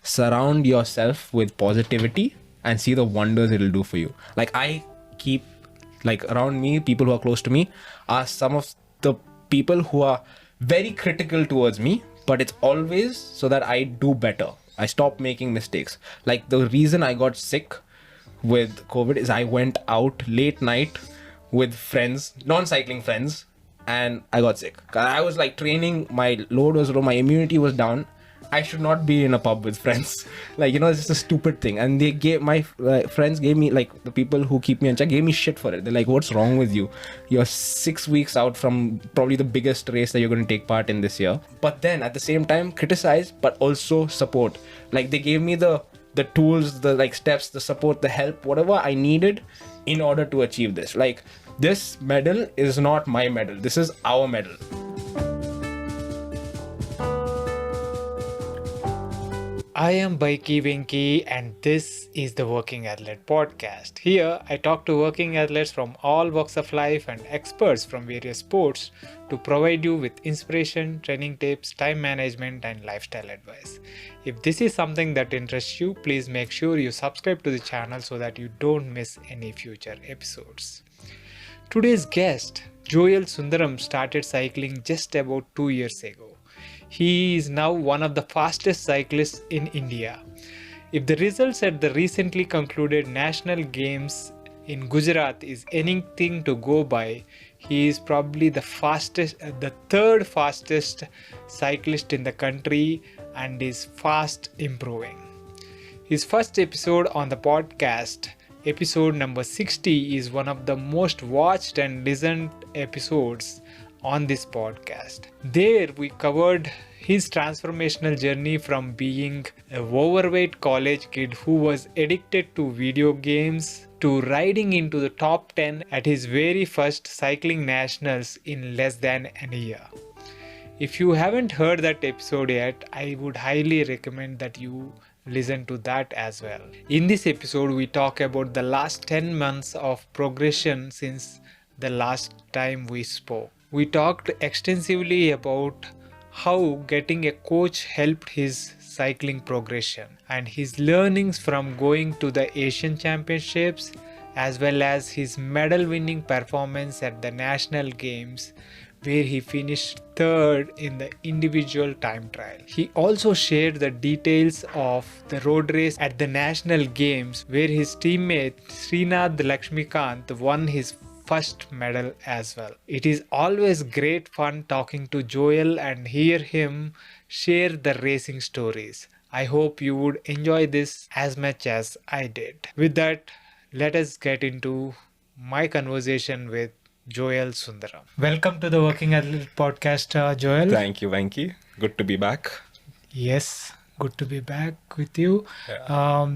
surround yourself with positivity and see the wonders it'll do for you. Like I keep, like around me, people who are close to me are some of the people who are very critical towards me, but it's always so that I do better. I stop making mistakes. Like the reason I got sick with COVID is I went out late night with friends, non-cycling friends, and I got sick. I was like training, my load was low, my immunity was down. I should not be in a pub with friends. Like, you know, it's just a stupid thing. And they gave, my friends gave me, like, the people who keep me on check gave me shit for it. They're like, what's wrong with you? You're 6 weeks out from probably the biggest race that you're going to take part in this year. But then at the same time, criticize, but also support. Like, they gave me the tools, the like steps, the support, the help, whatever I needed in order to achieve this. Like, this medal is not my medal. This is our medal. I am Baiki Venki and this is the Working Athlete Podcast. Here I talk to working athletes from all walks of life and experts from various sports to provide you with inspiration, training tips, time management and lifestyle advice. If this is something that interests you, please make sure you subscribe to the channel so that you don't miss any future episodes. Today's guest, Joel Sundaram, started cycling just about 2 years ago. He is now one of the fastest cyclists in India. If the results at the recently concluded National Games in Gujarat is anything to go by, he is probably the third fastest cyclist in the country and is fast improving. His first episode on the podcast, episode number 60, is one of the most watched and listened episodes on this podcast. There we covered his transformational journey from being an overweight college kid who was addicted to video games to riding into the top 10 at his very first cycling nationals in less than a year. If you haven't heard that episode yet, I would highly recommend that you listen to that as well. In this episode, we talk about the last 10 months of progression since the last time we spoke. We talked extensively about how getting a coach helped his cycling progression and his learnings from going to the Asian Championships, as well as his medal winning performance at the National Games, where he finished third in the individual time trial. He also shared the details of the road race at the National Games, where his teammate Sreenath Lakshmikant won his first medal as well. It is always great fun talking to Joel and hear him share the racing stories. I hope you would enjoy this as much as I did. With that, let us get into my conversation with Joel Sundaram. Welcome to the Working Athlete Podcast, Joel. Thank you, Venki. Good to be back. Yes, good to be back with you. Yeah.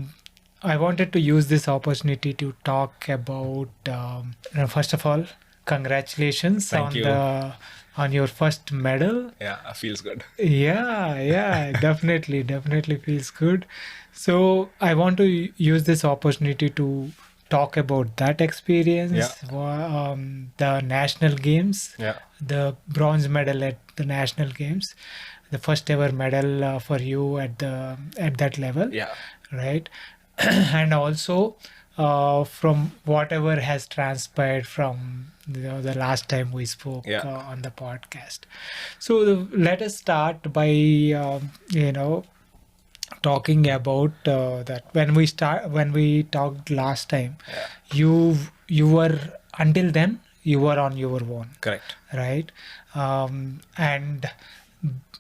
I wanted to use this opportunity to talk about, first of all, congratulations Thank you. on your first medal. Yeah, feels good. Yeah, definitely feels good. So I want to use this opportunity to talk about that experience, the National Games, the bronze medal at the National Games, the first ever medal for you at that level, right? And also from whatever has transpired from the last time we spoke on the podcast. So let us start by talking about that when we talked last time, you were, until then you were on your own, Correct, right? And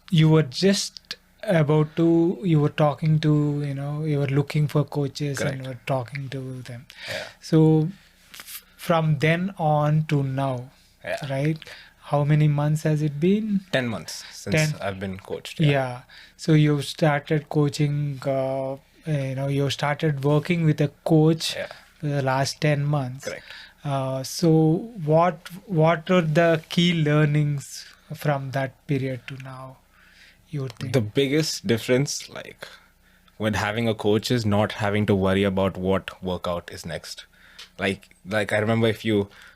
you were just you were talking to, you were looking for coaches. Correct. And you were talking to them. So from then on to now, right? How many months has it been? 10 months since I've been coached. So you started coaching, you started working with a coach for the last 10 months. Correct. So what are the key learnings from that period to now, you would think? The biggest difference, like, when having a coach is not having to worry about what workout is next. Like I remember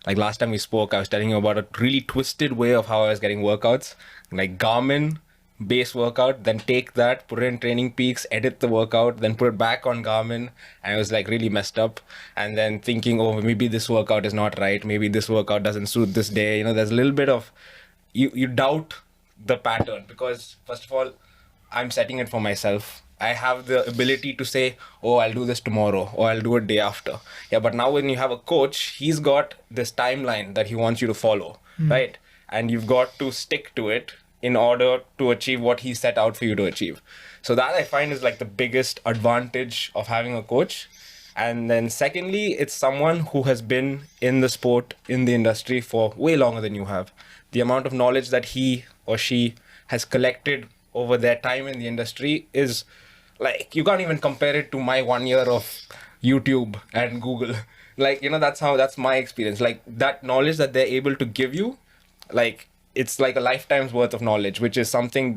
last time we spoke, I was telling you about a really twisted way of how I was getting workouts. Like Garmin base workout, then take that, put it in Training Peaks, edit the workout, then put it back on Garmin, and it was like really messed up. And then thinking, oh, maybe this workout is not right, maybe this workout doesn't suit this day. There's a little bit of you doubt the pattern, because first of all, I'm setting it for myself. I have the ability to say, oh, I'll do this tomorrow, or I'll do it day after. Yeah, but now when you have a coach, he's got this timeline that he wants you to follow, right? And you've got to stick to it in order to achieve what he set out for you to achieve. So that I find is like the biggest advantage of having a coach. And then secondly, it's someone who has been in the sport, in the industry for way longer than you have. The amount of knowledge that he or she has collected over their time in the industry is like, you can't even compare it to my 1 year of YouTube and Google. Like, that's my experience. Like, that knowledge that they're able to give you, like, it's like a lifetime's worth of knowledge, which is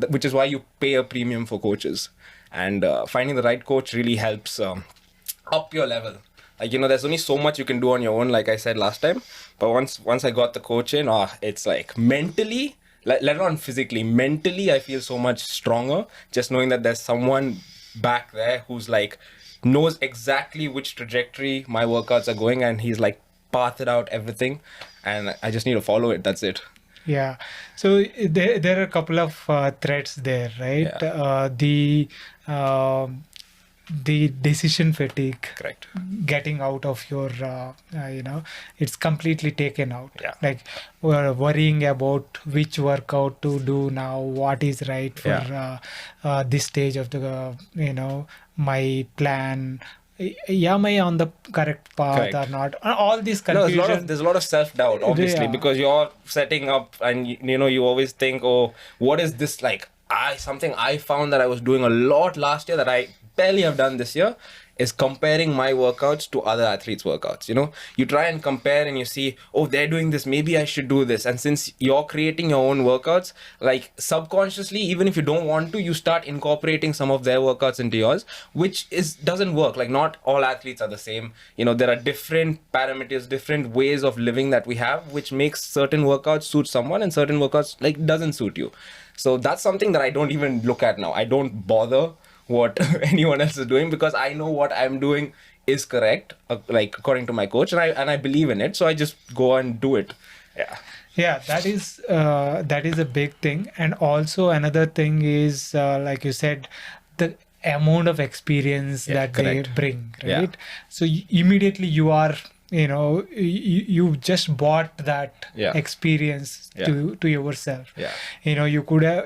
which is why you pay a premium for coaches. And finding the right coach really helps up your level. Like, there's only so much you can do on your own, like I said last time. But once I got the coach in, it's like mentally, let alone physically, mentally, I feel so much stronger just knowing that there's someone back there who's like knows exactly which trajectory my workouts are going, and he's like pathed out everything, and I just need to follow it. That's it. Yeah. So there are a couple of threads there, right? Yeah. The decision fatigue, Correct. getting out of your, it's completely taken out. Yeah. Like, we're worrying about which workout to do now, what is right for this stage of the, my plan. Am I on the correct path or not? All this confusion. No, there's a lot of self-doubt, obviously, because you're setting up and, you always think, oh, what is this like? Something I found that I was doing a lot last year that I barely have done this year is comparing my workouts to other athletes' workouts. You try and compare and you see, oh, they're doing this, maybe I should do this. And since you're creating your own workouts, like subconsciously, even if you don't want to, you start incorporating some of their workouts into yours, which doesn't work. Like, not all athletes are the same. There are different parameters, different ways of living that we have, which makes certain workouts suit someone and certain workouts like doesn't suit you. So that's something that I don't even look at now. I don't bother what anyone else is doing, because I know what I'm doing is correct, like according to my coach, and I believe in it. So I just go and do it. Yeah, that is a big thing. And also another thing is, like you said, the amount of experience that correct. they bring, right? Yeah. So immediately you are, you just bought that experience to yourself. You could have,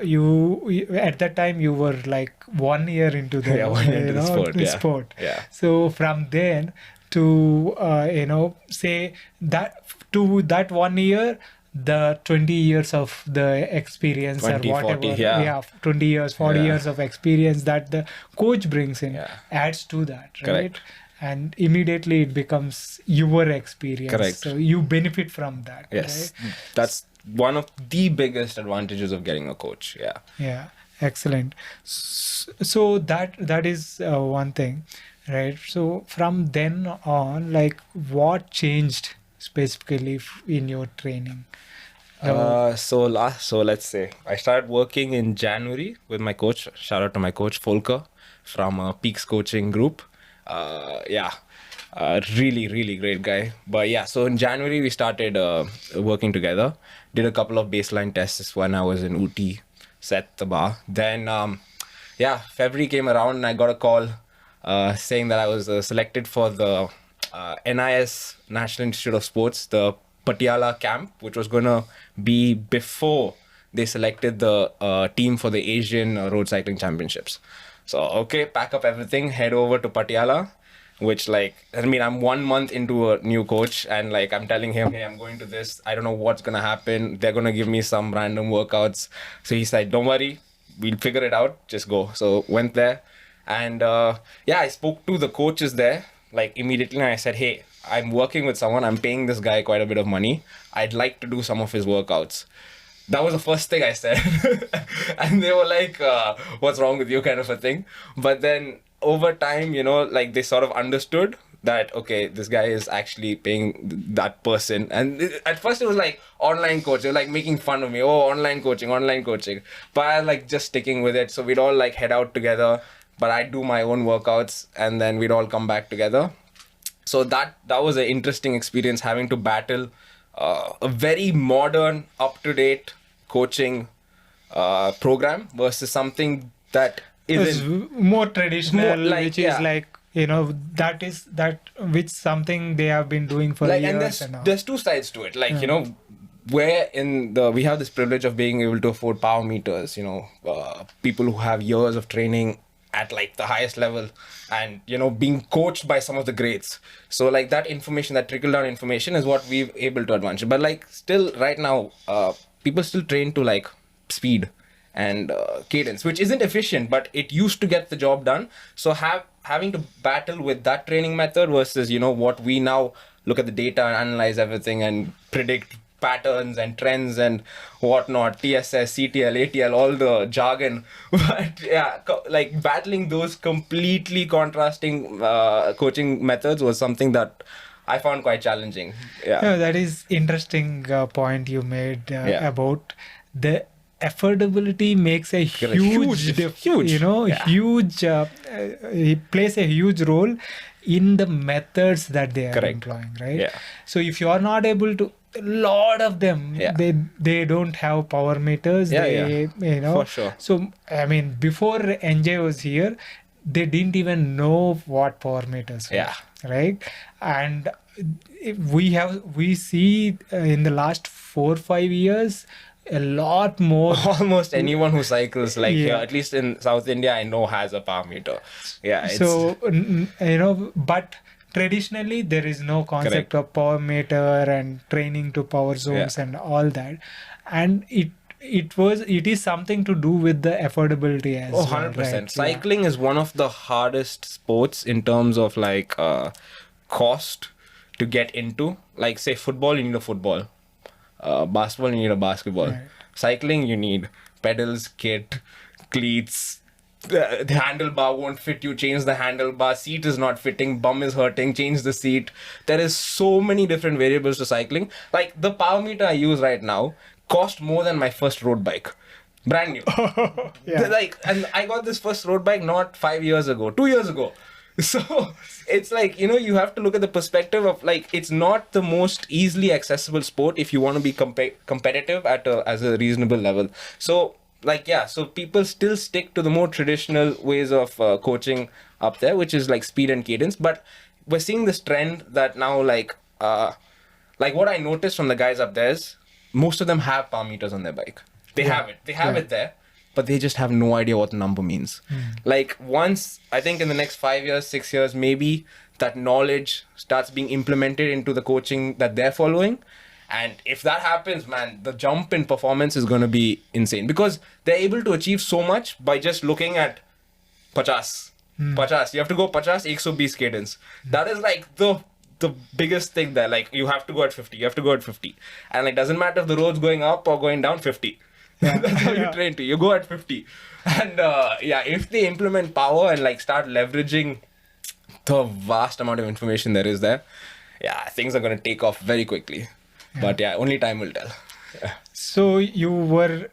at that time you were like 1 year into the sport. So from then to say that to that 1 year, the 20 years of the experience 20, or whatever 40, 20 years 40 years of experience that the coach brings in adds to that, right? Correct. And immediately it becomes your experience. Correct. So you benefit from that. Yes. Right? That's one of the biggest advantages of getting a coach. Yeah. Excellent. So that is one thing, right? So from then on, like, what changed specifically in your training? So let's say I started working in January with my coach. Shout out to my coach Volker from Peaks Coaching Group. Really, really great guy. But so in January we started working together. Did a couple of baseline tests when I was in Uti, set the bar. Then February came around and I got a call saying that I was selected for the NIS, National Institute of Sports, the Patiala camp, which was going to be before they selected the team for the Asian Road Cycling Championships. So, okay, pack up everything, head over to Patiala, which I'm 1 month into a new coach, and I'm telling him, hey, I'm going to this. I don't know what's going to happen. They're going to give me some random workouts. So he said, don't worry, we'll figure it out. Just go. So went there. And I spoke to the coaches there, immediately. And I said, hey, I'm working with someone. I'm paying this guy quite a bit of money. I'd like to do some of his workouts. That was the first thing I said. And they were like, what's wrong with you, kind of a thing. But then over time, they sort of understood that, okay, this guy is actually paying that person. And at first it was like online coaching, like making fun of me. Oh, online coaching. But I like just sticking with it. So we'd all like head out together, but I'd do my own workouts and then we'd all come back together. So that was an interesting experience, having to battle a very modern, up-to-date coaching program versus something that It's isn't more traditional, more like, which is like, that which something they have been doing for like, years. and all. there's two sides to it. Like, where we have this privilege of being able to afford power meters, people who have years of training at like the highest level and, being coached by some of the greats. So like that information, that trickle down information is what we've able to advance. But like still right now, people still train to like speed and cadence, which isn't efficient, but it used to get the job done. So having to battle with that training method versus, what we now look at the data and analyze everything and predict patterns and trends and whatnot, TSS, CTL, ATL, all the jargon. But yeah, like battling those completely contrasting coaching methods was something that I found quite challenging. Yeah. No, that is interesting point you made about the affordability makes a huge, it plays a huge role in the methods that they are employing, right? Yeah. So if you are not able to, a lot of them, they don't have power meters. For sure. So I mean, before NJ was here, they didn't even know what power meters were, right? And we see in the last 4-5 years a lot more. Almost anyone who cycles, like here, at least in South India, I know has a power meter. Yeah. So but traditionally there is no concept of power meter and training to power zones and all that, and it is something to do with the affordability as well. 100%. Right? Cycling is one of the hardest sports in terms of like cost to get into. Like say football, you need a football. Basketball, you need a basketball. Right. Cycling, you need pedals, kit, cleats. The handlebar won't fit you, change the handlebar. Seat is not fitting, bum is hurting, change the seat. There is so many different variables to cycling. Like the power meter I use right now cost more than my first road bike. Brand new. And I got this first road bike not 5 years ago, 2 years ago. So it's like, you have to look at the perspective of like, it's not the most easily accessible sport if you want to be competitive as a reasonable level. So like, so people still stick to the more traditional ways of coaching up there, which is like speed and cadence. But we're seeing this trend that now like what I noticed from the guys up there is most of them have power meters on their bike. They have it. They have it there, but they just have no idea what the number means. Like once, I think in the next 5 years, 6 years, maybe that knowledge starts being implemented into the coaching that they're following. And if that happens, man, the jump in performance is going to be insane because they're able to achieve so much by just looking at 50. 50. You have to go 50, 120 cadence. That is like the biggest thing there. Like you have to go at 50. You have to go at 50. And it doesn't matter if the road's going up or going down, 50. That's how you train to. You go at 50. And if they implement power and like start leveraging the vast amount of information there is there, things are going to take off very quickly. But only time will tell. So you were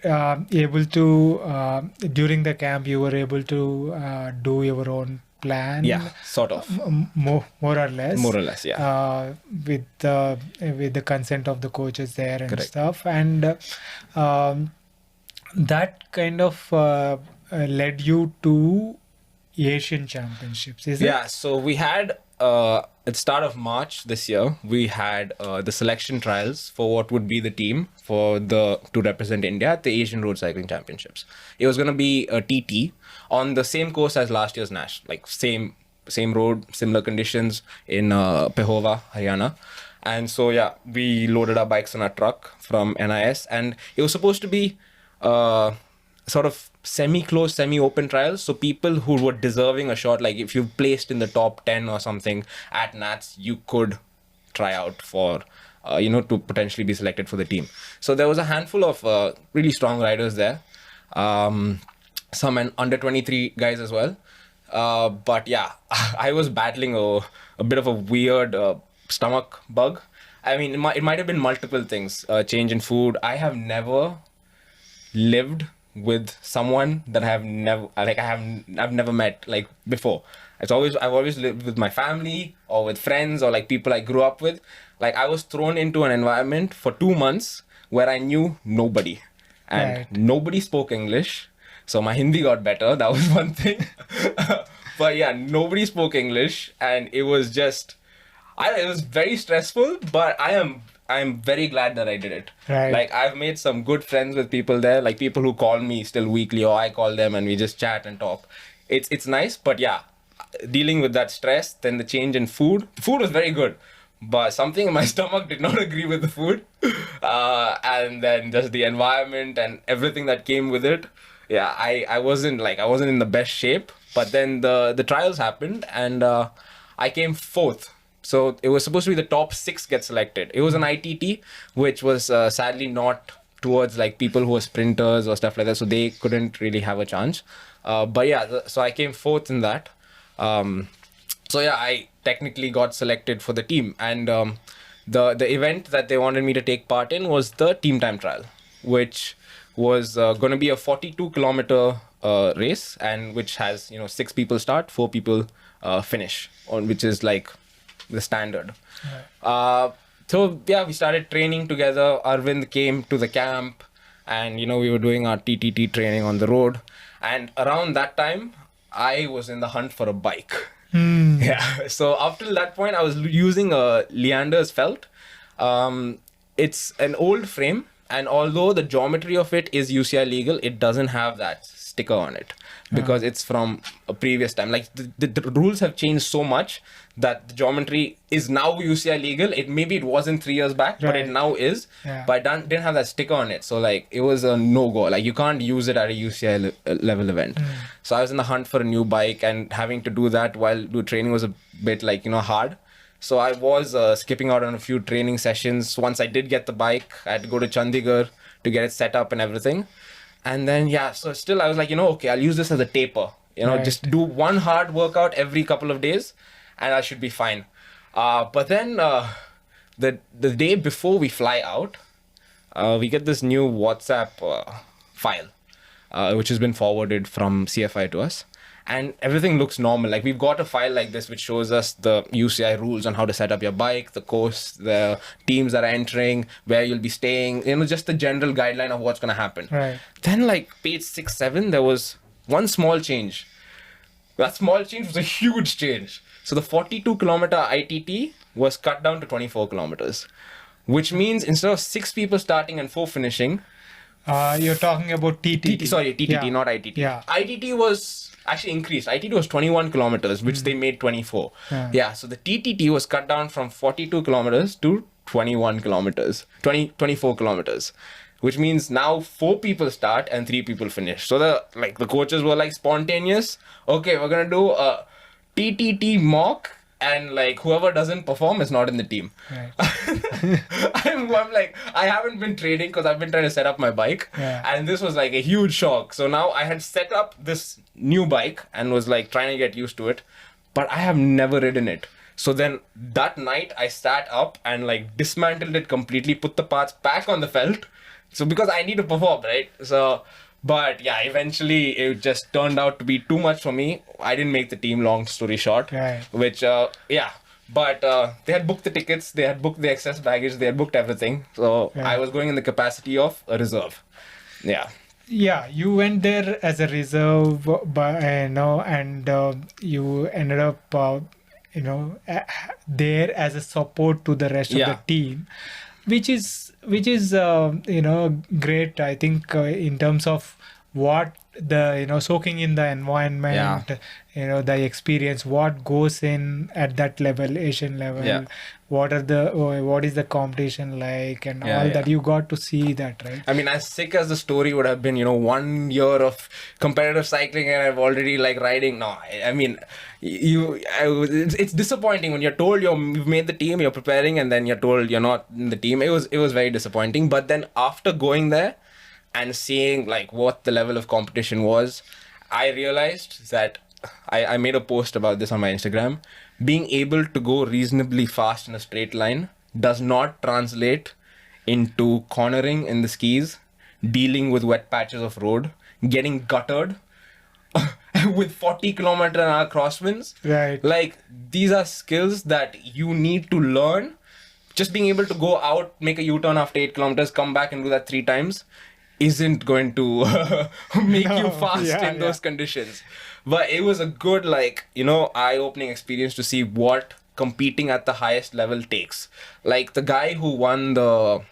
able to, during the camp, you were able to do your own plan. Yeah, sort of. More or less. More or less, yeah. With the consent of the coaches there and stuff. And that kind of led you to Asian Championships, is it? Yeah, so we had... at the start of March this year, we had the selection trials for what would be the team to represent India at the Asian Road Cycling Championships. It was going to be a TT on the same course as last year's Nash, like same road, similar conditions in Pehova, Haryana. And so we loaded our bikes on a truck from NIS, and it was supposed to be sort of semi-closed, semi-open trials. So people who were deserving a shot, like if you placed in the top 10 or something at Nats, you could try out for, to potentially be selected for the team. So there was a handful of really strong riders there. Some under 23 guys as well. But yeah, I was battling a bit of a weird stomach bug. I mean, it might have been multiple things. Change in food. I have never lived with someone that I've never met like before. I've always lived with my family or with friends or like people I grew up with. Like I was thrown into an environment for 2 months where I knew nobody and Right. nobody spoke English. So my Hindi got better. That was one thing. But yeah, nobody spoke English and it was just it was very stressful, but I'm very glad that I did it. Right. Like I've made some good friends with people there, like people who call me still weekly or I call them and we just chat and talk. It's nice, but yeah, dealing with that stress, then the change in food. The food was very good, but something in my stomach did not agree with the food. And then just the environment and everything that came with it. Yeah, I wasn't in the best shape, but then the trials happened and I came fourth. So it was supposed to be the top 6 get selected. It was an ITT, which was sadly not towards like people who were sprinters or stuff like that. So they couldn't really have a chance. But yeah, so I came fourth in that. So yeah, I technically got selected for the team. And the event that they wanted me to take part in was the team time trial, which was going to be a 42-kilometer race, and which has 6 people start, 4 people finish, on which is like the standard. So yeah, we started training together. Arvind came to the camp and we were doing our TTT training on the road, and around that time I was in the hunt for a bike. Yeah, so up till that point I was using a Leander's felt. It's an old frame, and although the geometry of it is UCI legal, it doesn't have that sticker on it because it's from a previous time. Like the rules have changed so much that the geometry is now UCI legal. Maybe it wasn't 3 years back, but it now is. Yeah. But I didn't have that sticker on it, so like it was a no-go. Like you can't use it at a UCI level event. So I was in the hunt for a new bike, and having to do that while do training was a bit like hard. So I was skipping out on a few training sessions. Once I did get the bike, I had to go to Chandigarh to get it set up and everything. And then, yeah, so still I was like, okay, I'll use this as a taper. Right. Just do one hard workout every couple of days and I should be fine. But then the day before we fly out, we get this new WhatsApp file, which has been forwarded from CFI to us. And everything looks normal. Like we've got a file like this which shows us the UCI rules on how to set up your bike, the course, the teams that are entering, where you'll be staying, just the general guideline of what's going to happen. Right. Then like page 6, 7, there was one small change. That small change was a huge change. So the 42-kilometer ITT was cut down to 24 kilometers, which means instead of 6 people starting and 4 finishing. You're talking about TTT. TTT, not ITT. Yeah. ITT was actually increased. ITT was 21 kilometers, which they made 24. Yeah, so the TTT was cut down from 42 kilometers to 21 kilometers, 24 kilometers, which means now 4 people start and 3 people finish. So the coaches were like spontaneous. Okay, we're going to do a TTT mock, and like whoever doesn't perform is not in the team. Right. I'm like, I haven't been training because I've been trying to set up my bike, and this was like a huge shock. So now I had set up this new bike and was like trying to get used to it, but I have never ridden it. So then that night I sat up and like dismantled it completely, put the parts back on the felt. So because I need to perform, right? So, but yeah, eventually it just turned out to be too much for me. I didn't make the team, long story short. Right. Which, yeah. But they had booked the tickets, they had booked the excess baggage, they had booked everything. So I was going in the capacity of a reserve. Yeah. Yeah, you went there as a reserve, but and you ended up, there as a support to the rest of the team, which is great. I think in terms of what the soaking in the environment, the experience, what goes in at that level, Asian level, what is the competition like, and all that. You got to see that, right? I mean, as sick as the story would have been, 1 year of competitive cycling and I've already like riding. No, I mean, it's disappointing when you're told you've made the team, you're preparing, and then you're told you're not in the team. It was very disappointing. But then after going there and seeing like what the level of competition was, I realized that I made a post about this on my Instagram. Being able to go reasonably fast in a straight line does not translate into cornering in the skis, dealing with wet patches of road, getting guttered with 40 kilometer an hour crosswinds. Right. Like, these are skills that you need to learn. Just being able to go out, make a U-turn after 8 kilometers, come back and do that 3 times isn't going to make you fast in those conditions. But it was a good, like, you know, eye-opening experience to see what competing at the highest level takes. Like, the guy who won the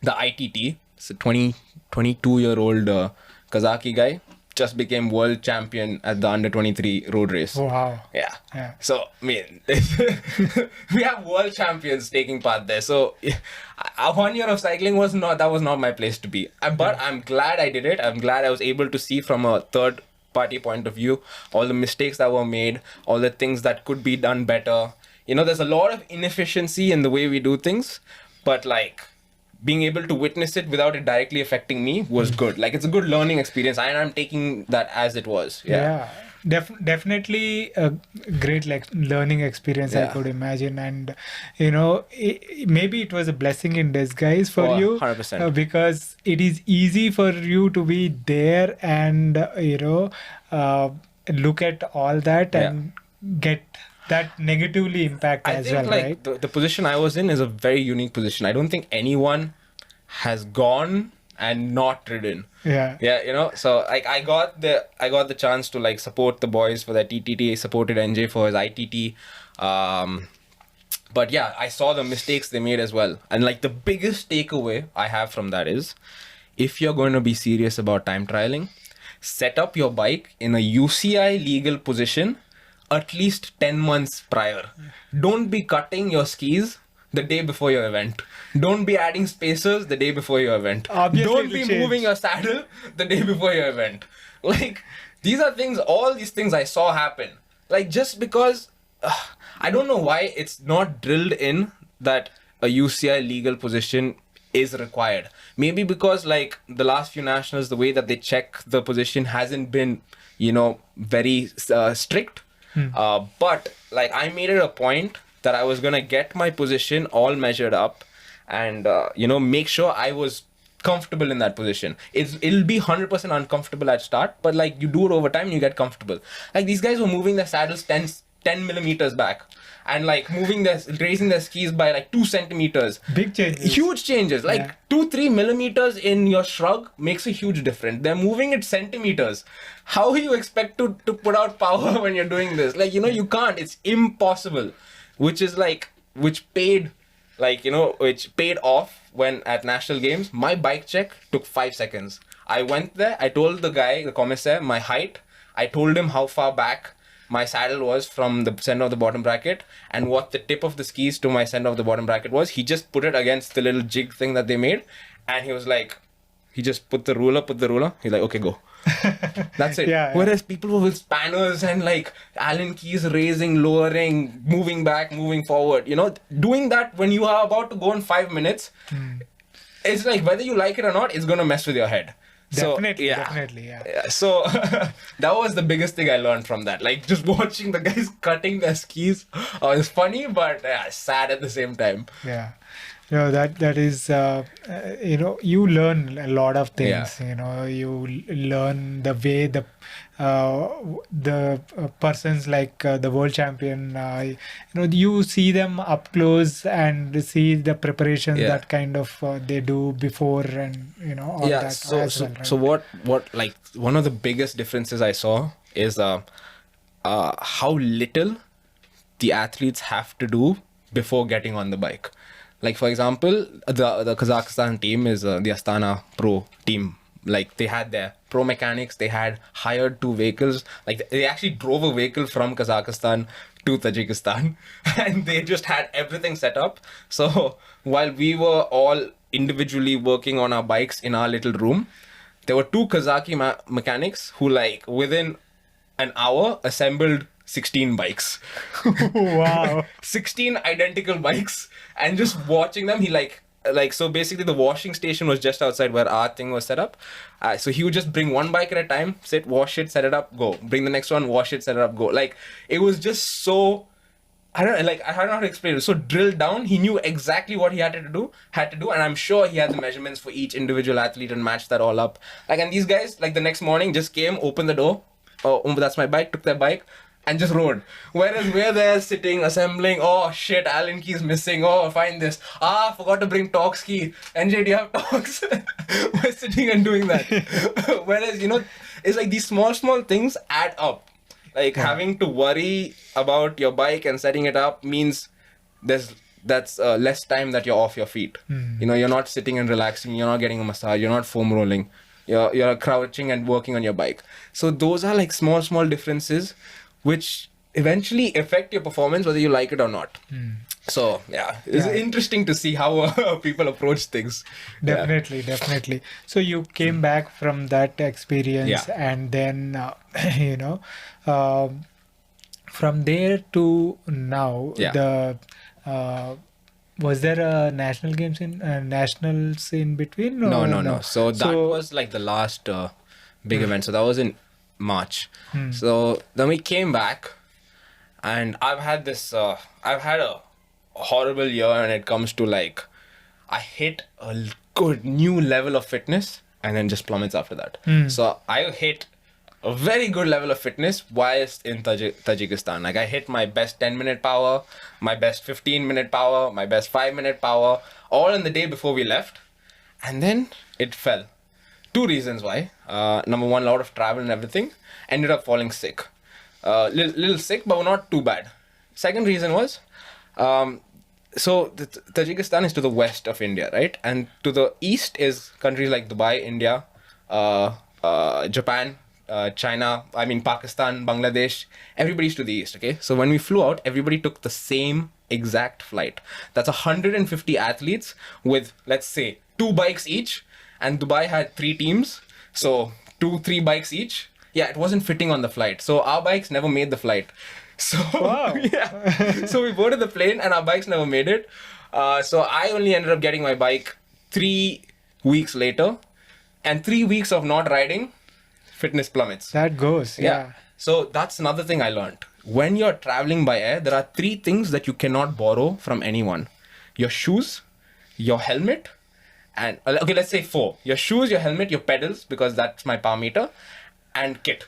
ITT, it's a 22-year-old Kazaki guy, just became world champion at the under 23 road race. Wow. Yeah. So, I mean, we have world champions taking part there. So, 1 year of cycling was not my place to be. But I'm glad I did it. I'm glad I was able to see from a third party point of view all the mistakes that were made, all the things that could be done better. You know, there's a lot of inefficiency in the way we do things, but like, being able to witness it without it directly affecting me was good. Like, it's a good learning experience, and I'm taking that as it was. Definitely a great learning experience, I could imagine. And you know, maybe it was a blessing in disguise for you 100%. Because it is easy for you to be there and look at all that and get that negatively impact as well, like, right? The position I was in is a very unique position. I don't think anyone has gone and not ridden. Yeah, you know, so like I got the chance to like support the boys for their TTT. I supported NJ for his ITT. But yeah, I saw the mistakes they made as well. And like, the biggest takeaway I have from that is, if you're going to be serious about time trialing, set up your bike in a UCI legal position at least 10 months prior. Don't be cutting your skis the day before your event. Don't be adding spacers the day before your event. Obviously, don't be moving your saddle the day before your event. Like, these are things, all these things I saw happen. Like, just because, I don't know why it's not drilled in that a UCI legal position is required. Maybe because like the last few nationals, the way that they check the position hasn't been, you know, very strict. But like, I made it a point that I was gonna get my position all measured up and make sure I was comfortable in that position. It'll be 100% uncomfortable at start, but like, you do it over time and you get comfortable. Like, these guys were moving their saddles 10 millimeters back and like raising their skis by like 2 centimeters. Big changes. Huge changes. Like 2-3 millimeters in your shrug makes a huge difference. They're moving it centimeters. How you expect to put out power when you're doing this? Like, you can't. It's impossible. Which paid off when at National Games, my bike check took 5 seconds. I went there, I told the guy, the commissaire, my height. I told him how far back my saddle was from the center of the bottom bracket and what the tip of the skis to my center of the bottom bracket was. He just put it against the little jig thing that they made, and he was like, he just put the ruler. He's like, okay, go. That's it. Whereas people with spanners and like Allen keys raising, lowering, moving back, moving forward, doing that when you are about to go in 5 minutes, it's like, whether you like it or not, it's going to mess with your head. Definitely. So that was the biggest thing I learned from that. Like, just watching the guys cutting their skis is funny, but sad at the same time. Yeah. That is, you learn a lot of things. You learn the way the persons like the world champion, you see them up close and see the preparations that kind of they do before and all that. So what like one of the biggest differences I saw is how little the athletes have to do before getting on the bike. Like, for example, the Kazakistan team is the Astana Pro team. Like, they had their pro mechanics, they had hired 2 vehicles. Like, they actually drove a vehicle from Kazakhstan to Tajikistan and they just had everything set up. So while we were all individually working on our bikes in our little room, there were 2 Kazaki mechanics who, like, within an hour assembled 16 bikes. Wow. 16 identical bikes. And just watching them, he like like, so basically the washing station was just outside where our thing was set up. So he would just bring one bike at a time, sit, wash it, set it up, go. Bring the next one, wash it, set it up, go. Like, it was just so, I don't know how to explain it. So drilled down, he knew exactly what he had to do, and I'm sure he had the measurements for each individual athlete and matched that all up. Like, and these guys, like, the next morning just came, opened the door, oh, that's my bike, took their bike, and just rode. Whereas we're there sitting, assembling, oh shit, Allen key's missing, oh, find this. Forgot to bring Torx key. NJ, do you have Torx? We're sitting and doing that. Whereas, you know, it's like these small things add up. Like, having to worry about your bike and setting it up means that's less time that you're off your feet. You know, you're not sitting and relaxing, you're not getting a massage, you're not foam rolling. You're crouching and working on your bike. So those are like small differences which eventually affect your performance whether you like it or not. So yeah, it's interesting to see how people approach things. Definitely. So you came back from that experience, and then you know, from there to now, the was there a national games in nationals in between? No. So that was like the last big event. So that was in March. So then we came back, and I've had a horrible year when it comes to, like, I hit a good new level of fitness and then just plummets after that. So I hit a very good level of fitness whilst in Tajikistan. Like, I hit my best 10-minute power, my best 15-minute power, my best 5-minute power, all in the day before we left, and then it fell. Two reasons why. Number one, a lot of travel and everything. Ended up falling sick. Little sick, but not too bad. Second reason was, so Tajikistan is to the west of India, right? And to the east is countries like Dubai, India, Japan, China, Pakistan, Bangladesh. Everybody's to the east, okay? So when we flew out, everybody took the same exact flight. That's 150 athletes with, let's say, 2 bikes each. And Dubai had 3 teams, so 2-3 bikes each. Yeah, it wasn't fitting on the flight. So our bikes never made the flight. So so we boarded the plane and our bikes never made it. So I only ended up getting my bike 3 weeks later, and 3 weeks of not riding, fitness plummets. That goes, yeah. So that's another thing I learned. When you're traveling by air, there are 3 things that you cannot borrow from anyone: your shoes, your helmet, and okay, let's say 4. Your shoes, your helmet, your pedals, because that's my power meter, and kit.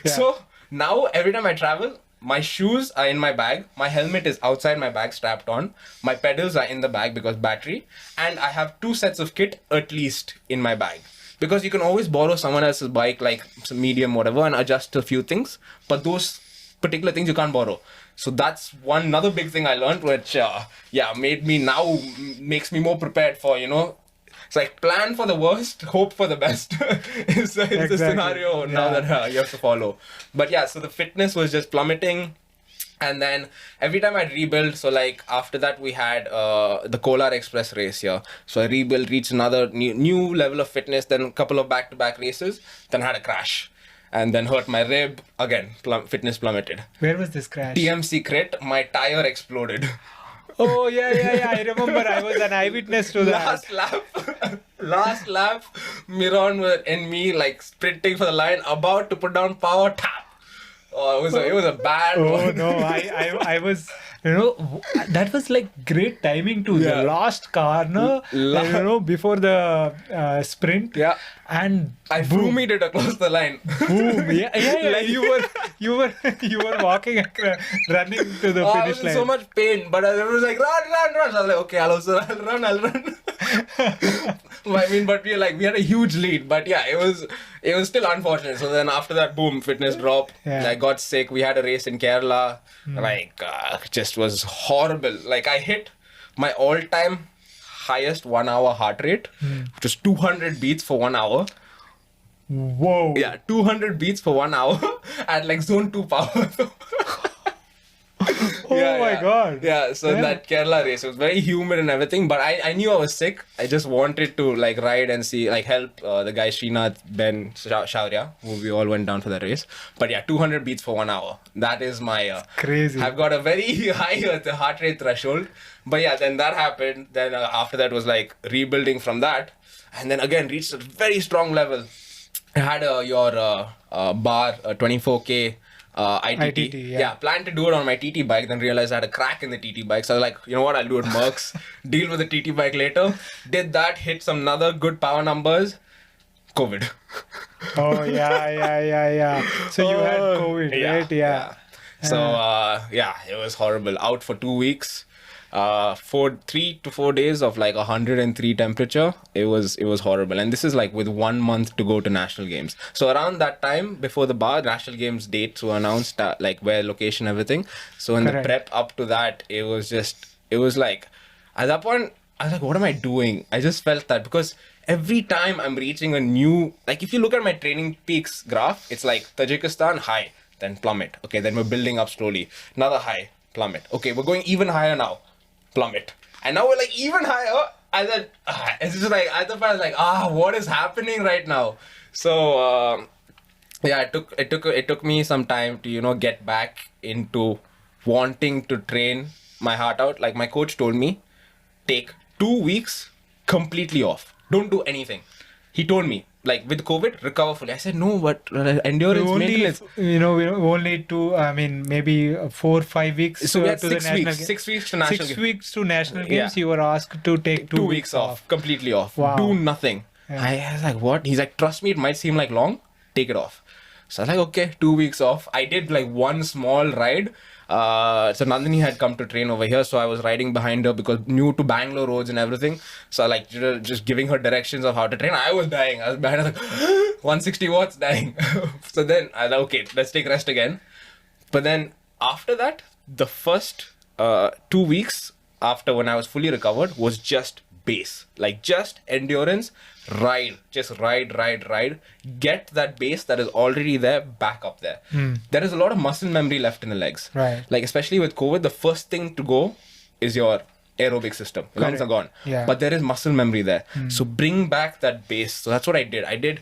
So now every time I travel, my shoes are in my bag, my helmet is outside my bag strapped on, my pedals are in the bag because battery, and I have 2 sets of kit at least in my bag. Because you can always borrow someone else's bike, like some medium, whatever, and adjust a few things, but those particular things you can't borrow. So that's another big thing I learned, which makes me more prepared for, you know, it's like plan for the worst, hope for the best. It's the scenario now that you have to follow. But yeah, so the fitness was just plummeting. And then every time I'd rebuild, so like after that we had the Kolar Express race here. So I rebuilt, reached another new level of fitness, then a couple of back-to-back races, then had a crash. And then hurt my rib, again, fitness plummeted. Where was this crash? TMC crit, my tire exploded. Oh, yeah. I remember I was an eyewitness to that. Last lap, Miron and me like sprinting for the line, about to put down power, tap. Oh, it was a bad one. Oh, no, I was, you know, that was like great timing too. The last corner, you know, before the sprint. Yeah. And I boomed it across the line. Boom. Yeah. Like you were walking, running to the finish line. I was in so much pain, but I was like, run. So I was like, okay, I'll run. But we had a huge lead, but yeah, it was still unfortunate. So then after that, boom, fitness drop. I got sick. We had a race in Kerala. Just was horrible. Like, I hit my all-time highest 1 hour heart rate, which was 200 beats for 1 hour. Whoa. Yeah, 200 beats for 1 hour at like zone 2 power. Oh my God. Yeah, so that Kerala race, it was very humid and everything, but I knew I was sick. I just wanted to like ride and see, like help the guy Sreenath, Ben, Shaurya, who we all went down for that race. But yeah, 200 beats for 1 hour. That is my... Crazy. I've got a very high heart rate threshold. But yeah, then that happened. Then after that was like rebuilding from that. And then again reached a very strong level. I had your bar, 24K ITT. ITT, yeah. Planned to do it on my TT bike, then realized I had a crack in the TT bike. So I was like, you know what, I'll do it Mercs. Deal with the TT bike later. Did that, hit some other good power numbers. COVID. Oh, yeah. So you had COVID, right? Yeah. So, it was horrible. Out for 2 weeks. 3 to 4 days of like 103 temperature. It was horrible, and this is like with 1 month to go to National Games. So around that time, before the National Games dates were announced, like where location, everything. So in the prep up to that, it was like at that point I was like, what am I doing? I just felt that because every time I'm reaching a new, like if you look at my training peaks graph, it's like Tajikistan high, then plummet. Okay, then we're building up slowly. Another high, plummet. Okay, we're going even higher now. Plummet. And now we're like even higher. And then it's just like at the point I was like, what is happening right now? So it took me some time to get back into wanting to train my heart out. Like my coach told me, take 2 weeks completely off. Don't do anything. He told me, like with COVID, recover fully. I said, no, but endurance, maintenance. We only maybe 4 or 5 weeks. So we had to 6 the national weeks. 6 weeks to national 6 weeks to national games. You were asked to take 2 weeks off. Completely off. Wow. Do nothing. Yeah. I was like, what? He's like, trust me, it might seem like long. Take it off. So I was like, okay, 2 weeks off. I did like one small ride. So Nandini had come to train over here, so I was riding behind her because new to Bangalore roads and everything. So I like just giving her directions of how to train. I was dying. I was behind her like 160 watts dying. So then I was like, okay, let's take rest again. But then after that, the first 2 weeks after when I was fully recovered was just base, like just endurance. Just ride. Get that base that is already there back up there. There is a lot of muscle memory left in the legs. Right. Like especially with COVID, the first thing to go is your aerobic system. The lungs are gone. Yeah. But there is muscle memory there. So bring back that base. So that's what I did. I did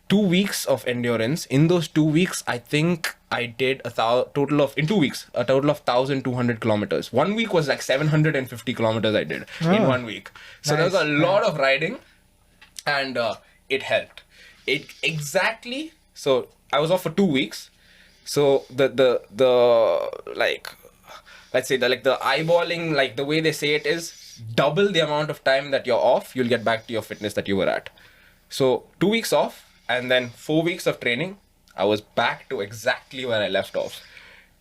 2 weeks of endurance. In those 2 weeks, I think I did in 2 weeks, a total of 1,200 kilometers. 1 week was like 750 kilometers I did in 1 week. So there was a lot of riding. And it helped. So I was off for 2 weeks. So the like, let's say the eyeballing, like the way they say it is double the amount of time that you're off, you'll get back to your fitness that you were at. So 2 weeks off and then 4 weeks of training, I was back to exactly where I left off.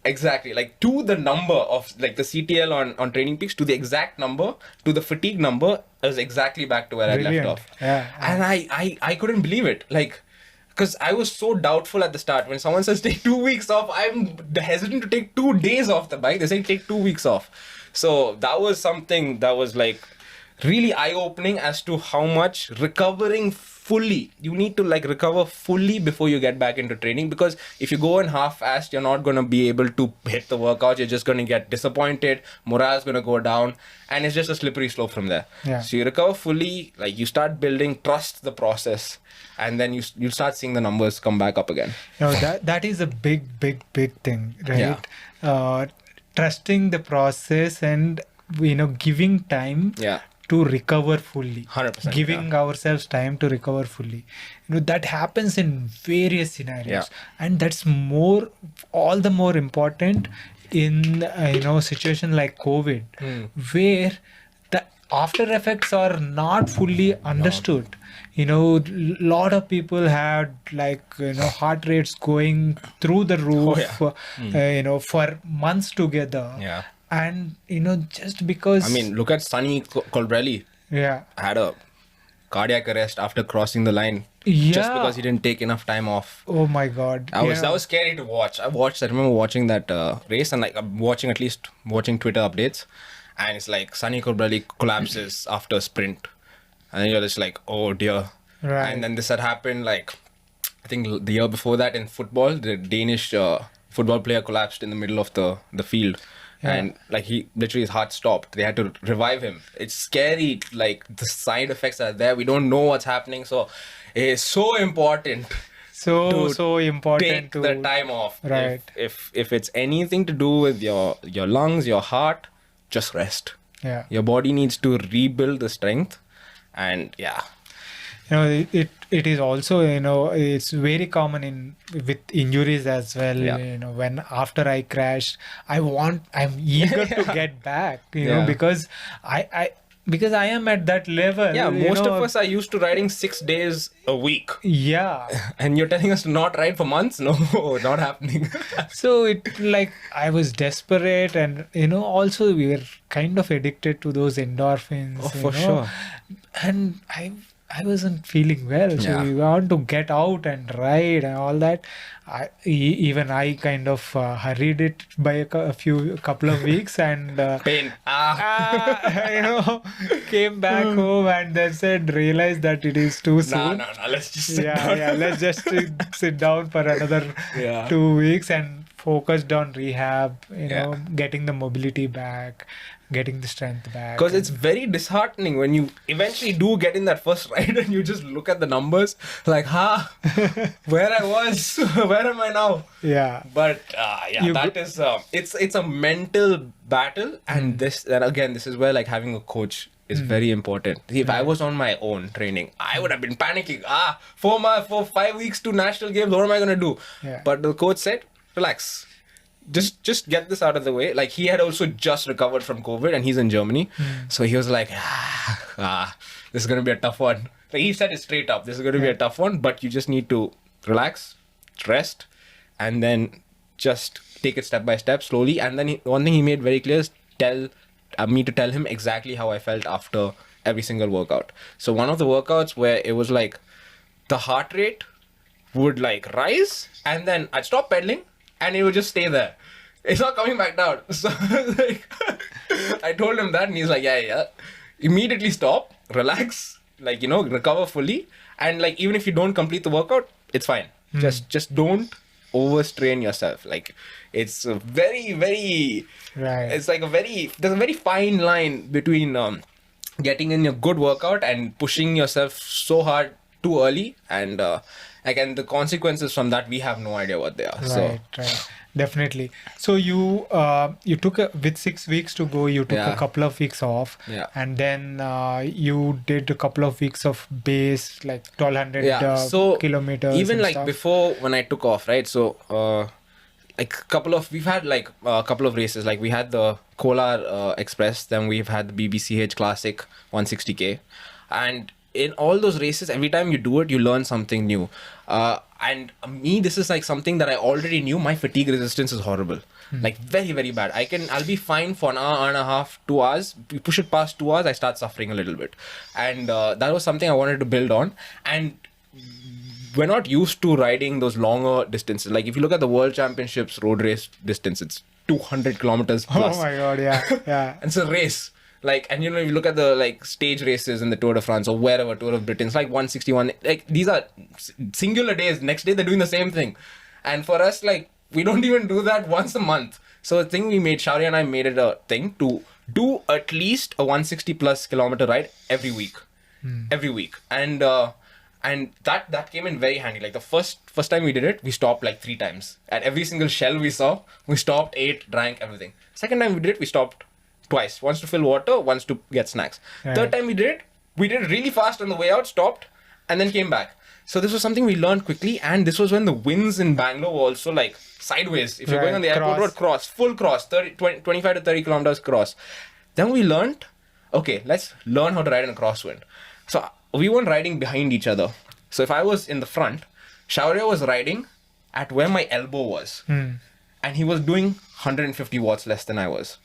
Exactly, like to the number of like the CTL on Training Peaks, to the exact number, to the fatigue number, I was exactly back to where I left off. Yeah. And I couldn't believe it, like, because I was so doubtful at the start. When someone says take 2 weeks off, I'm hesitant to take 2 days off the bike. They say take 2 weeks off. So that was something that was like really eye-opening as to how much recovering fully, you need to like recover fully before you get back into training, because if you go in half-assed, you're not going to be able to hit the workout. You're just going to get disappointed, morale's going to go down, and it's just a slippery slope from there. So you recover fully, like you start building, trust the process, and then you start seeing the numbers come back up again. That is a big thing, right? Trusting the process and giving time to recover fully. 100%. Giving ourselves time to recover fully. That happens in various scenarios. And that's all the more important in situation like COVID, where the after effects are not fully understood. Lot of people had heart rates going through the roof, for months together. And just because, I mean, look at Sunny Colbrelli. Had a cardiac arrest after crossing the line, just because he didn't take enough time off. Oh my God. That was scary to watch. I remember watching that race, and like I'm watching Twitter updates, and it's like Sunny Colbrelli collapses after a sprint, and then you're just like, oh dear. And then this had happened like, I think the year before that in football, the Danish football player collapsed in the middle of the field. And like he literally, his heart stopped. They had to revive him. It's scary, like the side effects are there. We don't know what's happening. So it's so important So important take to the time off. Right. If it's anything to do with your lungs, your heart, just rest. Yeah. Your body needs to rebuild the strength. And yeah. It is also, it's very common with injuries as well. Yeah. When after I crashed, I'm eager to get back, because I am at that level. Yeah, most of us are used to riding 6 days a week. Yeah. And you're telling us to not ride for months? No, not happening. So I was desperate, and also we were kind of addicted to those endorphins. Oh, for sure. And I wasn't feeling well, so we want to get out and ride and all that. I kind of hurried it by a couple of weeks, and Pain. came back home and then realized that it is too soon. No, let's just sit down. Let's just sit down for another 2 weeks and focused on rehab, getting the mobility back, getting the strength back. Because it's very disheartening when you eventually do get in that first ride and you just look at the numbers like, where I was, where am I now? Yeah. But it's a mental battle, and this is where like having a coach is very important. See, if I was on my own training, I would have been panicking. 5 weeks to national games, what am I going to do? Yeah. But the coach said, relax. Just get this out of the way. Like, he had also just recovered from COVID and he's in Germany. So he was like, this is going to be a tough one. Like, he said it straight up. This is going to be a tough one, but you just need to relax, rest, and then just take it step by step, slowly. And then one thing he made very clear is me to tell him exactly how I felt after every single workout. So one of the workouts where it was like the heart rate would like rise, and then I'd stop pedaling and it would just stay there. It's not coming back down. So like, I told him that, and he's like, yeah. Immediately stop, relax, like, recover fully. And like, even if you don't complete the workout, it's fine. Just don't overstrain yourself. Like, it's a very, very, it's like there's a very fine line between getting in a good workout and pushing yourself so hard too early. And again, the consequences from that, we have no idea what they are. Right. Definitely. So you took with 6 weeks to go, you took a couple of weeks off, and then you did a couple of weeks of base, like 1200 kilometers. Even like stuff. before, when I took off, right? So we've had like a couple of races. Like, we had the Kolar Express, then we've had the BBCH Classic 160k, and in all those races, every time you do it, you learn something new. And me, this is like something that I already knew. My fatigue resistance is horrible. Like, very, very bad. I'll be fine for an hour and a half, 2 hours. You push it past 2 hours, I start suffering a little bit. And that was something I wanted to build on. And we're not used to riding those longer distances. Like, if you look at the World Championships road race distance, it's 200 kilometers plus. Oh my God, yeah. And it's a race. Like, and you look at the like stage races in the Tour de France or wherever, Tour of Britain, it's like 161. Like, these are singular days. Next day they're doing the same thing. And for us, like, we don't even do that once a month. So the thing we made, Shaurya and I made it a thing to do at least a 160 plus kilometer ride every week. Every week. And that came in very handy. Like, the first time we did it, we stopped like 3 times. At every single shell we saw, we stopped, ate, drank, everything. Second time we did it, we stopped twice. Once to fill water, once to get snacks. Right. Third time we did it really fast on the way out, stopped, and then came back. So this was something we learned quickly, and this was when the winds in Bangalore were also like sideways. If you're going on the airport road, full cross, 25 to 30 kilometers cross. Then we learned, okay, let's learn how to ride in a crosswind. So we weren't riding behind each other. So if I was in the front, Shaurya was riding at where my elbow was. And he was doing 150 watts less than I was.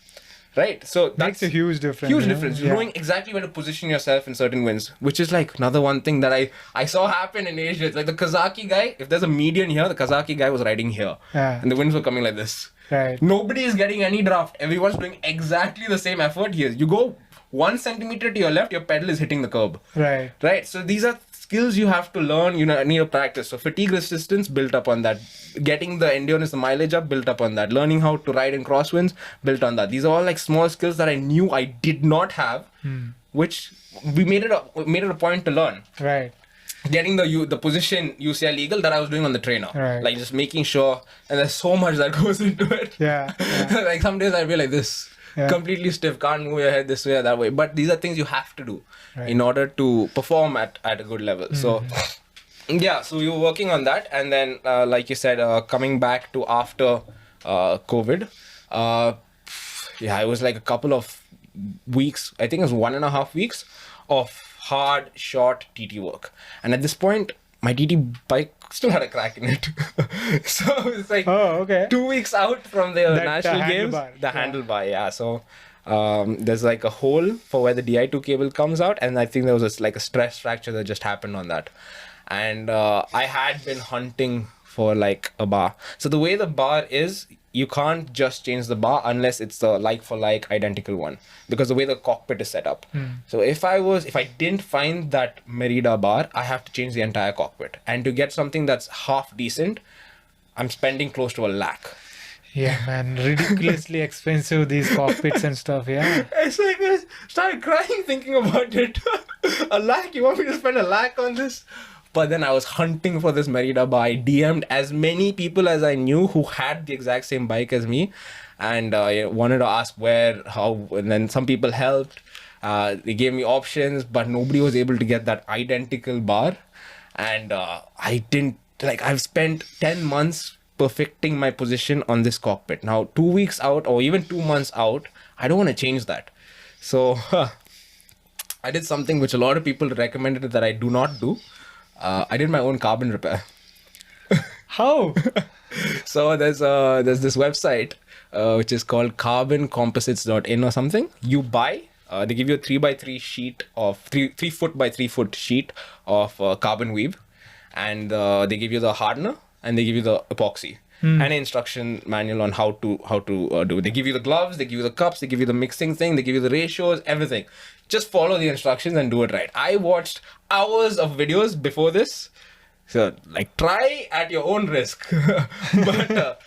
Right, so that makes a huge difference. Huge difference. Knowing exactly where to position yourself in certain winds, which is like another one thing that I saw happen in Asia. It's like the Kazaki guy. If there's a median here, the Kazaki guy was riding here, and the winds were coming like this. Right. Nobody is getting any draft. Everyone's doing exactly the same effort here. You go 1 centimeter to your left, your pedal is hitting the curb. Right. Right. So these are skills you have to learn, you need to practice. So fatigue resistance built up on that. Getting the endurance, the mileage up, built up on that. Learning how to ride in crosswinds, built on that. These are all like small skills that I knew I did not have, which we made it a point to learn. Right. Getting the position UCI legal that I was doing on the trainer. Right. Like just making sure, and there's so much that goes into it. Yeah. Like some days I'd be like this. Yeah. Completely stiff, can't move your head this way or that way. But these are things you have to do in order to perform at a good level. So, yeah, so we were working on that. And then, like you said, coming back to after COVID, it was like a couple of weeks, I think it was 1.5 weeks of hard, short TT work. And at this point, my TT bike still had a crack in it. So it's like 2 weeks out from the National Games. The handlebar, yeah. So there's like a hole for where the Di2 cable comes out. And I think there was like a stress fracture that just happened on that. And I had been hunting for like a bar. So the way the bar is, you can't just change the bar unless it's the like for like identical one, because the way the cockpit is set up. So if I didn't find that Merida bar, I have to change the entire cockpit. And to get something that's half decent, I'm spending close to $1 lakh. Yeah, man, ridiculously expensive, these cockpits and stuff. Yeah. It's like I started crying thinking about it. $1 lakh? You want me to spend $1 lakh on this? But then I was hunting for this Merida bar. I DM'd as many people as I knew who had the exact same bike as me, and wanted to ask where, how, and then some people helped. They gave me options, but nobody was able to get that identical bar. And I've spent 10 months perfecting my position on this cockpit. Now, 2 weeks out or even 2 months out, I don't want to change that. So I did something which a lot of people recommended that I do not do. I did my own carbon repair. How? So there's this website which is called carboncomposites.in or something. You buy, they give you a 3x3 sheet of 3 foot by 3 foot sheet of carbon weave, and they give you the hardener and they give you the epoxy and an instruction manual on how to do it. They give you the gloves, they give you the cups, they give you the mixing thing, they give you the ratios, everything. Just follow the instructions and do it right. I watched hours of videos before this. So like try at your own risk. But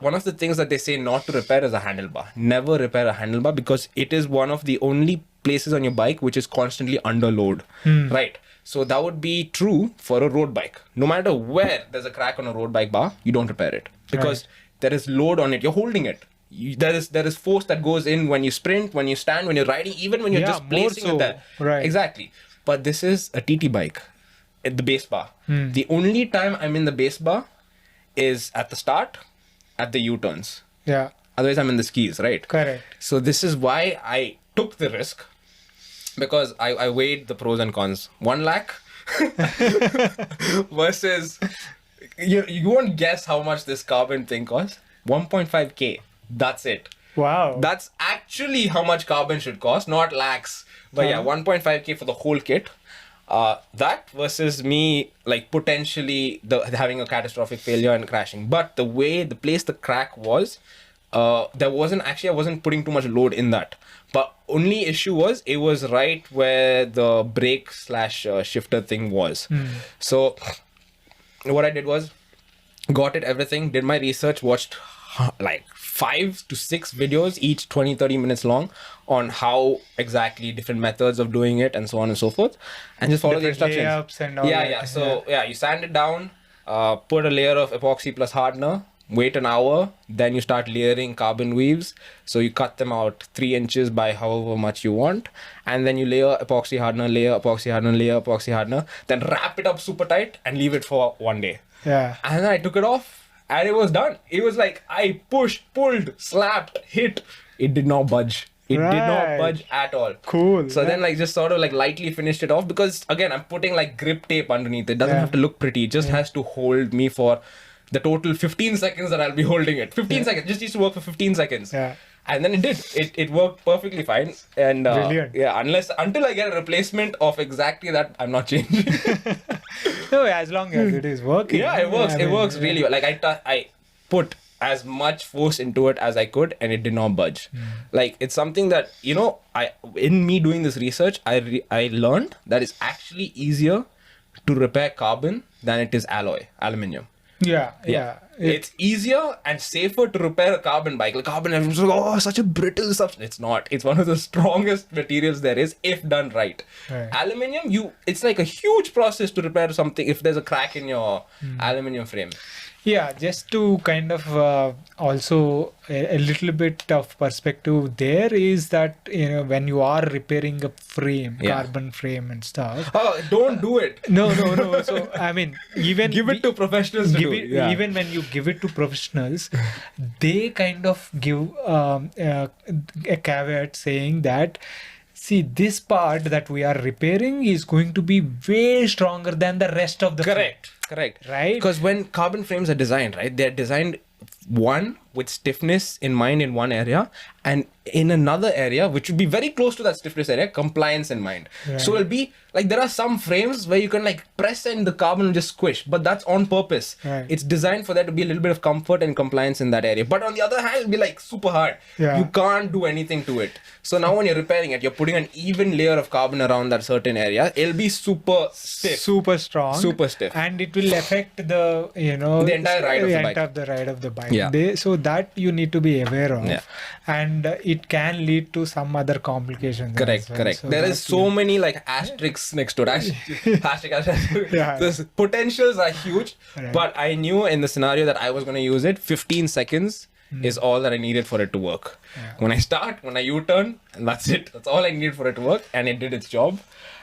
one of the things that they say not to repair is a handlebar. Never repair a handlebar, because it is one of the only places on your bike which is constantly under load. Right. So that would be true for a road bike. No matter where there's a crack on a road bike bar, you don't repair it, because there is load on it. You're holding it. There is force that goes in when you sprint, when you stand, when you're riding, even when you're just placing it there. Right. Exactly. But this is a TT bike at the base bar. The only time I'm in the base bar is at the start, at the U-turns. Yeah. Otherwise, I'm in the skis, right? Correct. So this is why I took the risk, because I weighed the pros and cons. 1 lakh versus you won't guess how much this carbon thing costs. 1.5K. That's it. Wow. That's actually how much carbon should cost, not lakhs. But yeah, 1.5K for the whole kit. That versus me like potentially having a catastrophic failure and crashing. But the place the crack was, I wasn't putting too much load in that. But only issue was it was right where the brake / shifter thing was. So what I did was got it, everything, did my research, watched like 5 to 6 videos, each 20-30 minutes long, on how exactly different methods of doing it and so on and so forth, and just follow the instructions. And all So you sand it down, put a layer of epoxy plus hardener, wait an hour, then you start layering carbon weaves. So you cut them out 3 inches by however much you want, and then you layer epoxy hardener, layer epoxy hardener, layer epoxy hardener, then wrap it up super tight and leave it for 1 day. Yeah. And then I took it off. And it was done. It was like I pushed, pulled, slapped, hit. It did not budge. It did not budge at all. Cool. So then like just sort of like lightly finished it off, because again, I'm putting like grip tape underneath. It doesn't have to look pretty. It just has to hold me for the total 15 seconds that I'll be holding it. 15 seconds. Just used to work for 15 seconds. Yeah. And then it did. It worked perfectly fine. And Brilliant. Yeah, until I get a replacement of exactly that, I'm not changing. No, as long as it is working. Yeah, it works. It works really well. Like I put as much force into it as I could, and it did not budge. Like, it's something that, in me doing this research, I learned that it's actually easier to repair carbon than it is aluminium. Yeah. It's easier and safer to repair a carbon bike. Like, carbon, everyone's like, oh, such a brittle substance. It's not. It's one of the strongest materials there is, if done right. Aluminium, it's like a huge process to repair something if there's a crack in your aluminium frame. Yeah, just to kind of also a little bit of perspective there is that, when you are repairing a frame, carbon frame and stuff. Oh, don't do it. No. So, I mean, even give it to professionals to do. Even when you give it to professionals, they kind of give a caveat saying that, see, this part that we are repairing is going to be way stronger than the rest of the frame. Correct. Right? Because when carbon frames are designed, right, they're designed with stiffness in mind in one area, and in another area, which would be very close to that stiffness area, compliance in mind. Right. So it'll be like, there are some frames where you can like press and the carbon will just squish, but that's on purpose. Right. It's designed for there to be a little bit of comfort and compliance in that area. But on the other hand, it'll be like super hard. Yeah. You can't do anything to it. So now when you're repairing it, you're putting an even layer of carbon around that certain area. It'll be super stiff. Super strong. Super stiff. And it will affect the, the entire ride of the bike. The ride of the bike. Yeah. So that you need to be aware of. Yeah. And it can lead to some other complications. Correct. So there is so many like asterisks next to it. Hashtag. Yeah. The potentials are huge. Right. But I knew in the scenario that I was going to use it, 15 seconds is all that I needed for it to work. Yeah. When I U-turn, and that's it. That's all I needed for it to work, and it did its job.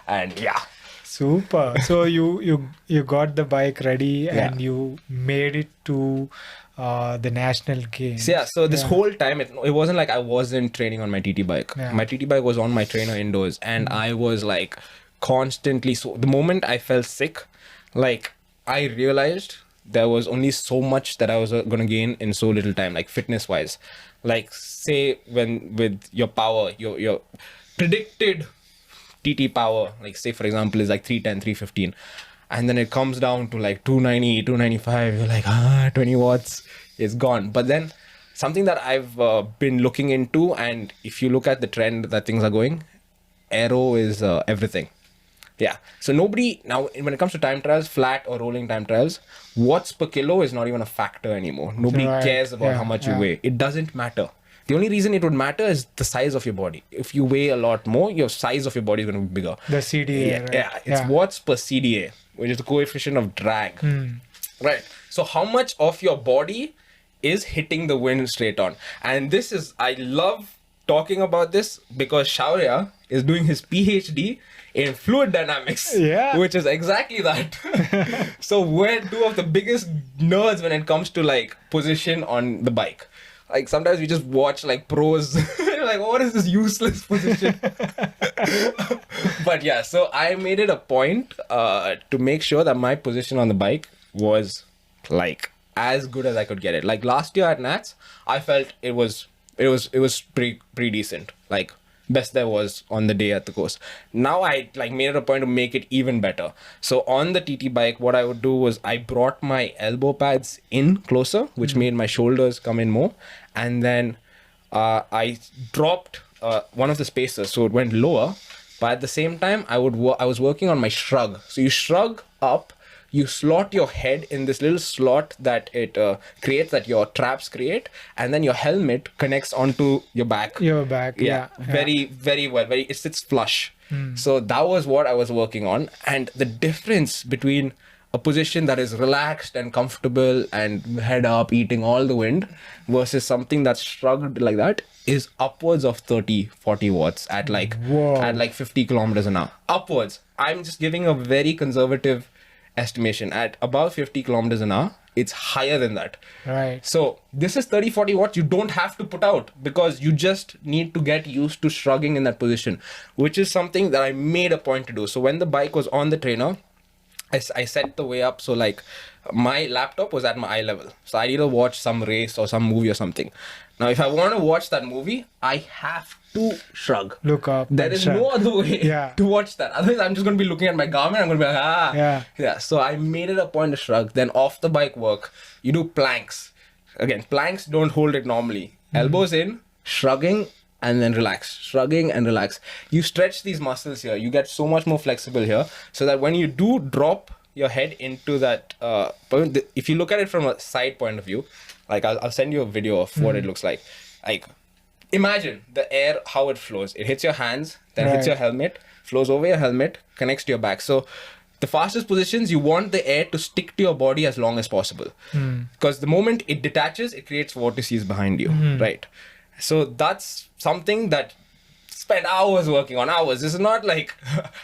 And yeah. Super. So you got the bike ready and you made it to the National Games. So this whole time, it wasn't like I wasn't training on my TT bike. Yeah. My TT bike was on my trainer indoors, and I was like constantly. So the moment I felt sick, like, I realized there was only so much that I was going to gain in so little time, like fitness wise. Like, say, with your power, your predicted TT power, like, say, for example, is like 310, 315. And then it comes down to like 290, 295. You're like, 20 watts is gone. But then something that I've been looking into, and if you look at the trend that things are going, aero is everything. Yeah. So nobody now, when it comes to time trials, flat or rolling time trials, watts per kilo is not even a factor anymore. Nobody cares about how much you weigh. It doesn't matter. The only reason it would matter is the size of your body. If you weigh a lot more, your size of your body is going to be bigger. The CDA. It's watts per CDA, which is the coefficient of drag. Right. So how much of your body is hitting the wind straight on? And I love talking about this because Shaurya is doing his PhD in fluid dynamics, which is exactly that. So we're two of the biggest nerds when it comes to like position on the bike. Like, sometimes we just watch like pros, like, what is this useless position? But yeah, so I made it a point to make sure that my position on the bike was like as good as I could get it. Like last year at Nats, I felt it was pretty decent. Like, best there was on the day at the course. Now I like made it a point to make it even better. So on the TT bike, what I would do was I brought my elbow pads in closer, which made my shoulders come in more. And then I dropped one of the spacers, so it went lower. But at the same time, I was working on my shrug. So you shrug up, you slot your head in this little slot that it creates, that your traps create, and then your helmet connects onto your back. Very, very well. It sits flush. So that was what I was working on. And the difference between a position that is relaxed and comfortable and head up, eating all the wind, versus something that's shrugged like that is upwards of 30-40 watts at like 50 kilometers an hour. Upwards. I'm just giving a very conservative estimation. At about 50 kilometers an hour, it's higher than that. Right. So this is 30-40 watts you don't have to put out, because you just need to get used to shrugging in that position, which is something that I made a point to do. So when the bike was on the trainer, I set the way up so like my laptop was at my eye level. So I'd either watch some race or some movie or something. Now, if I want to watch that movie, I have to shrug. Look up. There is no other way to watch that. Otherwise, I'm just going to be looking at my Garmin. I'm going to be like, Yeah. So I made it a point to shrug. Then off the bike work, you do planks. again, planks don't hold it normally. Elbows in, shrugging, and then relax. Shrugging and relax. You stretch these muscles here. You get so much more flexible here, so that when you do drop your head into that, if you look at it from a side point of view, like I'll send you a video of what it looks like. Like, imagine the air, how it flows. It hits your hands, then hits your helmet, flows over your helmet, connects to your back. So the fastest positions, you want the air to stick to your body as long as possible. Because the moment it detaches, it creates vortices behind you, right? So that's something that spent hours working on, hours. This is not like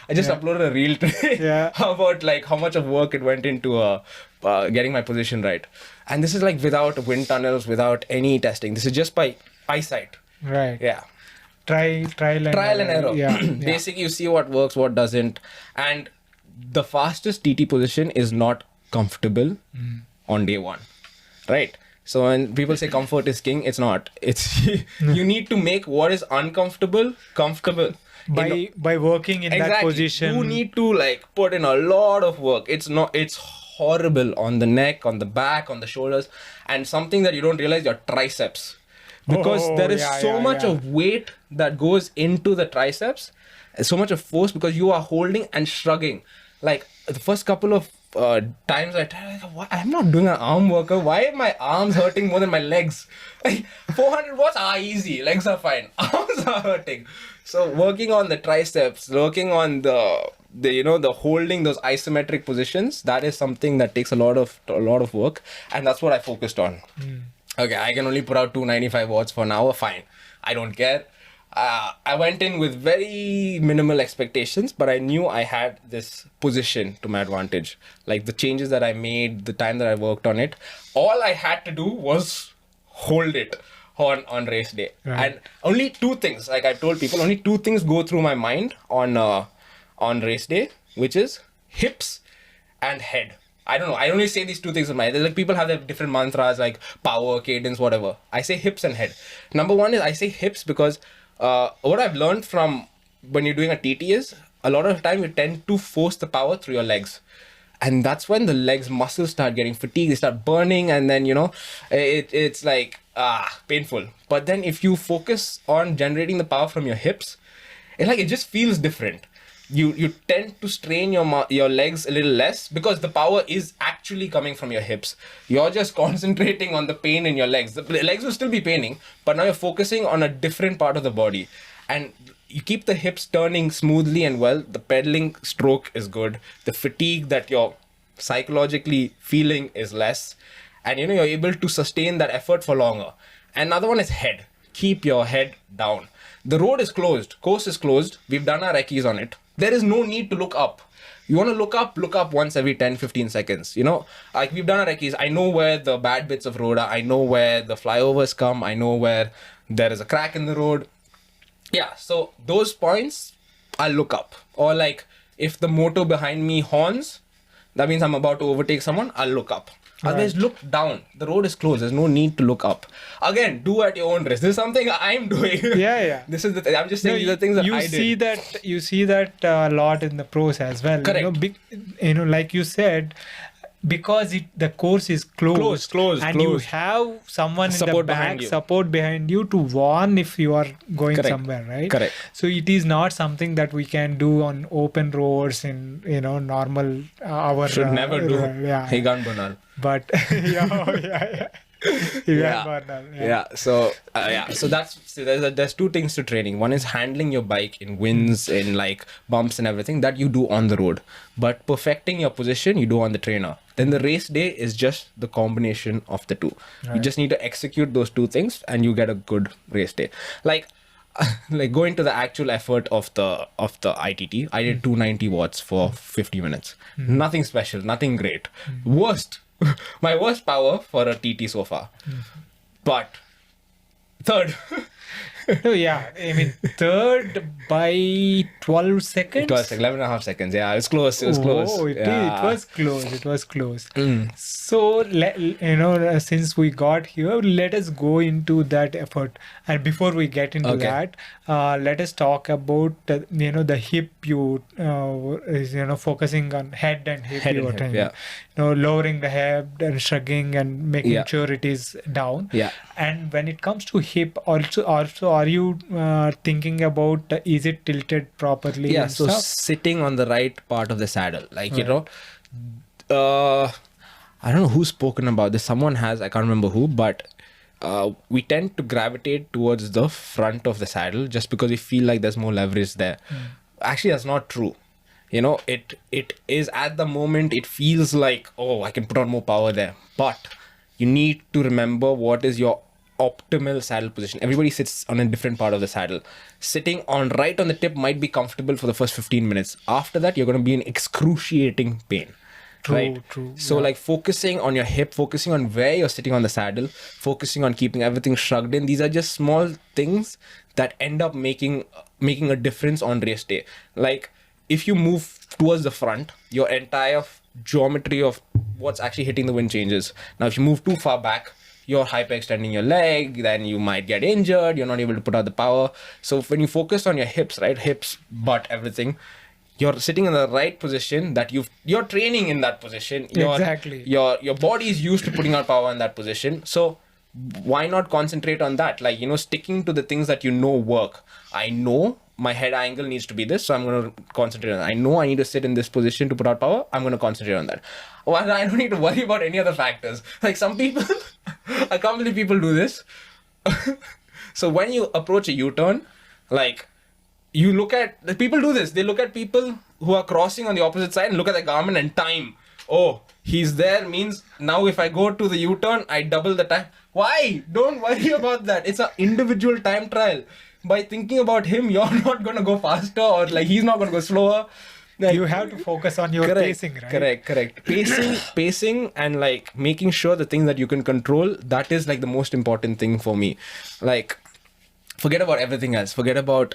I just uploaded a reel today about like how much of work it went into getting my position right. And this is like without wind tunnels, without any testing. This is just by eyesight. Right. Yeah. Trial and error. Yeah. Basically, you see what works, what doesn't. And the fastest TT position is not comfortable on day one, right? So when people say comfort is king, it's not. It's you need to make what is uncomfortable comfortable. By working in that position. You need to like put in a lot of work. It's horrible on the neck, on the back, on the shoulders, and something that you don't realize, your triceps. Because there is so much of weight that goes into the triceps, so much of force, because you are holding and shrugging. Like the first couple of times I tried, I'm not doing an arm workout. Why are my arms hurting more than my legs? Like 400 watts are easy, legs are fine, arms are hurting. So working on the triceps, working on the holding those isometric positions, that is something that takes a lot of work, and that's what I focused on. Okay, I can only put out 295 watts for an hour. Fine, I don't care. I went in with very minimal expectations, but I knew I had this position to my advantage. Like the changes that I made, the time that I worked on it, all I had to do was hold it on race day. Right. And only two things, like I told people, only two things go through my mind on race day, which is hips and head. I don't know. I only say these two things in my head. Like people have their different mantras like power, cadence, whatever. I say hips and head. Number one is I say hips because what I've learned from when you're doing a TT is a lot of the time you tend to force the power through your legs. And that's when the legs muscles start getting fatigued, they start burning, and then, it's like, painful. But then if you focus on generating the power from your hips, it just feels different. You tend to strain your legs a little less because the power is actually coming from your hips. You're just concentrating on the pain in your legs. The legs will still be paining, but now you're focusing on a different part of the body. And you keep the hips turning smoothly and well. The pedaling stroke is good. The fatigue that you're psychologically feeling is less. And you're able to sustain that effort for longer. Another one is head. Keep your head down. The road is closed. Course is closed. We've done our recce's on it. There is no need to look up. You want to look up once every 10-15 seconds. Like we've done our recce's. I know where the bad bits of road are. I know where the flyovers come. I know where there is a crack in the road. Yeah, so those points, I'll look up. Or like if the motor behind me horns, that means I'm about to overtake someone, I'll look up. Otherwise, look down. The road is closed. There's no need to look up. Again, do at your own risk. This is something I'm doing. Yeah. This is the thing. I'm just saying these are things that I did. You see that a lot in the pros as well. Correct. Like you said, because the course is closed, and you have someone in the back support behind you to warn if you are going somewhere, right? Correct. So it is not something that we can do on open roads in normal our should never do. Yeah. Higan banal. But yeah. So there's two things to training. One is handling your bike in winds, in like bumps and everything that you do on the road, but perfecting your position you do on the trainer. Then the race day is just the combination of the two. Right. You just need to execute those two things and you get a good race day. Like going to the actual effort of the ITT, I did 290 watts for 50 minutes. Nothing special, nothing great. My worst power for a TT so far. But third. No, yeah, I mean, third by 12 seconds. It was like 11 and a half seconds. Yeah, it was close. It was close. Oh, it was close. It was close. Mm. So, since we got here, let us go into that effort. And before we get into Okay. that, let us talk about the hip. You is focusing on head and hip. Head you and were hip, telling. yeah. Lowering the head and shrugging and making Yeah. sure it is down. Yeah. And when it comes to hip, also are you thinking about is it tilted properly? Yeah, and so stuff? sitting on the right part of the saddle, like, Right. I don't know who's spoken about this. Someone has, I can't remember who, but we tend to gravitate towards the front of the saddle just because we feel like there's more leverage there. Actually, that's not true. It is at the moment, it feels like, oh, I can put on more power there. But you need to remember what is your optimal saddle position. Everybody sits on a different part of the saddle. Sitting on right on the tip might be comfortable for the first 15 minutes. After that, you're going to be in excruciating pain. True, true. So like focusing on your hip, focusing on where you're sitting on the saddle, focusing on keeping everything shrugged in. These are just small things that end up making a difference on race day. Like if you move towards the front, your entire geometry of what's actually hitting the wind changes. Now, if you move too far back, you're hyperextending your leg, then you might get injured. You're not able to put out the power. So when you focus on your hips, right, hips, butt, everything, you're sitting in the right position that you're training in that position. Exactly. Your body is used to putting out power in that position. So why not concentrate on that? Like, sticking to the things that work. I know my head angle needs to be this, so I'm going to concentrate on that. I know I need to sit in this position to put out power. I'm going to concentrate on that. Well, I don't need to worry about any other factors. Like some people, I can't believe people do this. So when you approach a U-turn, like you look at, the people do this. They look at people who are crossing on the opposite side and look at the garment and time. Oh, he's there means now if I go to the U-turn, I double the time. Why? Don't worry about that. It's an individual time trial. By thinking about him, you're not going to go faster, or like he's not going to go slower. Like, You have to focus on your pacing, right? Correct. Pacing and like making sure the things that you can control, that is like the most important thing for me. Like forget about everything else. Forget about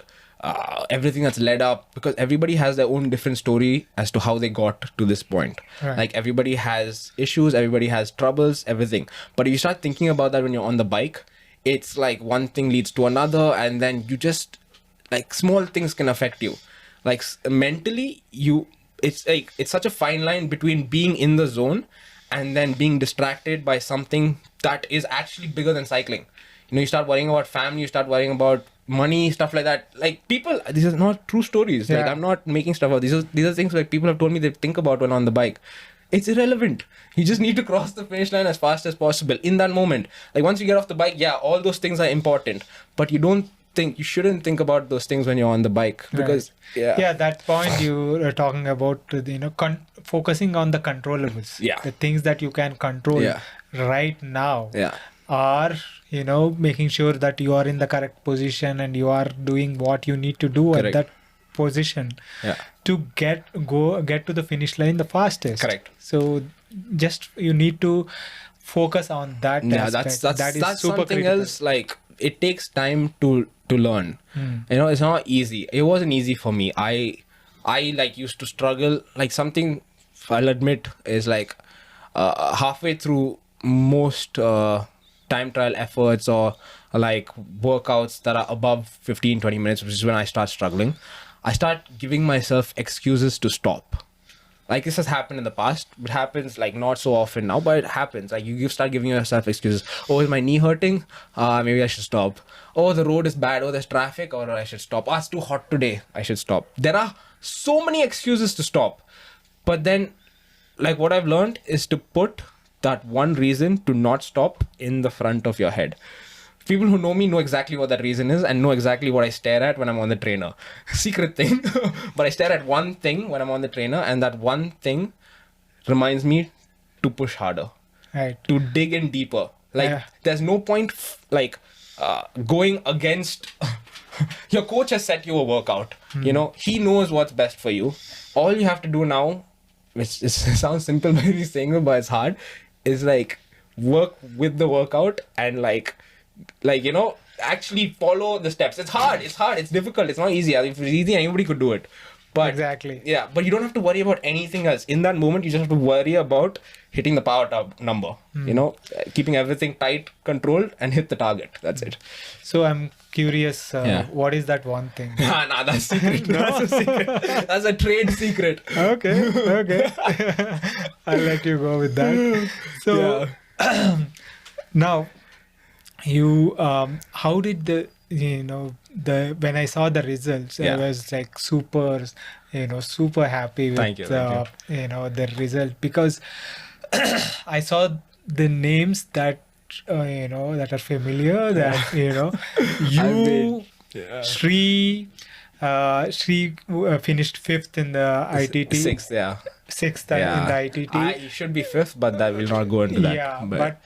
everything that's led up, because everybody has their own different story as to how they got to this point. Right. Like everybody has issues, everybody has troubles, everything. But if you start thinking about that when you're on the bike, it's like one thing leads to another, and then you just like small things can affect you. Like mentally, it's such a fine line between being in the zone and then being distracted by something that is actually bigger than cycling. You start worrying about family, you start worrying about money, stuff like that. Like people, these are not true stories. Like Yeah. I'm not making stuff up. These are things like people have told me they think about when on the bike. It's irrelevant. You just need to cross the finish line as fast as possible in that moment. Like once you get off the bike, yeah, all those things are important, but you shouldn't think about those things when you're on the bike, because Yeah, that point you are talking about, focusing on the controllables. Yeah. The things that you can control Yeah. right now Yeah. are, making sure that you are in the correct position and you are doing what you need to do Correct. at that position Yeah. to get to the finish line the fastest. Correct. So just you need to focus on that Yeah, aspect. that's That is super something critical. else. Like it takes time to learn. It's not easy. It wasn't easy for me. I like used to struggle. Like something I'll admit is like halfway through most time trial efforts or like workouts that are above 15-20 minutes, which is when I start struggling. I start giving myself excuses to stop. Like this has happened in the past. It happens like not so often now, but it happens. Like you start giving yourself excuses. Oh, is my knee hurting? Maybe I should stop. Oh, the road is bad. Oh, there's traffic. Or I should stop. Oh, it's too hot today. I should stop. There are so many excuses to stop. But then, like what I've learned is to put that one reason to not stop in the front of your head. People who know me know exactly what that reason is and know exactly what I stare at when I'm on the trainer. Secret thing. But I stare at one thing when I'm on the trainer, and that one thing reminds me to push harder. Right. To dig in deeper. Like Yeah. there's no point going against your coach has set you a workout. He knows what's best for you. All you have to do now, which sounds simple by me saying it, but it's hard, is like work with the workout and like actually follow the steps. It's hard. It's difficult. It's not easy. If it's easy, anybody could do it. But Exactly. yeah, but you don't have to worry about anything else. In that moment, you just have to worry about hitting the power number. Keeping everything tight, controlled, and hit the target. That's it. So I'm curious, what is that one thing? Nah, that's secret. That's a secret. That's a trade secret. Okay. I'll let you go with that. So now, you how did when I saw the results, I was like super happy with Thank you. the result, because I saw the names that that are familiar, that you Sri finished fifth in the ITT. Sixth, Sixth in the ITT. I should be fifth, but that will not go into that. Yeah, but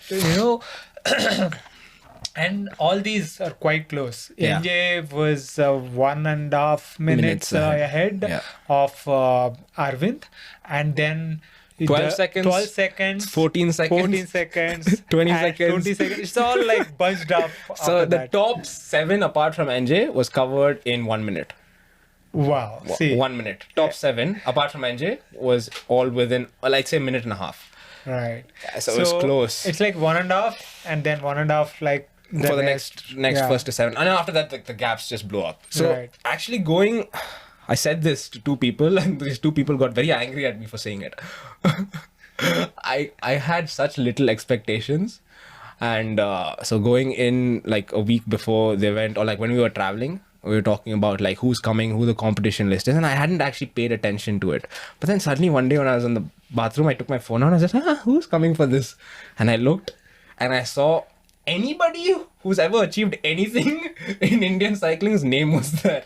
and all these are quite close. Yeah. NJ was 1.5 minutes ahead of Arvind, and then 12 seconds, 12 seconds, 14 seconds, 14 seconds, 20 and seconds. 20 seconds. It's all like bunched up. So the top 7 apart from NJ was covered in 1 minute. Wow. See. 1 minute. Top 7 apart from NJ was all within, like, say, a minute and a half. Right. So it was close. It's like 1.5, and then 1.5 like for the next first to 7. And after that, the gaps just blow up. So actually I said this to 2 people, and these 2 people got very angry at me for saying it. I had such little expectations. And so going in like a week before the event, or like when we were traveling, we were talking about like who's coming, who the competition list is, and I hadn't actually paid attention to it. But then suddenly one day when I was in the bathroom, I took my phone out and I said, who's coming for this? And I looked and I saw anybody who's ever achieved anything in Indian cycling's name was there.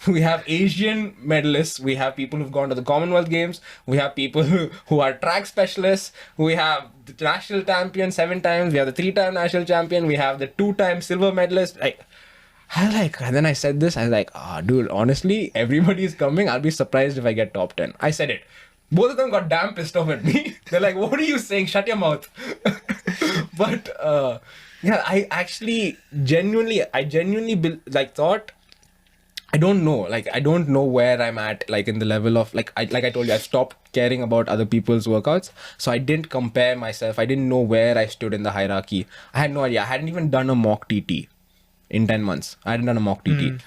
We have Asian medalists, we have people who've gone to the Commonwealth Games, we have people who are track specialists, we have the national champion 7 times, we have the 3-time national champion, we have the 2-time silver medalist. And then I said this, I was like, dude, honestly, everybody's coming. I'll be surprised if I get top 10. I said it. Both of them got damn pissed off at me. They're like, what are you saying? Shut your mouth. But I genuinely thought, I don't know where I'm at, like in the level of, like I told you, I stopped caring about other people's workouts. So I didn't compare myself. I didn't know where I stood in the hierarchy. I had no idea. I hadn't even done a mock TT in 10 months. I hadn't done a mock TT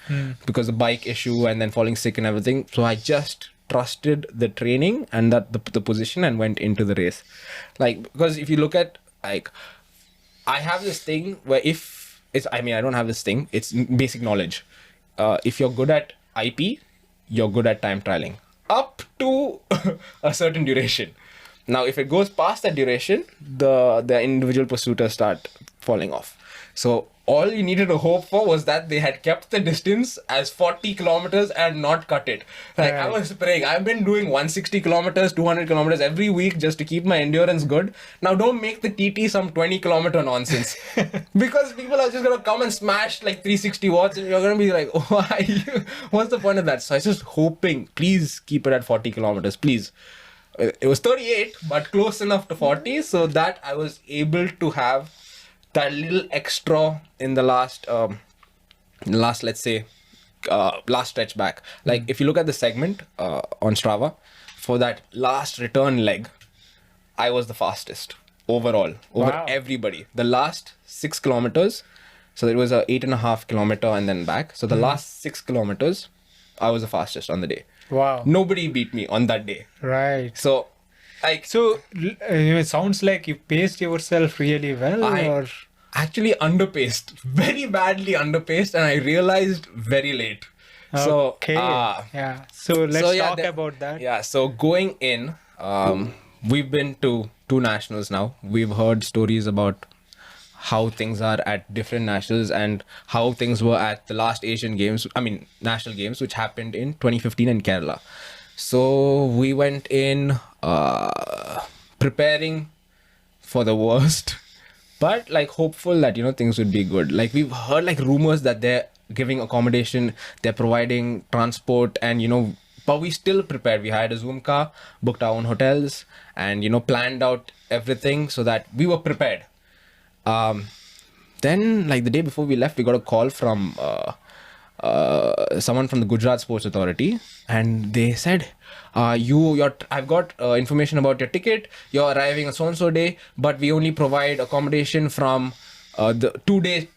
because the bike issue and then falling sick and everything. So I just trusted the training and that the position and went into the race. Because if you look at, I have this thing where I don't have this thing. It's basic knowledge. If you're good at IP, you're good at time trialing up to a certain duration. Now, if it goes past that duration, the individual pursuiters start falling off. So all you needed to hope for was that they had kept the distance as 40 kilometers and not cut it. I was praying. I've been doing 160 kilometers, 200 kilometers every week just to keep my endurance good. Now don't make the TT some 20 kilometer nonsense. Because people are just going to come and smash like 360 watts and you're going to be like, why? What's the point of that? So I was just hoping, please keep it at 40 kilometers, please. It was 38, but close enough to 40 so that I was able to have that little extra in the last stretch back. Like if you look at the segment on Strava, for that last return leg, I was the fastest overall, over everybody. The last 6 kilometers, so it was a 8.5 kilometer and then back. So the last 6 kilometers, I was the fastest on the day. Wow. Nobody beat me on that day. Right. So it sounds like you paced yourself really well. Or actually underpaced, very badly underpaced, and I realized very late. Okay. So let's talk about that. Yeah. So going in, we've been to 2 nationals now. We've heard stories about how things are at different nationals and how things were at the last National Games, which happened in 2015 in Kerala. So we went in preparing for the worst, but like hopeful that, things would be good. Like we've heard like rumors that they're giving accommodation, they're providing transport and, but we still prepared. We hired a Zoom car, booked our own hotels and, planned out everything so that we were prepared. Then, like the day before we left, we got a call from someone from the Gujarat Sports Authority, and they said, I've got information about your ticket. You're arriving on so and so day, but we only provide accommodation from the 2 days,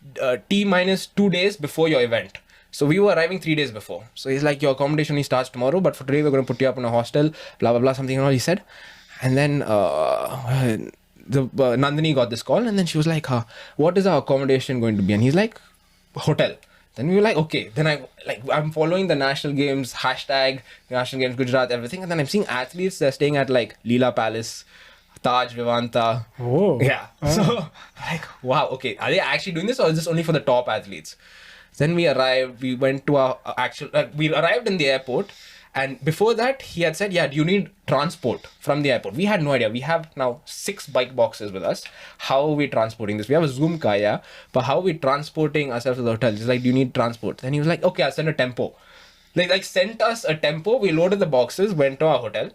T minus 2 days before your event. So we were arriving 3 days before. So he's like, your accommodation only starts tomorrow, but for today we're going to put you up in a hostel, blah blah blah, something and all. He said, and then Nandini got this call, and then she was like, what is our accommodation going to be? And he's like, hotel. Then we were like, okay. Then I'm following the National Games hashtag, National Games Gujarat, everything, and then I'm seeing athletes that are staying at like Leela Palace, Taj, Vivanta. Oh. Yeah. So like, wow, okay. Are they actually doing this, or is this only for the top athletes? Then we arrived. We went to our actual. We arrived in the airport, and before that, he had said, "Yeah, do you need transport from the airport?" We had no idea. We have now 6 bike boxes with us. How are we transporting this? We have a Zoom car, yeah, but how are we transporting ourselves to the hotel? It's like, do you need transport? Then he was like, "Okay, I'll send a tempo." Like sent us a tempo. We loaded the boxes, went to our hotel,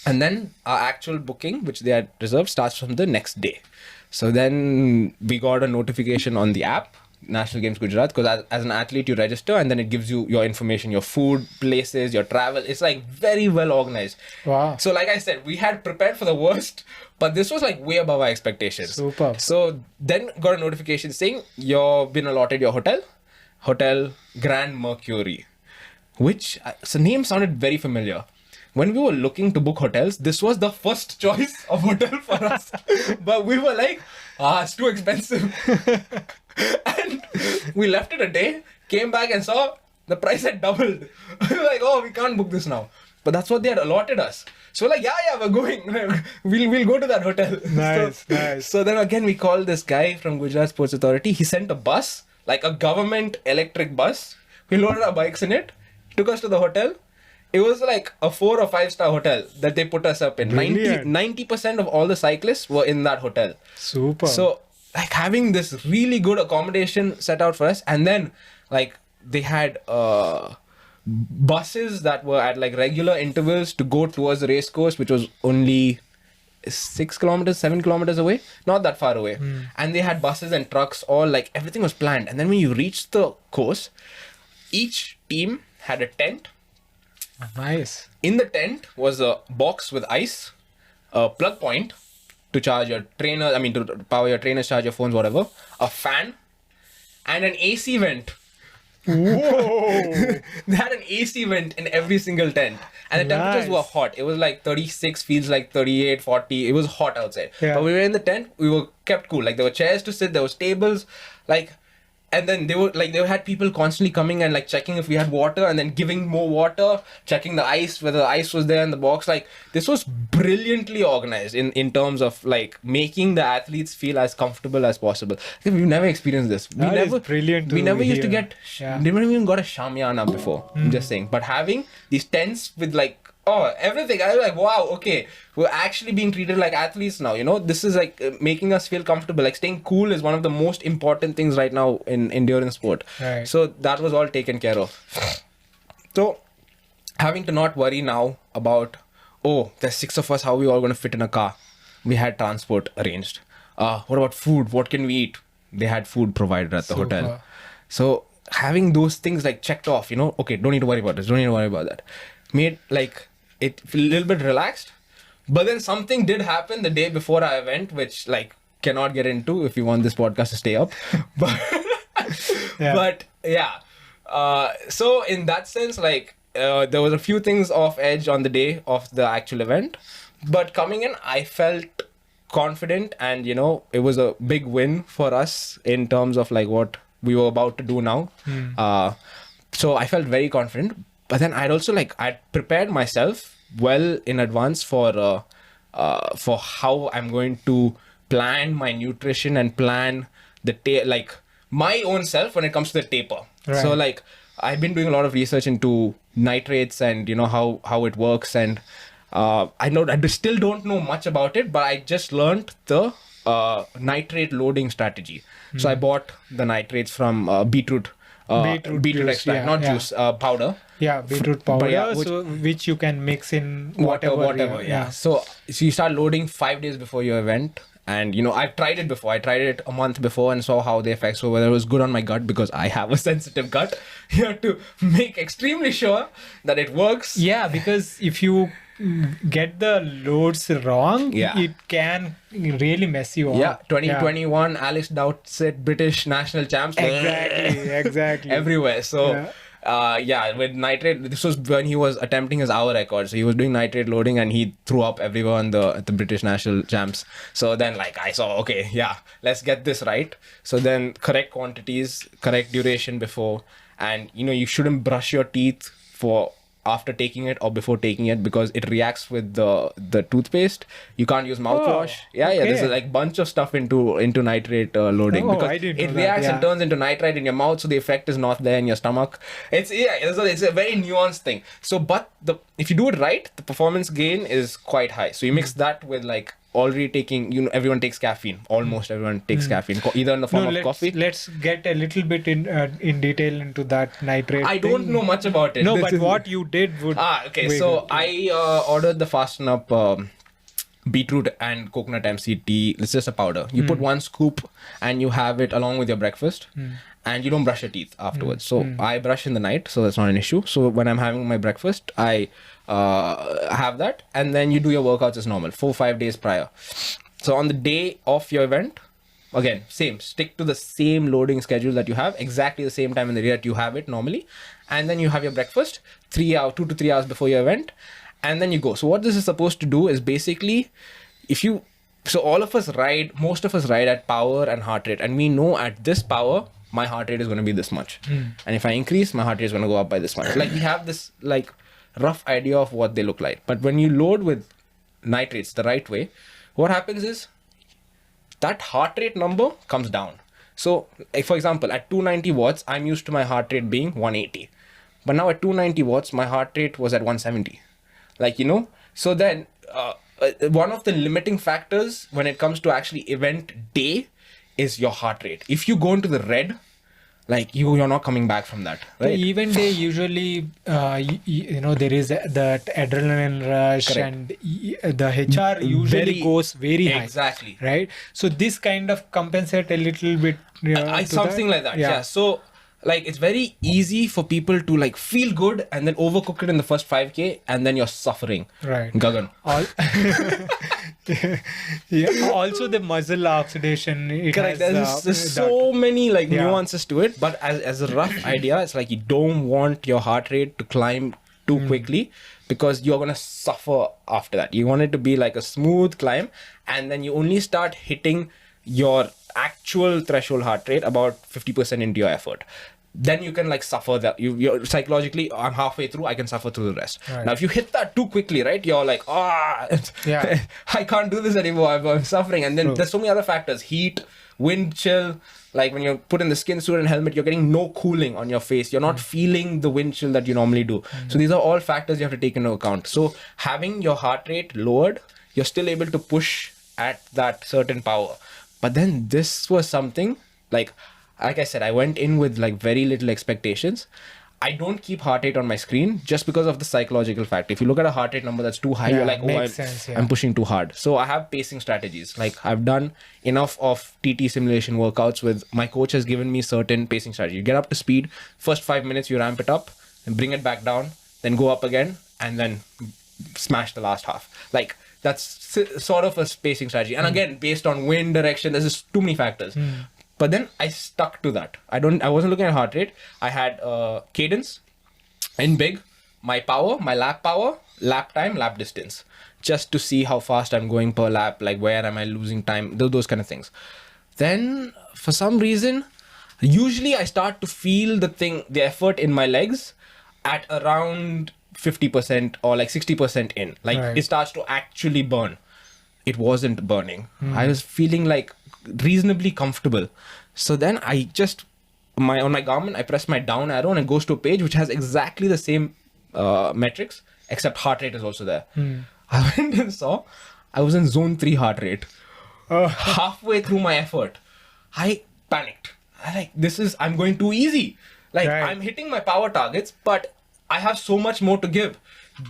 and then our actual booking, which they had reserved, starts from the next day. So then we got a notification on the app, National Games Gujarat, because as an athlete you register, and then it gives you your information, your food, places, your travel. It's like very well organized. Wow. So like I said, we had prepared for the worst, but this was like way above our expectations. Super. So then got a notification saying you've been allotted your hotel Grand Mercury, which so name sounded very familiar. When we were looking to book hotels, this was the first choice of hotel for us. But we were like, it's too expensive. And we left it a day, came back and saw the price had doubled. We were like, we can't book this now. But that's what they had allotted us. So like, yeah, we're going. We'll go to that hotel. Nice. So then again, we called this guy from Gujarat Sports Authority. He sent a bus, like a government electric bus. We loaded our bikes in it, took us to the hotel. It was like a 4 or 5 star hotel that they put us up in. 90% of all the cyclists were in that hotel. Super. So like having this really good accommodation set out for us, and then like they had buses that were at like regular intervals to go towards the race course, which was only 7 kilometers away, not that far away. And they had buses and trucks, all like everything was planned. And then when you reached the course, each team had a tent. Nice. In the tent was a box with ice, a plug point to charge your trainer, to power your trainers, charge your phones, whatever, a fan, and an AC vent. Whoa! They had an AC vent in every single tent. And the temperatures were hot. It was like 36, feels like 38, 40. It was hot outside. Yeah. But we were in the tent, we were kept cool. Like there were chairs to sit, there was tables, like. And then they had people constantly coming and like checking if we had water, and then giving more water, checking the ice, whether the ice was there in the box. Like this was brilliantly organized in terms of like making the athletes feel as comfortable as possible. We've never experienced this. We never used to get, never even got a shamiana before. I'm just saying. But having these tents with like, everything. I was like, wow, okay. We're actually being treated like athletes now. This is like making us feel comfortable. Like staying cool is one of the most important things right now in endurance sport. Right. So that was all taken care of. So having to not worry now about, there's 6 of us, how are we all going to fit in a car? We had transport arranged. What about food? What can we eat? They had food provided at the hotel. So having those things like checked off, okay, don't need to worry about this. Don't need to worry about that. Made like it feel a little bit relaxed. But then something did happen the day before our event, which like cannot get into if you want this podcast to stay up. But so in that sense, like there was a few things off edge on the day of the actual event, but coming in I felt confident, and it was a big win for us in terms of like what we were about to do now. So I felt very confident. But then I'd prepared myself well in advance for how I'm going to plan my nutrition and plan the my own self when it comes to the taper. Right. So like I've been doing a lot of research into nitrates and how it works, and I still don't know much about it, but I just learned the nitrate loading strategy. So I bought the nitrates from beetroot extract, not juice, powder. Yeah, beetroot powder, which you can mix in whatever. Yeah. So you start loading 5 days before your event, And I've tried it before. I tried it a month before and saw how the effects were, whether it was good on my gut, because I have a sensitive gut. You have to make extremely sure that it works. Yeah, because if you get the loads wrong, Yeah. it can really mess you up. Yeah, 2021 Alex Dowsett British national champs. Exactly. Everywhere. So with Nitrate, this was when he was attempting his hour record. So he was doing Nitrate loading and he threw up everywhere on the British national champs. So then I saw, okay, yeah, let's get this right. So then correct quantities, correct duration before, and you shouldn't brush your teeth for after taking it or before taking it, because it reacts with the toothpaste. You can't use mouthwash. Okay. There's a bunch of stuff into Nitrate loading, because I didn't know it that, reacts and turns into nitrite in your mouth, so the effect is not there in your stomach. It's a very nuanced thing. So but if you do it right, the performance gain is quite high. So you mix that with already taking, everyone takes caffeine. Almost everyone takes caffeine, either in the form of coffee. Let's get a little bit in detail into that nitrate. I don't know much about it. No, but what you did would. Okay. So I ordered the Fasten Up beetroot and coconut MCT. It's just a powder. You put 1 scoop and you have it along with your breakfast. And you don't brush your teeth afterwards. So I brush in the night, so that's not an issue. So when I'm having my breakfast, I have that, and then you do your workouts as normal 4-5 days prior. So on the day of your event, again, stick to the same loading schedule that you have, exactly the same time in the day that you have it normally, and then you have your breakfast 2 to 3 hours before your event, and then you go. So what this is supposed to do is basically, all of us most of us ride at power and heart rate, and we know at this power my heart rate is going to be this much, and if I increase, my heart rate is going to go up by this much. We have this rough idea of what they look like. But when you load with nitrates the right way, what happens is that heart rate number comes down. So for example, at 290 watts, I'm used to my heart rate being 180, but now at 290 watts my heart rate was at 170. So then one of the limiting factors when it comes to actually event day is your heart rate. If you go into the red, you're not coming back from that, right? The event day usually, there is that adrenaline rush. Correct. And the HR usually goes very high. Exactly. Right? So this kind of compensate a little bit. Something like that. Yeah. So it's very easy for people to feel good and then overcook it in the first 5K and then you're suffering. Right. Gagan. Also the muscle oxidation. Correct. There's so many nuances to it, but as a rough idea, it's you don't want your heart rate to climb too quickly, because you're gonna suffer after that. You want it to be a smooth climb, and then you only start hitting your actual threshold heart rate about 50% into your effort. Then you can suffer that. You're psychologically, I'm halfway through, I can suffer through the rest. Right. Now if you hit that too quickly, right, you're I can't do this anymore, I'm suffering. And then there's so many other factors: heat, wind chill. When you're put in the skin suit and helmet, you're getting no cooling on your face. You're not feeling the wind chill that you normally do. So these are all factors you have to take into account. So having your heart rate lowered, you're still able to push at that certain power. But then this was something like I said, I went in with very little expectations. I don't keep heart rate on my screen just because of the psychological factor. If you look at a heart rate number that's too high, you're I'm pushing too hard. So I have pacing strategies. I've done enough of TT simulation workouts with my coach has given me certain pacing strategies. You get up to speed, first 5 minutes you ramp it up and bring it back down, then go up again and then smash the last half. That's sort of a pacing strategy. And again, based on wind direction, there's just too many factors. But then I stuck to that. I wasn't looking at heart rate. I had cadence in big, my power, my lap power, lap time, lap distance, just to see how fast I'm going per lap, where am I losing time, those kind of things. Then for some reason, usually I start to feel the effort in my legs at around 50% or 60% in. Right. It starts to actually burn. It wasn't burning. I was feeling reasonably comfortable. So then I just on my Garmin, I press my down arrow and it goes to a page which has exactly the same metrics, except heart rate is also there. I went and saw I was in zone 3 heart rate. Halfway through my effort, I panicked. I'm going too easy. I'm hitting my power targets, but I have so much more to give.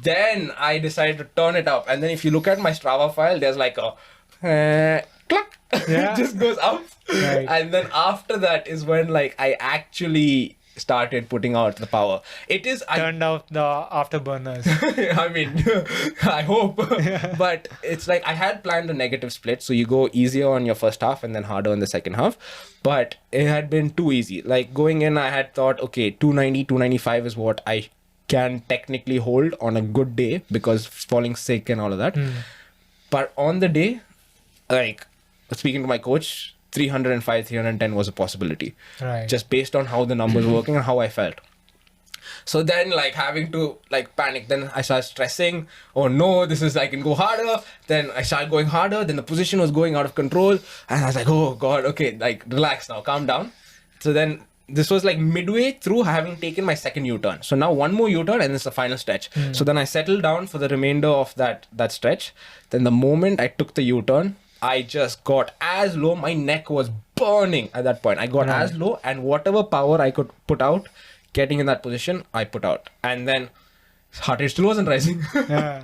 Then I decided to turn it up. And then if you look at my Strava file, there's clack, Yeah. it just goes up. Right. And then after that is when like I actually started putting out the power. It is Turned out the afterburners. I mean, I hope. But it's like I had planned a negative split. So you go easier on your first half and then harder on the second half. But it had been too easy. Like going in, I had thought, okay, 290, 295 is what I can technically hold on a good day because falling sick and all of that. But on the day, like speaking to my coach, 305, 310 was a possibility. Right. Just based on how the numbers were working and how I felt. So then like having to like panic, then I started stressing, oh no, this is, I can go harder. Then I started going harder, then the position was going out of control. And I was like, oh God, okay, like relax now, calm down. So then this was like midway through having taken my second U-turn. So now one more U-turn and it's the final stretch. So then I settled down for the remainder of that stretch. Then the moment I took the U-turn, I just got as low, my neck was burning at that point. I got as low and whatever power I could put out, getting in that position, I put out. And then heart rate still wasn't rising. Yeah.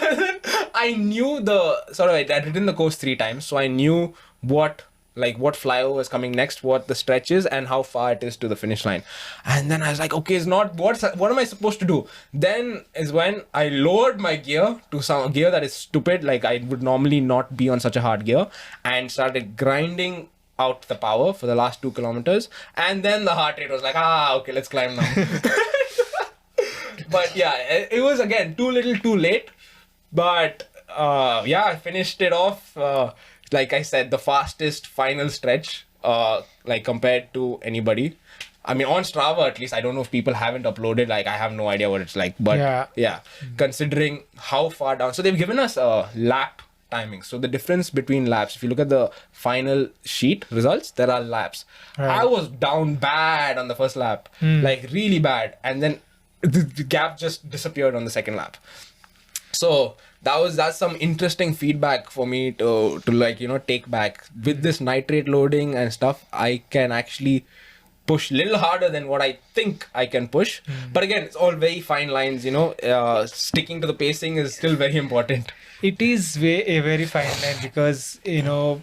And then I knew I'd written the course 3 times. So I knew what flyover was coming next, what the stretch is and how far it is to the finish line. And then I was like, okay, it's not, what am I supposed to do? Then is when I lowered my gear to some gear that is stupid. Like I would normally not be on such a hard gear, and started grinding out the power for the last 2 kilometers. And then the heart rate was like, okay, let's climb now. But yeah, it was again too little too late. But yeah, I finished it off. Like I said, the fastest final stretch, like compared to anybody. I mean, on Strava at least, I don't know if people haven't uploaded. Like, I have no idea what it's like. But yeah, considering how far down. So they've given us a lap timing. So the difference between laps, if you look at the final sheet results, there are laps. Right. I was down bad on the first lap, like really bad. And then the gap just disappeared on the second lap. So that's some interesting feedback for me to like, you know, take back. With this nitrate loading and stuff, I can actually push a little harder than what I think I can push. But again, it's all very fine lines, you know. Sticking to the pacing is still very important. It is a very fine line because, you know,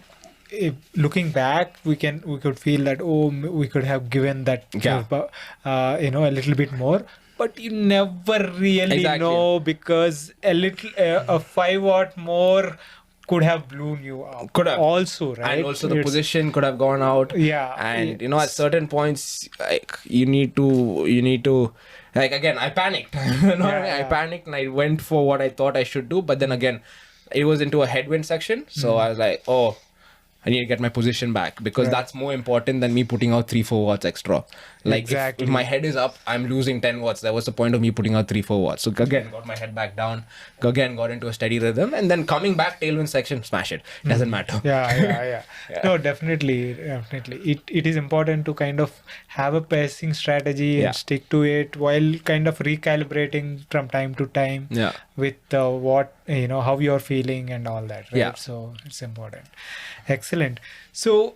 looking back, we could feel that, we could have given that, you know, a little bit more. But you never really know, because a 5 watt more could have blown you up. Could have. Also, right? And also the position could have gone out. Yeah. And you know, at certain points, like you need to like, again, I panicked. I panicked and I went for what I thought I should do. But then again, it was into a headwind section. So I was like, I need to get my position back, because that's more important than me putting out 3-4 watts extra. Like if my head is up, I'm losing 10 watts. That was the point of me putting out 3-4 watts. So again, got my head back down, again, got into a steady rhythm, and then coming back tailwind section, smash it. Doesn't matter. Yeah. No, definitely. It is important to kind of have a pacing strategy and stick to it, while kind of recalibrating from time to time with what, you know, how you're feeling and all that, right? Yeah. So it's important. Excellent. So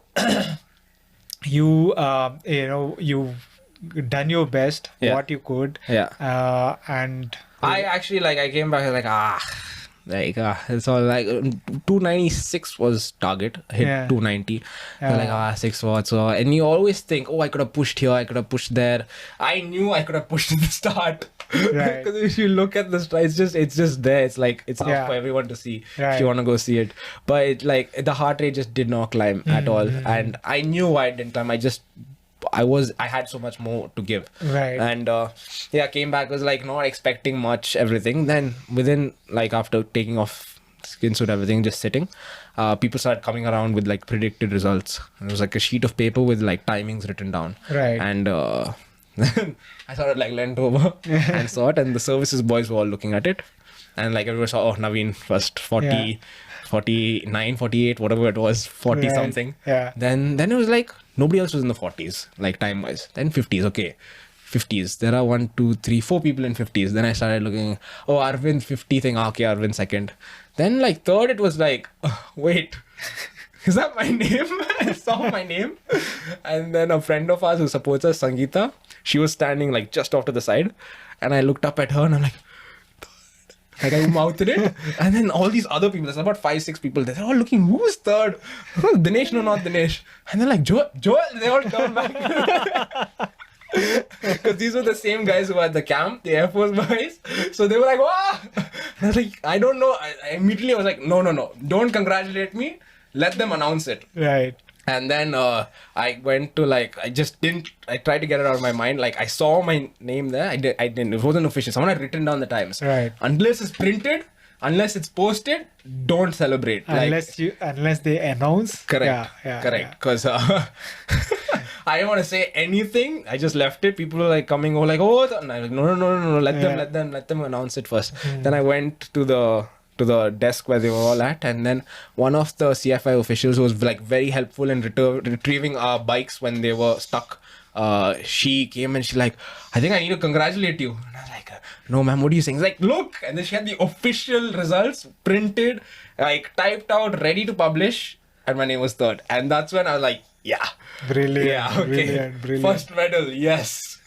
you've done your best, what you could. And I actually, like, I came back it's all like 296 was target, hit 290. Like 6 watts. And you always think, I could have pushed here, I could have pushed there. I knew I could have pushed at the start. Right. Because if you look at the start, it's just there. It's like, it's out for everyone to see if you want to go see it. But like the heart rate just did not climb at all. And I knew why it didn't climb. I had so much more to give. Right. And came back, was like not expecting much, everything. Then within, like, after taking off skin suit, everything, just sitting, people started coming around with like predicted results. It was like a sheet of paper with like timings written down. Right. And I sort of like leant over and saw it, and the services boys were all looking at it. And like everyone saw, Naveen first, 40, 49, 48, whatever it was, 40 something. Yeah. Then it was like nobody else was in the 40s, like time wise. Then 50s, okay. 50s. There are 1, 2, 3, 4 people in 50s. Then I started looking, Arvind 50 thing, okay, Arvind second. Then like third, it was like, wait, is that my name? I saw my name. And then a friend of ours who supports us, Sangeeta, she was standing like just off to the side. And I looked up at her and I'm like, Like I mouthed it, and then all these other people, there's about 5-6 people, they're all looking, who's third? Dinesh, no, not Dinesh. And they're like, Joel, they all turn back. Because these were the same guys who were at the camp, the Air Force guys. So they were like, wow. I was like, I don't know. I immediately was like, no, don't congratulate me. Let them announce it. Right. And then I went to I tried to get it out of my mind. Like I saw my name there. I didn't. It wasn't official. Someone had written down the times. Right. Unless it's printed, unless it's posted, don't celebrate. Unless they announce. Correct. Yeah. Correct. Because I didn't want to say anything. I just left it. People were like coming over like, oh, and I was like, no. Let them announce it first. Then I went to the desk where they were all at, and then one of the CFI officials who was like very helpful in retrieving our bikes when they were stuck, she came and she's like, I think I need to congratulate you. And I was like, no ma'am, what are you saying? She's like, look. And then she had the official results printed, like typed out, ready to publish, and my name was third. And that's when I was like, yeah. Brilliant. Yeah, okay. Brilliant. First medal, yes.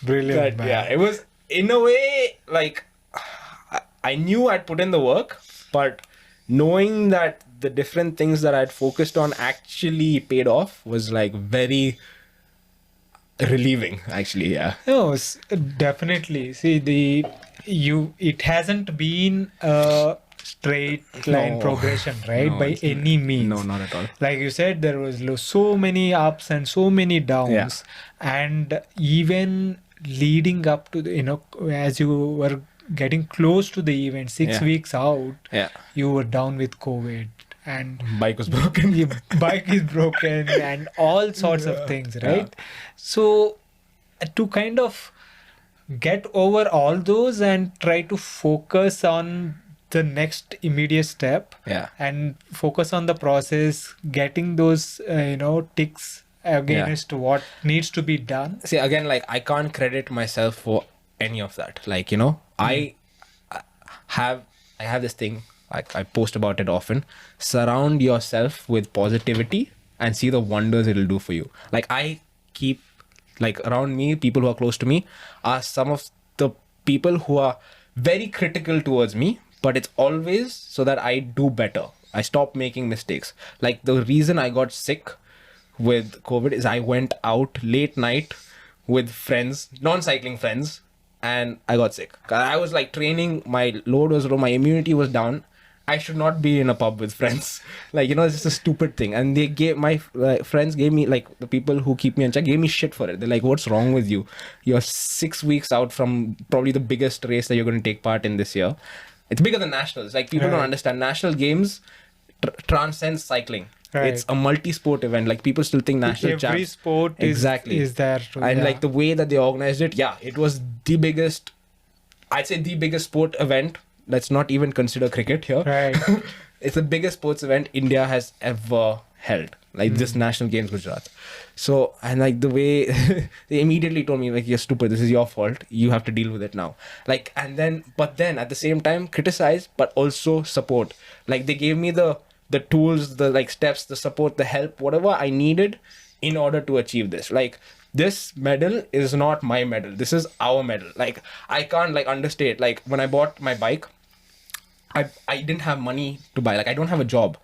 Brilliant, man. Yeah, it was in a way like I knew I'd put in the work, but knowing that the different things that I'd focused on actually paid off was like very relieving, actually. Yeah. No, definitely. See, it hasn't been a straight line progression, right? By any means. No, not at all. Like you said, there was so many ups and so many downs, and even leading up to as you were getting close to the event, 6 weeks out, you were down with COVID, and bike was broken. Your bike is broken, and all sorts of things, right? So to kind of get over all those and try to focus on the next immediate step, and focus on the process, getting those ticks against what needs to be done. See, again, like I can't credit myself for any of that. Like, I have this thing, like I post about it often. Surround yourself with positivity and see the wonders it'll do for you. Like I keep, like around me, people who are close to me are some of the people who are very critical towards me, but it's always so that I do better. I stop making mistakes. Like the reason I got sick with COVID is I went out late night with friends, non-cycling friends, and I got sick. I was like training, my load was low, my immunity was down. I should not be in a pub with friends. Like, it's just a stupid thing. And they gave, my friends gave me, like the people who keep me in check, gave me shit for it. They're like, what's wrong with you? You're 6 weeks out from probably the biggest race that you're going to take part in this year. It's bigger than nationals. Like people don't understand. National Games transcends cycling. Right. It's a multi-sport event. Like people still think national champs. Every sport is there. And like the way that they organized it, it was the biggest, I'd say the biggest sport event. Let's not even consider cricket here. Right. It's the biggest sports event India has ever held. Like this National Games Gujarat. So, and like the way they immediately told me, like, you're stupid, this is your fault, you have to deal with it now. Like, but then at the same time criticize, but also support. Like they gave me the tools, the like steps, the support, the help, whatever I needed in order to achieve this. Like this medal is not my medal. This is our medal. Like I can't like understate. Like when I bought my bike, I didn't have money to buy. Like I don't have a job.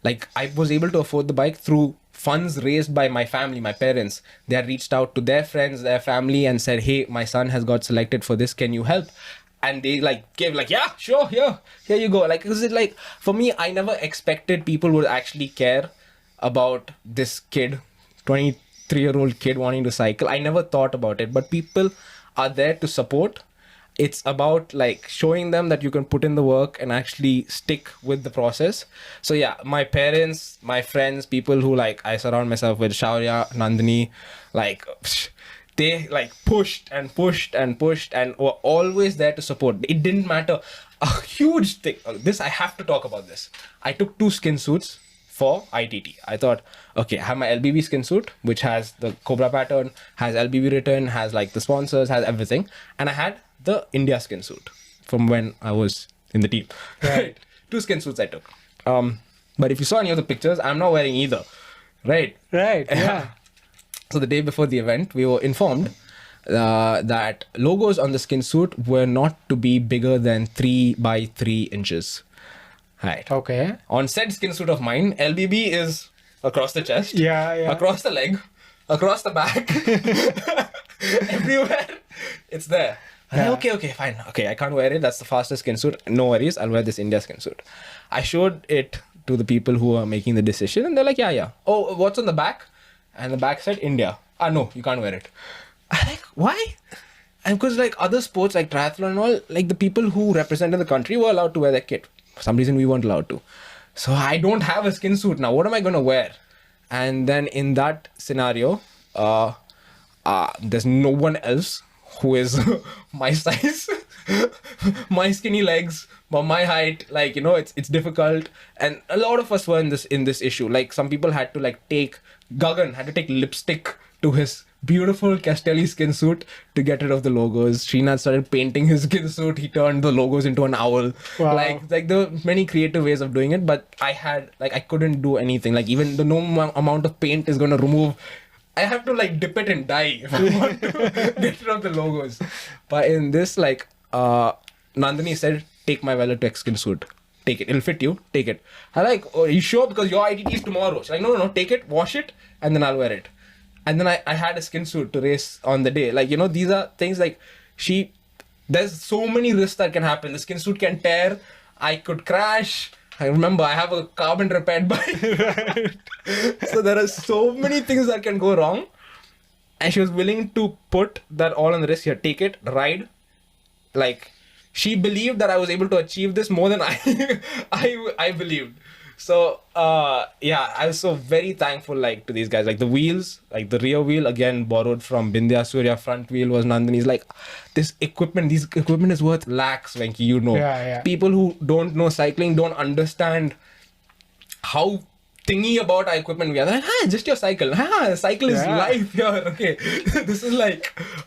Like I was able to afford the bike through funds raised by my family, my parents. They had reached out to their friends, their family, and said, hey, my son has got selected for this. Can you help? And they like gave like, yeah, sure, here you go. Like, is it like, for me, I never expected people would actually care about this kid, 23-year-old kid wanting to cycle. I never thought about it, but people are there to support. It's about like showing them that you can put in the work and actually stick with the process. So yeah, my parents, my friends, people who like I surround myself with, Shaurya, Nandini, like they like pushed and were always there to support. It didn't matter. A huge thing. This, I have to talk about this. I took 2 skin suits for ITT. I thought, okay, I have my LBB skin suit, which has the Cobra pattern, has LBB written, has like the sponsors, has everything. And I had the India skin suit from when I was in the team. Right. 2 skin suits I took. But if you saw any of the pictures, I'm not wearing either. Right. Right. Yeah. So the day before the event, we were informed that logos on the skin suit were not to be bigger than 3 by 3 inches. Right. Okay. On said skin suit of mine, LBB is across the chest, across the leg, across the back, everywhere. It's there. Yeah. Okay, fine. Okay, I can't wear it. That's the fastest skin suit. No worries. I'll wear this India skin suit. I showed it to the people who are making the decision, and they're like, yeah. Oh, what's on the back? And the back said India. No, you can't wear it. I'm like, why? And because like other sports like triathlon and all, like the people who represented the country were allowed to wear their kit. For some reason, we weren't allowed to. So I don't have a skin suit now. What am I going to wear? And then in that scenario, there's no one else who is my size, my skinny legs, but my height. Like, you know, it's difficult. And a lot of us were in this issue. Like some people had to Gagan had to take lipstick to his beautiful Castelli skin suit to get rid of the logos. Sreenath started painting his skin suit. He turned the logos into an owl. Wow. Like there were many creative ways of doing it, but I couldn't do anything. Like even the amount of paint is going to remove. I have to dip it and dye if I want to get rid of the logos. But in this, Nandini said, take my Velotex skin suit. Take it. It'll fit you. Take it. I'm like, oh, are you sure? Because your ITT is tomorrow. She's like, no. Take it, wash it, and then I'll wear it. And then I had a skin suit to race on the day. Like, you know, these are things there's so many risks that can happen. The skin suit can tear. I could crash. I remember I have a carbon repaired bike. Right. So there are so many things that can go wrong. And she was willing to put that all on the risk. Here, take it, ride. Like, she believed that I was able to achieve this more than I believed. So, I was so very thankful, to these guys. The wheels, the rear wheel, again, borrowed from Bindya Surya. Front wheel was Nandini's. This equipment is worth lakhs, Venki, you know. Yeah. People who don't know cycling don't understand how thingy about our equipment we are. They're like, just your cycle. Cycle is life here. Okay. This is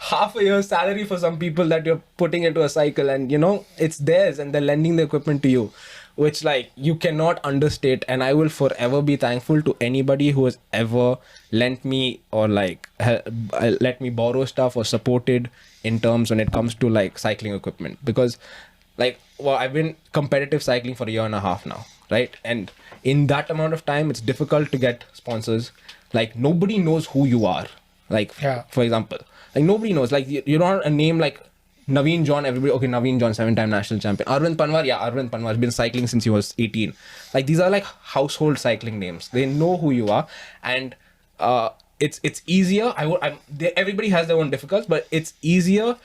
half a year's salary for some people that you're putting into a cycle, and, you know, it's theirs and they're lending the equipment to you. Which you cannot understate, and I will forever be thankful to anybody who has ever lent me or let me borrow stuff or supported in terms when it comes to cycling equipment, because I've been competitive cycling for a year and a half now, right? And in that amount of time, it's difficult to get sponsors. Nobody knows who you are. For example, nobody knows. You're not a name Naveen John, everybody, okay, Naveen John, 7-time national champion. Arvind Panwar, Arvind Panwar has been cycling since he was 18. These are household cycling names. They know who you are, and it's easier. Everybody has their own difficulties, but it's easier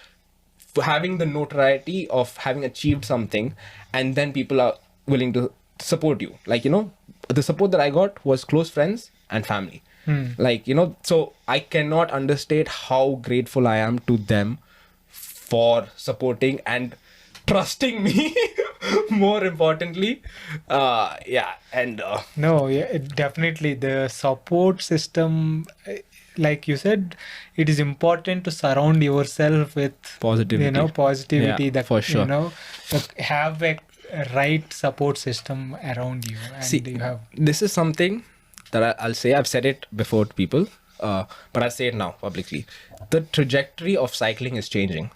for having the notoriety of having achieved something, and then people are willing to support you. The support that I got was close friends and family. So I cannot understate how grateful I am to them for supporting and trusting me. More importantly, definitely the support system, like you said, it is important to surround yourself with positivity, that for sure, have a right support system around you. And see, this is something that I'll say. I've said it before to people, but I'll say it now publicly. The trajectory of cycling is changing.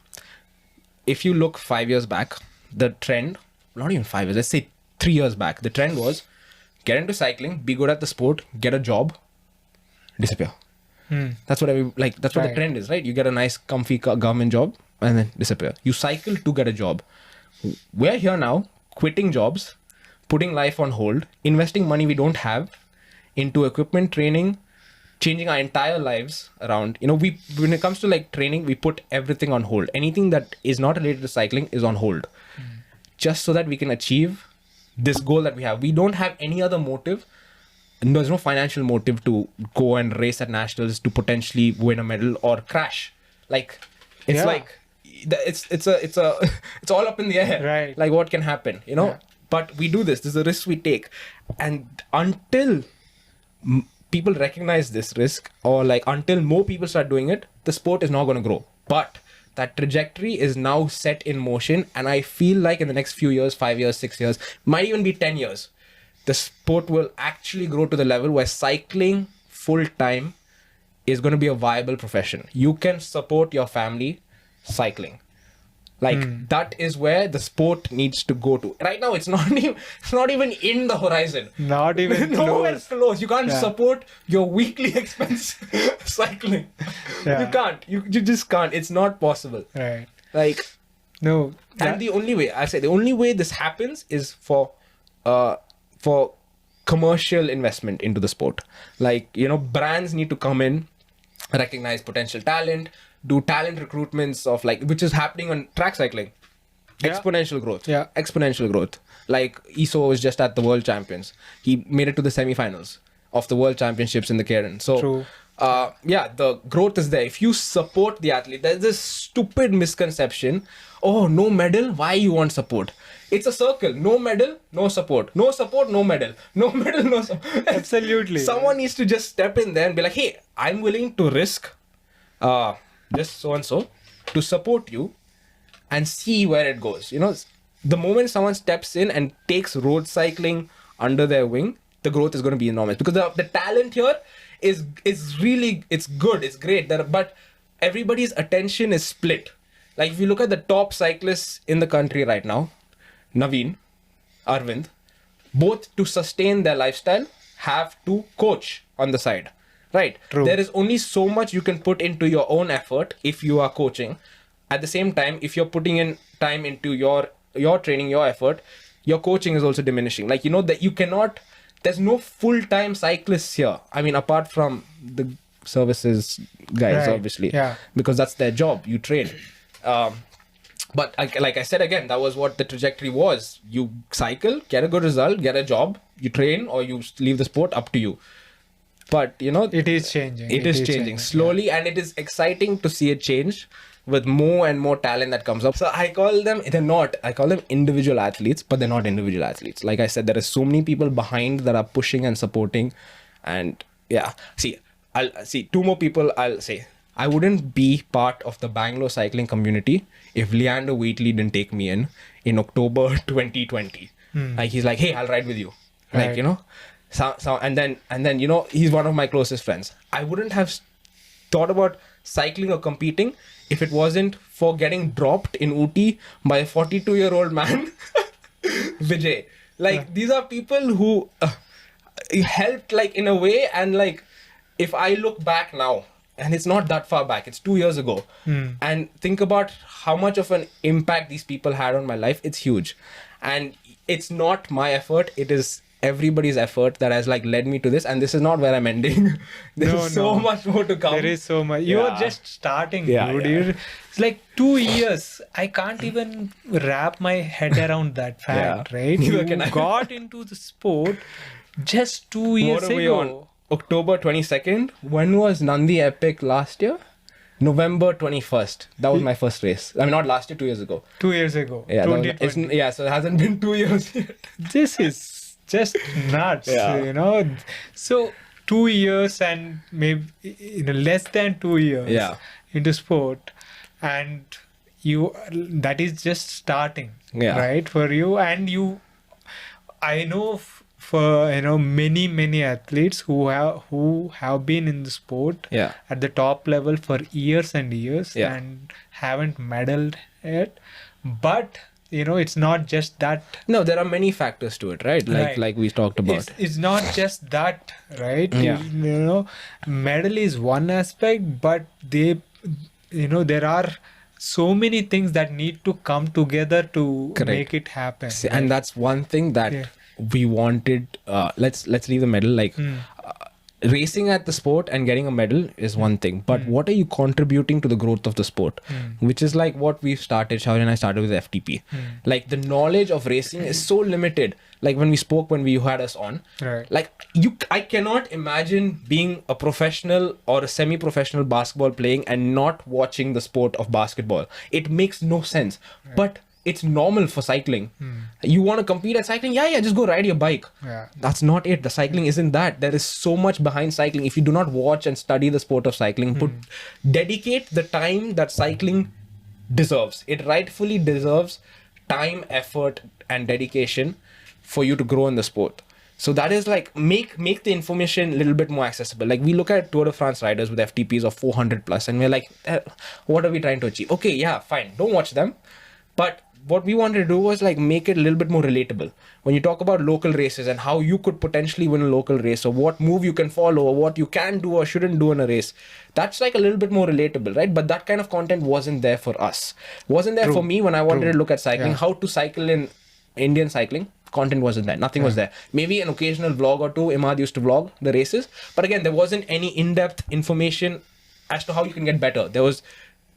If you look 5 years back, the trend, not even 5 years, let's say 3 years back, the trend was get into cycling, be good at the sport, get a job, disappear. That's what what the trend is, right? You get a nice, comfy government job and then disappear. You cycle to get a job. We're here now, quitting jobs, putting life on hold, investing money we don't have into equipment, training, changing our entire lives around. When it comes to training, we put everything on hold. Anything that is not related to cycling is on hold, just so that we can achieve this goal that we have. We don't have any other motive. There's no financial motive to go and race at nationals to potentially win a medal or crash. It's all up in the air. Right. What can happen, But we do this. This is a risk we take, and until people recognize this risk, or until more people start doing it, the sport is not going to grow. But that trajectory is now set in motion, and I feel in the next few years, 5 years, 6 years, might even be 10 years, the sport will actually grow to the level where cycling full time is going to be a viable profession. You can support your family cycling. Like that is where the sport needs to go to. Right now, it's not even in the horizon. Not even Nowhere close. close. You can't support your weekly expense cycling. Yeah. You can't. You just can't. It's not possible. Right. Like, No. and the only way this happens is for commercial investment into the sport. Like, brands need to come in, recognize potential talent, do talent recruitments of which is happening on track cycling. Yeah. Exponential growth. Yeah. Exponential growth. Like Iso was just at the World Champions. He made it to the semifinals of the World Championships in the Karen. So, True. The growth is there. If you support the athlete, there's this stupid misconception. Oh, no medal? Why you want support? It's a circle. No medal, no support. No support, no medal. No medal, no support. Absolutely. Someone needs to just step in there and be like, hey, I'm willing to risk just so and so to support you and see where it goes. The moment someone steps in and takes road cycling under their wing, the growth is going to be enormous, because the talent here is really, it's good, it's great, but everybody's attention is split. Like if you look at the top cyclists in the country right now, Naveen, Arvind, both to sustain their lifestyle have to coach on the side. Right. True. There is only so much you can put into your own effort if you are coaching. At the same time, if you're putting in time into your training, your effort, your coaching is also diminishing. Like, that you cannot, there's no full-time cyclists here. I mean, apart from the services guys, Right. obviously. Yeah. Because that's their job. You train. But like I said again, that was what the trajectory was. You cycle, get a good result, get a job, you train, or you leave the sport, up to you. But, It is changing. It is changing slowly, and it is exciting to see it change with more and more talent that comes up. So I call them individual athletes, but they're not individual athletes. Like I said, there are so many people behind that are pushing and supporting. And two more people I'll say. I wouldn't be part of the Bangalore cycling community if Leander Wheatley didn't take me in October 2020. Like he's like, hey, I'll ride with you. Right. Like, So and then he's one of my closest friends. I wouldn't have thought about cycling or competing if it wasn't for getting dropped in Ooty by a 42-year-old man, Vijay. These are people who helped in a way, and if I look back now, and it's not that far back, it's 2 years ago, and think about how much of an impact these people had on my life, it's huge. And it's not my effort, it is everybody's effort that has led me to this, and this is not where I'm ending. There's so much more to come. There is so much. You are just starting, dude. Yeah. It's 2 years. I can't even wrap my head around that fact, right? Neither You can I. got into the sport just 2 years What are we ago. on? October 22nd. When was Nandi Epic last year? November 21st. That was my first race. I mean, not last year, 2 years ago. 2 years ago. Yeah, 2020. so it hasn't been 2 years yet. This is just nuts, So 2 years and maybe less than 2 years into sport, and that is just starting, right, for you. And I know for many athletes who have been in the sport at the top level for years and years and haven't medaled yet, but it's not just that. No, there are many factors to it, right? Like we talked about. It's not just that, right? Medal is one aspect, but there are so many things that need to come together to make it happen. And that's one thing that we wanted. Let's leave the medal. Racing at the sport and getting a medal is one thing, but what are you contributing to the growth of the sport? Which is what we've started. Shauri and I started with FTP. The knowledge of racing is so limited. When you had us on, right. I cannot imagine being a professional or a semi-professional basketball playing and not watching the sport of basketball. It makes no sense. Right. But it's normal for cycling. You want to compete at cycling? Yeah, just go ride your bike. That's not it. The cycling isn't that. There is so much behind cycling. If you do not watch and study the sport of cycling, dedicate the time that cycling deserves. It rightfully deserves time, effort, and dedication for you to grow in the sport. So that is like make the information a little bit more accessible. Like we look at Tour de France riders with FTPs of 400 plus, and we're like, what are we trying to achieve? Okay, yeah, fine, don't watch them, but what we wanted to do was like make it a little bit more relatable. When you talk about local races and how you could potentially win a local race, or what move you can follow, or what you can do or shouldn't do in a race, that's like a little bit more relatable, right? But that kind of content wasn't there for us. Wasn't there for me when I wanted to look at cycling, how to cycle in Indian cycling. Content wasn't there. Nothing was there. Maybe an occasional vlog or two. Imad used to vlog the races. But again, there wasn't any in-depth information as to how you can get better. There was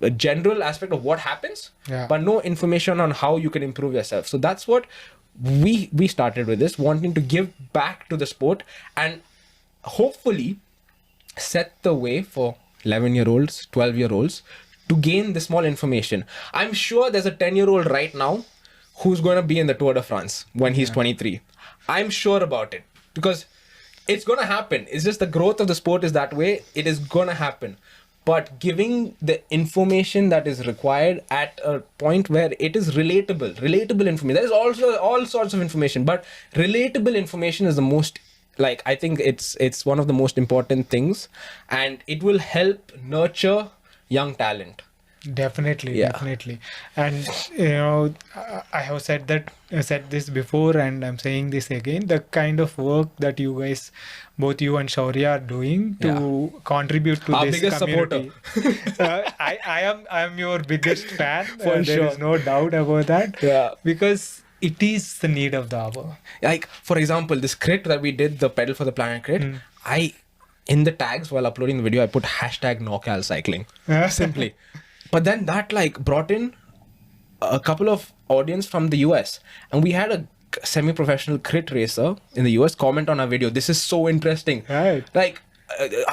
a general aspect of what happens, but no information on how you can improve yourself. So that's what we started with this, wanting to give back to the sport and hopefully set the way for 11-year-olds, 12-year-olds to gain this small information. I'm sure there's a 10-year-old right now who's going to be in the Tour de France when he's 23. I'm sure about it because it's going to happen. It's just the growth of the sport is that way. It is going to happen. But giving the information that is required at a point where it is relatable information. There's also all sorts of information, but relatable information is the most, like, I think it's one of the most important things, and it will help nurture young talent. Definitely. And I have said this before, and I'm saying this again, the kind of work that you guys, both you and Shaurya, are doing to contribute to our this biggest community. I am your biggest fan. For sure. There is no doubt about that. Because it is the need of the hour. Like, for example, this crit that we did, the Pedal for the Planet crit, in the tags while uploading the video, I put #NorCal cycling. Simply. But then that like brought in a couple of audience from the US, and we had a semi-professional crit racer in the US comment on our video. This is so interesting. Right. Like,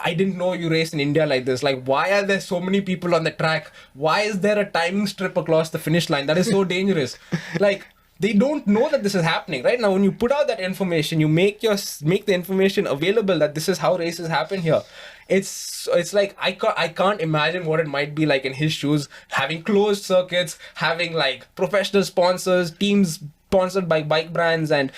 I didn't know you race in India like this. Like, why are there so many people on the track? Why is there a timing strip across the finish line? That is so dangerous. Like, they don't know that this is happening, right? Now, when you put out that information, you make the information available that this is how races happen here. It's like I can't imagine what it might be like in his shoes, having closed circuits, having like professional sponsors, teams sponsored by bike brands, and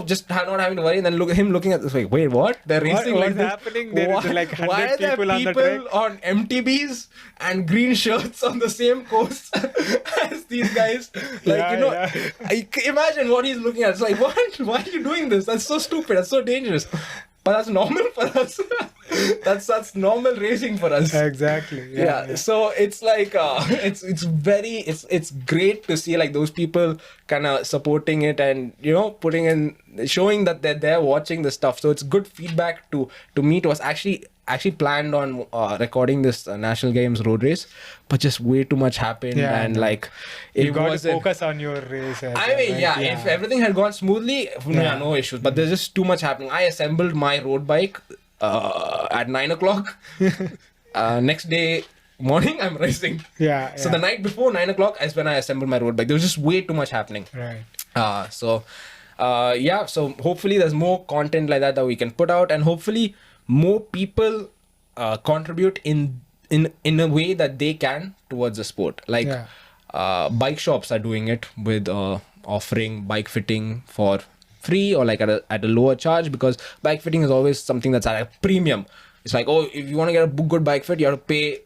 just not having to worry. And then looking at this like, wait, what? They're racing what's like this? happening? There is like 100 Why are there people on the track on MTBs and green shirts on the same course as these guys? Like, imagine what he's looking at. It's like, what? Why are you doing this? That's so stupid. That's so dangerous. But that's normal for us. that's normal racing for us. Exactly. Yeah. So it's like it's great to see like those people kind of supporting it and putting in, showing that they're there watching the stuff. So it's good feedback to me. It was actually planned on recording this National Games road race, but just way too much happened, and like you got to focus on your race. If everything had gone smoothly, no issues. But there's just too much happening. I assembled my road bike at 9 o'clock. Next day morning, I'm racing. So the night before 9 o'clock is when I assembled my road bike. There was just way too much happening. Right. So hopefully there's more content like that we can put out, and hopefully more people contribute in a way that they can towards the sport. Like bike shops are doing it with offering bike fitting for free or like at a lower charge, because bike fitting is always something that's at a premium. It's like, if you want to get a good bike fit, you have to pay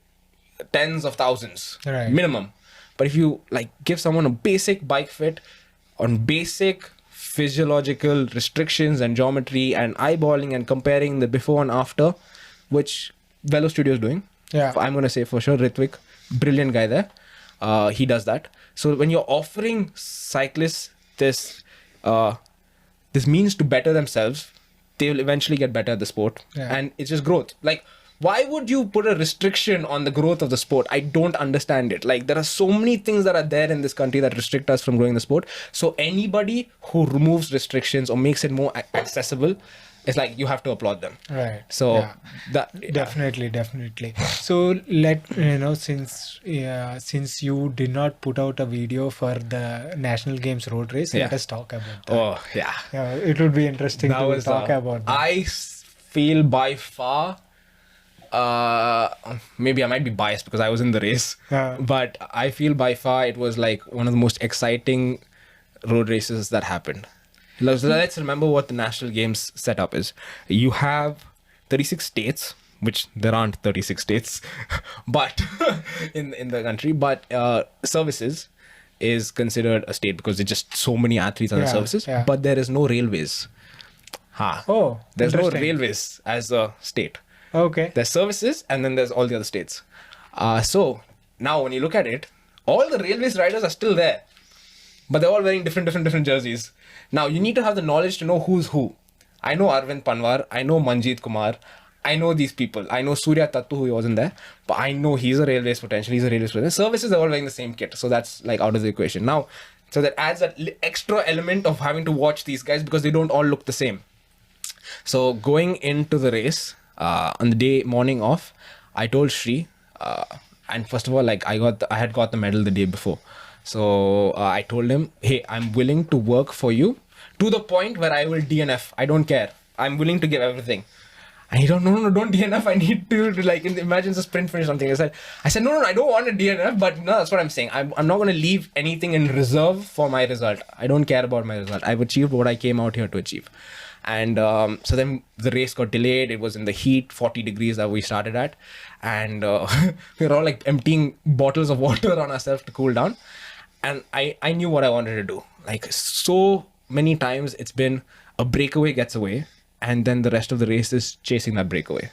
tens of thousands minimum. But if you like give someone a basic bike fit on basic physiological restrictions and geometry and eyeballing and comparing the before and after, which Velo Studio is doing. I'm going to say for sure, Ritvik, brilliant guy there. He does that. So when you're offering cyclists this means to better themselves, they will eventually get better at the sport. And it's just growth. Like, why would you put a restriction on the growth of the sport? I don't understand it. Like, there are so many things that are there in this country that restrict us from growing the sport. So anybody who removes restrictions or makes it more accessible, it's like you have to applaud them. Right. So definitely. So since you did not put out a video for the National Games road race, let us talk about that. It would be interesting to talk about that. I feel by far, maybe I might be biased because I was in the race, but I feel by far it was like one of the most exciting road races that happened. Let's remember what the National Games setup is. You have 36 states, which there aren't 36 states, but in the country. But services is considered a state because there's just so many athletes on the services. Yeah. But there is no railways. Oh, there's no interesting. railways as a state. Okay. There's services, and then there's all the other states. So now when you look at it, all the railways riders are still there, but they're all wearing different jerseys. Now you need to have the knowledge to know who's who. I know Arvind Panwar, I know Manjeet Kumar, I know these people. I know Surya Tattu, who wasn't there, but I know he's a railways potential. He's a railways potential. Services are all wearing the same kit, so that's like out of the equation now. So that adds that extra element of having to watch these guys because they don't all look the same. So going into the race on the morning off, I told Sri, and first of all, like I had got the medal the day before. So I told him, hey, I'm willing to work for you to the point where I will DNF. I don't care. I'm willing to give everything. And he don't, no, don't DNF. I need to like, imagine it's a sprint finish or something. I said, no, I don't want a DNF, but no, that's what I'm saying. I'm not going to leave anything in reserve for my result. I don't care about my result. I've achieved what I came out here to achieve. And so then the race got delayed. It was in the heat, 40 degrees that we started at. And we were all like emptying bottles of water on ourselves to cool down. And I knew what I wanted to do. Like so many times it's been a breakaway gets away and then the rest of the race is chasing that breakaway.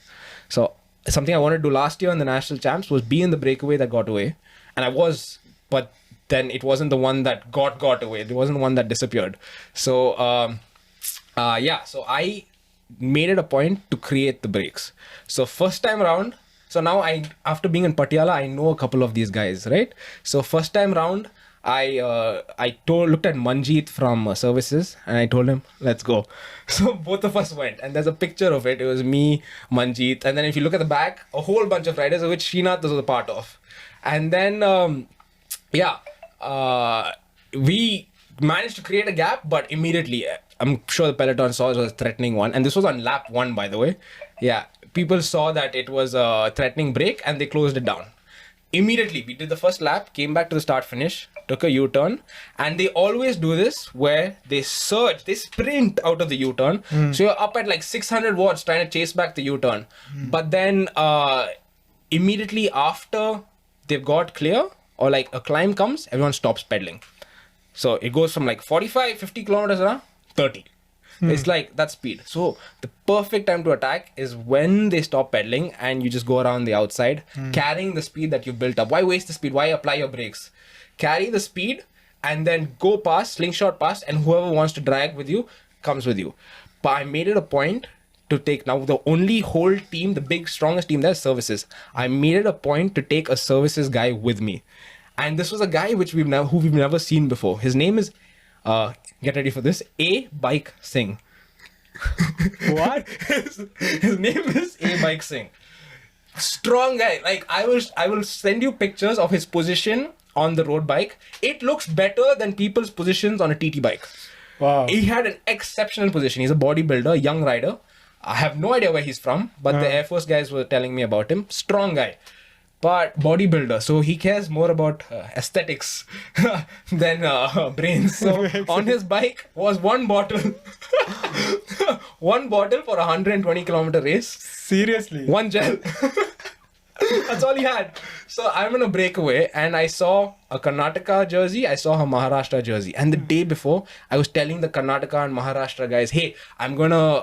So something I wanted to do last year in the national champs was be in the breakaway that got away. And I was, but then it wasn't the one that got away. It wasn't the one that disappeared. So, so I made it a point to create the breaks. So first time around, so now after being in Patiala, I know a couple of these guys, right? So first time round, I looked at Manjeet from services and I told him, let's go. So both of us went and there's a picture of it. It was me, Manjeet. And then if you look at the back, a whole bunch of riders of which Sreenath was a part of. And then, we managed to create a gap, but immediately, I'm sure the Peloton saw it was a threatening one. And this was on lap 1, by the way. Yeah, people saw that it was a threatening break and they closed it down. Immediately, we did the first lap, came back to the start finish, took a U-turn, and they always do this where they surge, they sprint out of the U-turn. So you're up at like 600 watts trying to chase back the U-turn. But then immediately after they've got clear or like a climb comes, everyone stops pedaling. So it goes from like 45, 50 kilometers an hour, 30. It's like that speed. So the perfect time to attack is when they stop pedaling and you just go around the outside, carrying the speed that you've built up. Why waste the speed? Why apply your brakes? Carry the speed and then go past, slingshot past, and whoever wants to drag with you comes with you. But I made it a point to take now the only whole team, the big, strongest team there is services. I made it a point to take a services guy with me. And this was a guy who we've never seen before. His name is get ready for this, A. Bike Singh. What? His name is A. Bike Singh. Strong guy. Like I will send you pictures of his position on the road bike. It looks better than people's positions on a TT bike. Wow. He had an exceptional position. He's a bodybuilder, a young rider. I have no idea where he's from, but the Air Force guys were telling me about him. Strong guy. But bodybuilder, so he cares more about aesthetics than brains. So on his bike was one bottle, one bottle for a 120-kilometer race. Seriously? One gel. That's all he had. So I'm in a breakaway and I saw a Karnataka jersey, I saw a Maharashtra jersey. And the day before, I was telling the Karnataka and Maharashtra guys, hey, I'm gonna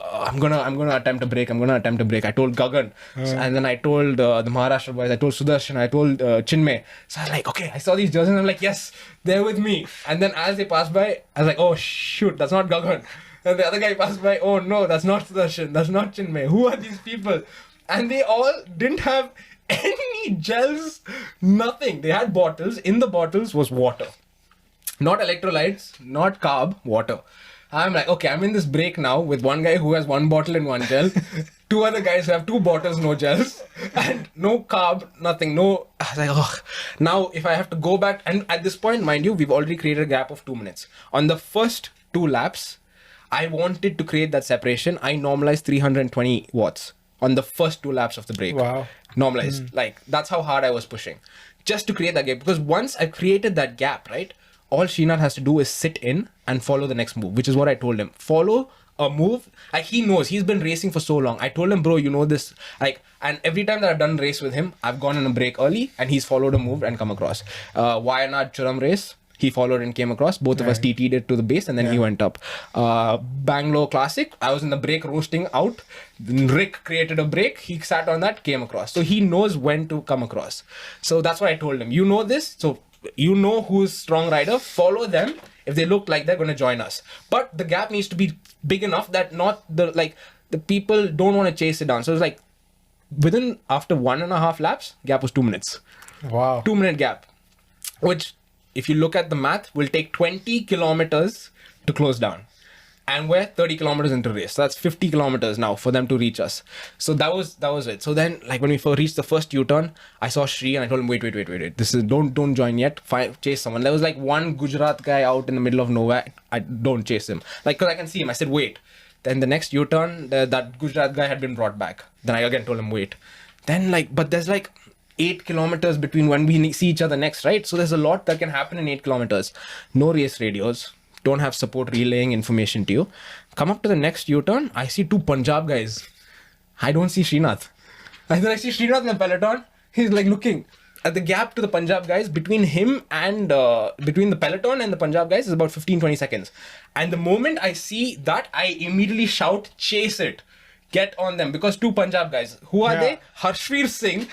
attempt a break. I told Gagan. And then I told the Maharashtra boys, I told Sudarshan, I told Chinmay. So I was like, okay, I saw these jerseys and I'm like, yes, they're with me. And then as they passed by, I was like, oh shoot, that's not Gagan. And the other guy passed by, oh no, that's not Sudarshan, that's not Chinmay. Who are these people? And they all didn't have any gels, nothing. They had bottles. In the bottles was water. Not electrolytes, not carb, water. I'm like, okay, I'm in this break now with one guy who has one bottle and one gel. Two other guys who have two bottles, no gels. And no carb, nothing. No. I was like, oh. Now, if I have to go back, and at this point, mind you, we've already created a gap of 2 minutes. On the first 2 laps, I wanted to create that separation. I normalized 320 watts on the first 2 laps of the break. Wow. Normalized. Like, that's how hard I was pushing. Just to create that gap. Because once I created that gap, right? all Sreenath has to do is sit in and follow the next move, which is what I told him. Follow a move. Like, he knows, he's been racing for so long. I told him, bro, you know this. Like, and every time that I've done race with him, I've gone in a break early and he's followed a move and come across. Wayanad Churam race, he followed and came across. Both of us TT'd it to the base and then he went up. Bangalore Classic, I was in the break roasting out. Rick created a break. He sat on that, came across. So he knows when to come across. So that's what I told him. You know this. So you know who's strong rider. Follow them. If they look like they're going to join us. But the gap needs to be big enough that not the people don't want to chase it down. So it's like after 1.5 laps, gap was 2 minutes. Wow. 2 minute gap. Which, if you look at the math, will take 20 kilometers to close down. And we're 30 kilometers into the race. So that's 50 kilometers now for them to reach us. So that was it. So then, like, when we reached the first U-turn, I saw Sri and I told him, wait. This is, don't join yet. Chase someone. There was like one Gujarat guy out in the middle of nowhere. I don't chase him. Like, because I can see him. I said, wait. Then the next U-turn, that Gujarat guy had been brought back. Then I again told him, wait. Then but there's 8 kilometers between when we see each other next, right? So there's a lot that can happen in 8 kilometers. No race radios. Don't have support relaying information to you. Come up to the next U-turn, I see 2 Punjab guys. I don't see Sreenath. And then I see Sreenath in the peloton. He's like looking at the gap to the Punjab guys. Between him and between the peloton and the Punjab guys is about 15-20 seconds. And the moment I see that, I immediately shout, chase it. Get on them. Because 2 Punjab guys. Who are they? Harshveer Singh,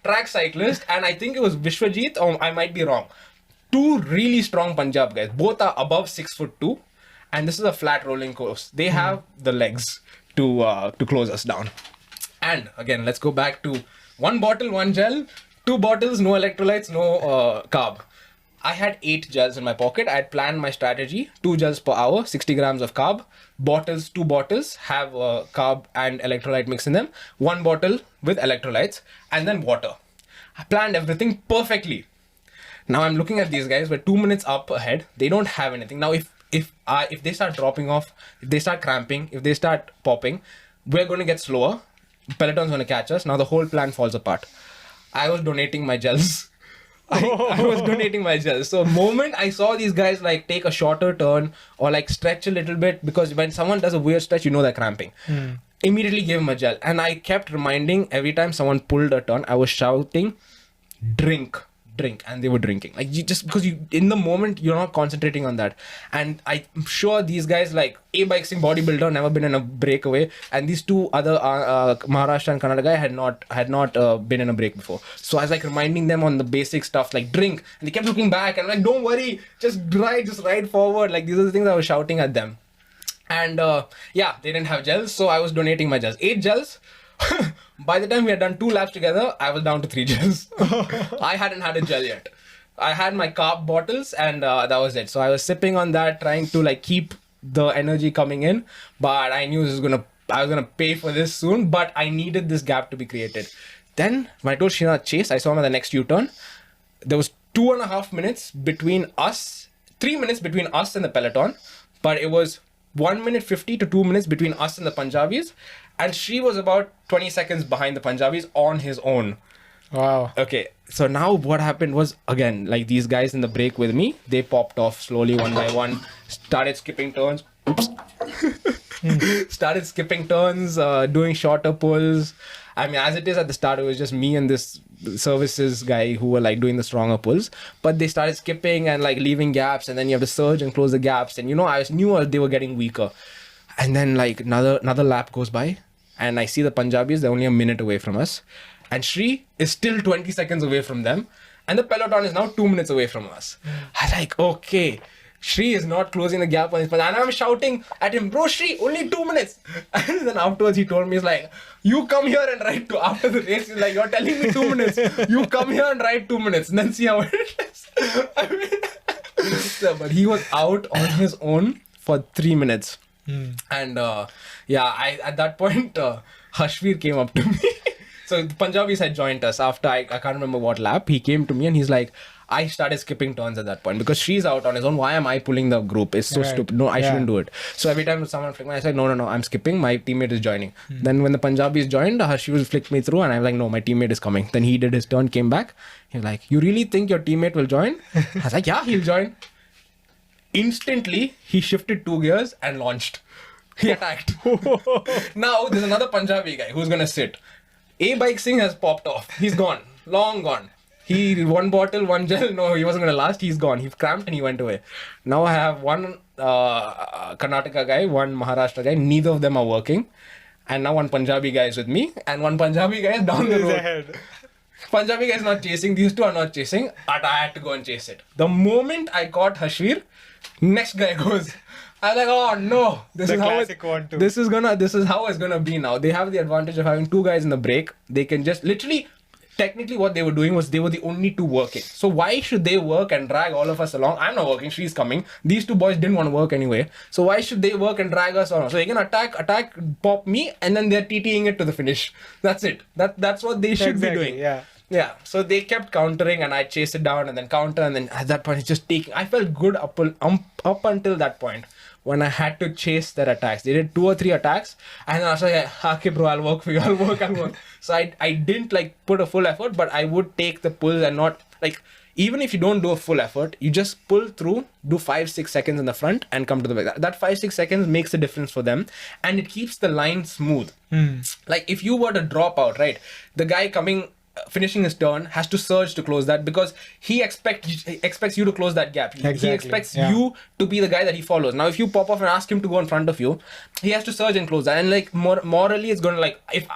track cyclist. And I think it was Vishwajit, or I might be wrong. 2 really strong Punjab guys. Both are above 6'2", and this is a flat rolling course. They have the legs to close us down. And again, let's go back to 1 bottle, 1 gel, 2 bottles, no electrolytes, no carb. I had 8 gels in my pocket. I had planned my strategy: 2 gels per hour, 60 grams of carb. 2 bottles have carb and electrolyte mix in them. 1 bottle with electrolytes, and then water. I planned everything perfectly. Now I'm looking at these guys. We're 2 minutes up ahead. They don't have anything. Now if they start dropping off, if they start cramping, if they start popping, we're going to get slower. Peloton's going to catch us. Now the whole plan falls apart. I was donating my gels. I was donating my gels. So the moment I saw these guys take a shorter turn or stretch a little bit, because when someone does a weird stretch, you know they're cramping. Immediately gave him a gel. And I kept reminding every time someone pulled a turn, I was shouting, drink, and they were drinking. Just because in the moment you're not concentrating on that. And I'm sure these guys A-Bikesing bodybuilder, never been in a breakaway, and these 2 other Maharashtra and Kannada guy had not been in a break before. So I was reminding them on the basic stuff, drink, and they kept looking back and I'm don't worry, just ride forward. These are the things I was shouting at them. And they didn't have gels, so I was donating my gels. 8 gels. By the time we had done 2 laps together, I was down to 3 gels. I hadn't had a gel yet. I had my carb bottles and that was it. So I was sipping on that, trying to keep the energy coming in. But I knew I was gonna pay for this soon. But I needed this gap to be created. Then when I told Sreenath chase, I saw him at the next U-turn. There was 2.5 minutes between us, 3 minutes between us and the peloton. But it was 1 minute 50 to 2 minutes between us and the Punjabis. And Sri was about 20 seconds behind the Punjabis on his own. Wow. Okay, so now what happened was, again, these guys in the break with me, they popped off slowly one by one, started skipping turns. Oops. Started skipping turns, doing shorter pulls. I mean, as it is at the start, it was just me and this services guy who were doing the stronger pulls. But they started skipping and leaving gaps, and then you have to surge and close the gaps. And I knew they were getting weaker. And then another lap goes by, and I see the Punjabis, they're only a minute away from us. And Sri is still 20 seconds away from them. And the peloton is now 2 minutes away from us. I was okay, Sri is not closing the gap on his peloton. And I'm shouting at him, bro, Sri, only 2 minutes. And then afterwards he told me, he's you come here and ride after the race. He's you're telling me 2 minutes. You come here and ride 2 minutes and then see how it is. But he was out on his own for 3 minutes. And at that point, Harshveer came up to me. So the Punjabis had joined us after I can't remember what lap. He came to me and he's I started skipping turns at that point because she's out on his own. Why am I pulling the group? It's so stupid. No, I shouldn't do it. So every time someone flicked me, I said, no, I'm skipping. My teammate is joining. Then when the Punjabis joined, Harshveer flicked me through and I'm no, my teammate is coming. Then he did his turn, came back. He's you really think your teammate will join? I was yeah, he'll join. Instantly, he shifted 2 gears and launched. He attacked. Now, there's another Punjabi guy who's gonna sit. Bike Singh has popped off. He's gone. Long gone. He one bottle, one gel. No, he wasn't gonna last. He's gone. He cramped and he went away. Now I have one Karnataka guy, one Maharashtra guy. Neither of them are working. And now one Punjabi guy is with me, and one Punjabi guy is down the road. Punjabi guy is not chasing. These two are not chasing. But I had to go and chase it. The moment I caught Hashir, next guy goes. I'm like, oh no, this is how it's gonna be now. They have the advantage of having two guys in the break. They can just literally, technically, what they were doing was they were the only two working. So why should they work and drag all of us along? I'm not working. She's coming. These two boys didn't want to work anyway. So why should they work and drag us along? So they can attack, pop me, and then they're TTing it to the finish. That's it. That's what they should be doing. Yeah. So they kept countering, and I chased it down, and then counter, and then at that point, it's just taking. I felt good up until that point when I had to chase their attacks. They did 2 or 3 attacks, and then I was like, okay, bro, I'll work for you. I'll work. So I didn't like put a full effort, but I would take the pull and not like. Even if you don't do a full effort, you just pull through, do 5-6 seconds in the front and come to the back. That 5-6 seconds makes a difference for them, and it keeps the line smooth. Like if you were to drop out, right, the guy finishing his turn has to surge to close that because he expects you to close that gap. He expects you to be the guy that he follows. Now, if you pop off and ask him to go in front of you, he has to surge and close that. And like morally, it's going to like, if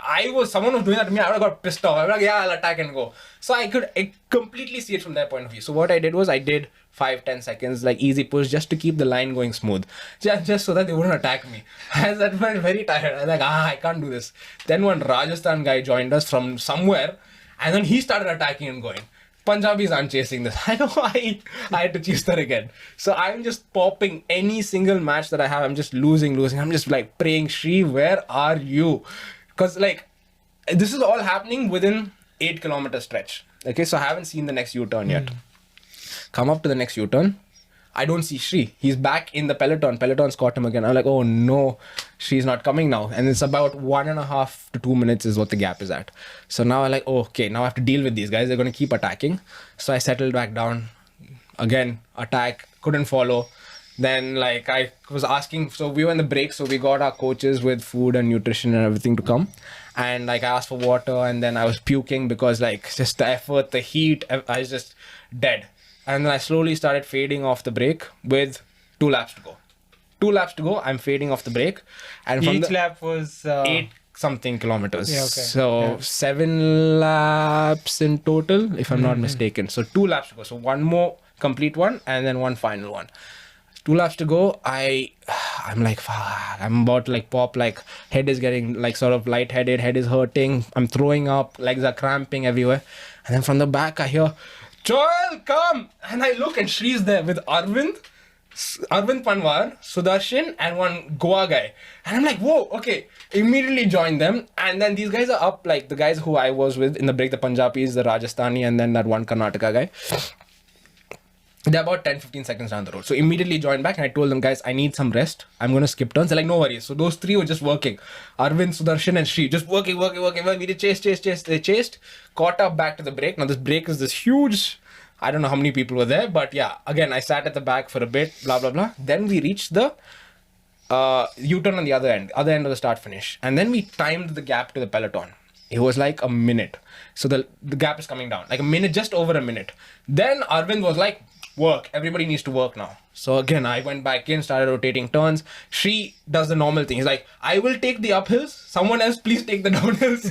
someone was doing that to me, I would have got pissed off. I would have like, yeah, I'll attack and go. So I completely see it from their point of view. So what I did was I did 5-10 seconds like easy push just to keep the line going smooth, just so that they wouldn't attack me. I was very tired. I was like, I can't do this. Then one Rajasthan guy joined us from somewhere. And then he started attacking and going. Punjabis aren't chasing this. I know I had to chase that again. So I'm just popping any single match that I have. I'm just losing. I'm just like praying, Shri, where are you? Because like, this is all happening within 8-kilometer stretch. Okay, so I haven't seen the next U-turn yet. Come up to the next U-turn. I don't see Shri. He's back in the peloton. Peloton's caught him again. I'm like, oh no, Shri's not coming now. And it's about 1.5 to 2 minutes is what the gap is at. So now I'm like, oh, okay, now I have to deal with these guys. They're going to keep attacking. So I settled back down. Again, attack, couldn't follow. Then like I was asking, so we were in the break. So we got our coaches with food and nutrition and everything to come. And like I asked for water and then I was puking because like just the effort, the heat, I was just dead. And then I slowly started fading off the break with 2 laps to go. 2 laps to go, I'm fading off the break. And from each lap was 8-something kilometers. Yeah, okay. So 7 laps in total, if I'm not mistaken. So 2 laps to go. So one more complete one and then one final one. 2 laps to go. I'm like, fuck, I'm about to like pop, like head is getting like sort of lightheaded, head is hurting. I'm throwing up, legs are cramping everywhere. And then from the back I hear, Joel, come! And I look and Shri's there with Arvind Panwar, Sudarshan, and one Goa guy. And I'm like, whoa, okay. Immediately joined them. And then these guys are up, like the guys who I was with in the break, the Punjabis, the Rajasthani, and then that one Karnataka guy. They're about 10-15 seconds down the road. So immediately joined back and I told them, guys, I need some rest. I'm going to skip turns. They're like, no worries. So those 3 were just working. Arvind, Sudarshan and Shri. Just working. Well, we did chase. They chased. Caught up back to the break. Now this break is this huge... I don't know how many people were there. But yeah, again, I sat at the back for a bit. Blah, blah, blah. Then we reached the U-turn on the other end of the start finish. And then we timed the gap to the peloton. It was like a minute. So the gap is coming down. Like a minute, just over a minute. Then Arvind was like... work. Everybody needs to work now. So again, I went back in, started rotating turns. Shri does the normal thing. He's like, I will take the uphills. Someone else, please take the downhills.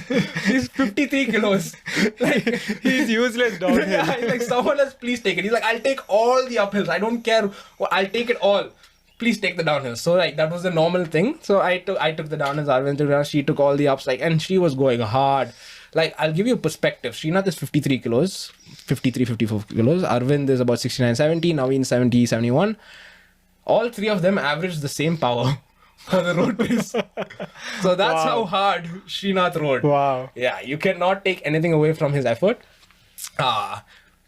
He's 53 kilos. Like, he's useless downhill. Yeah, he's like, someone else, please take it. He's like, I'll take all the uphills. I don't care. I'll take it all. Please take the downhills. So like that was the normal thing. So I took the downhills. Arvind took down. She took all the ups. Like, and she was going hard. Like, I'll give you a perspective. Sreenath is 53 kilos, 54 kilos. Arvind is about 69, 70. Naveen 70, 71. All 3 of them averaged the same power for the road race. So that's how hard Sreenath rode. Wow. Yeah, you cannot take anything away from his effort.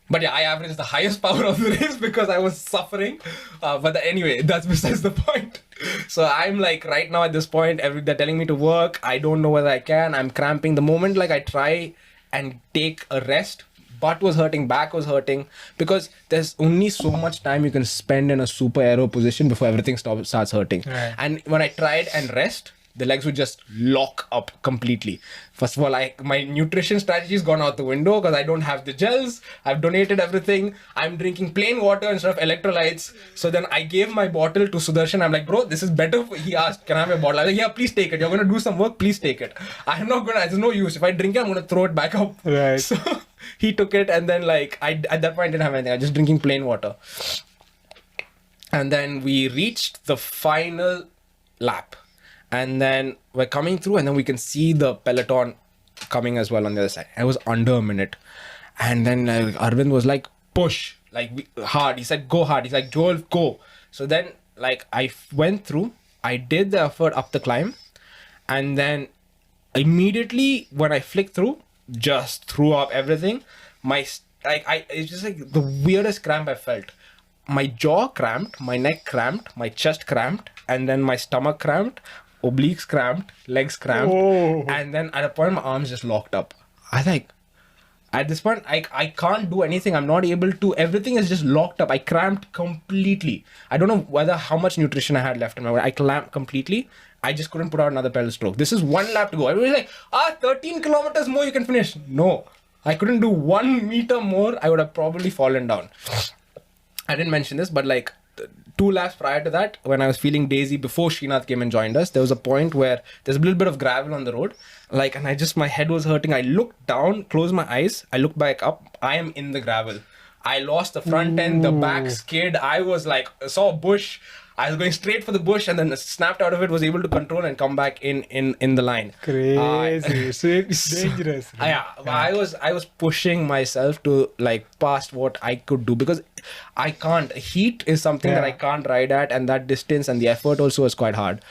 But yeah, I averaged the highest power of the race because I was suffering. Anyway, that's besides the point. So I'm like, right now at this point, they're telling me to work. I don't know whether I can. I'm cramping. The moment like I try and take a rest, butt was hurting, back was hurting, because there's only so much time you can spend in a super aero position before everything starts hurting. Right. And when I tried and rest, the legs would just lock up completely. First of all, my nutrition strategy's gone out the window because I don't have the gels. I've donated everything. I'm drinking plain water instead of electrolytes. So then I gave my bottle to Sudarshan. I'm like, bro, this is better. He asked, can I have a bottle? I was like, yeah, please take it. You're going to do some work. Please take it. I'm not going to, there's no use. If I drink it, I'm going to throw it back up. Right. So he took it, and then like, at that point I didn't have anything. I was just drinking plain water. And then we reached the final lap. And then we're coming through, and then we can see the peloton coming as well on the other side. It was under a minute. And then Arvind was like, push, like hard. He said, go hard. He's like, Joel, go. So then like I went through, I did the effort up the climb. And then immediately when I flicked through, just threw up everything. It's just like the weirdest cramp I felt. My jaw cramped, my neck cramped, my chest cramped, and then my stomach cramped. Obliques cramped, legs cramped, and then at a point my arms just locked up. I like, at this point I can't do anything. I'm not able to. Everything is just locked up. I cramped completely. I don't know how much nutrition I had left in my body. I clamped completely. I just couldn't put out another pedal stroke. This is one lap to go. Everybody's like, 13 kilometers more, you can finish. No, I couldn't do 1 meter more. I would have probably fallen down. I didn't mention this, but like 2 laps prior to that, when I was feeling daisy before Sreenath came and joined us, there was a point where there's a little bit of gravel on the road, like, and my head was hurting. I looked down, closed my eyes, I looked back up, I am in the gravel. I lost the front end, the back skid. I was like, saw a bush. I was going straight for the bush, and then snapped out of it, was able to control and come back in the line. Crazy. So it's dangerous. Right? I was pushing myself to like past what I could do, because I can't. Heat is something that I can't ride at, and that distance and the effort also was quite hard.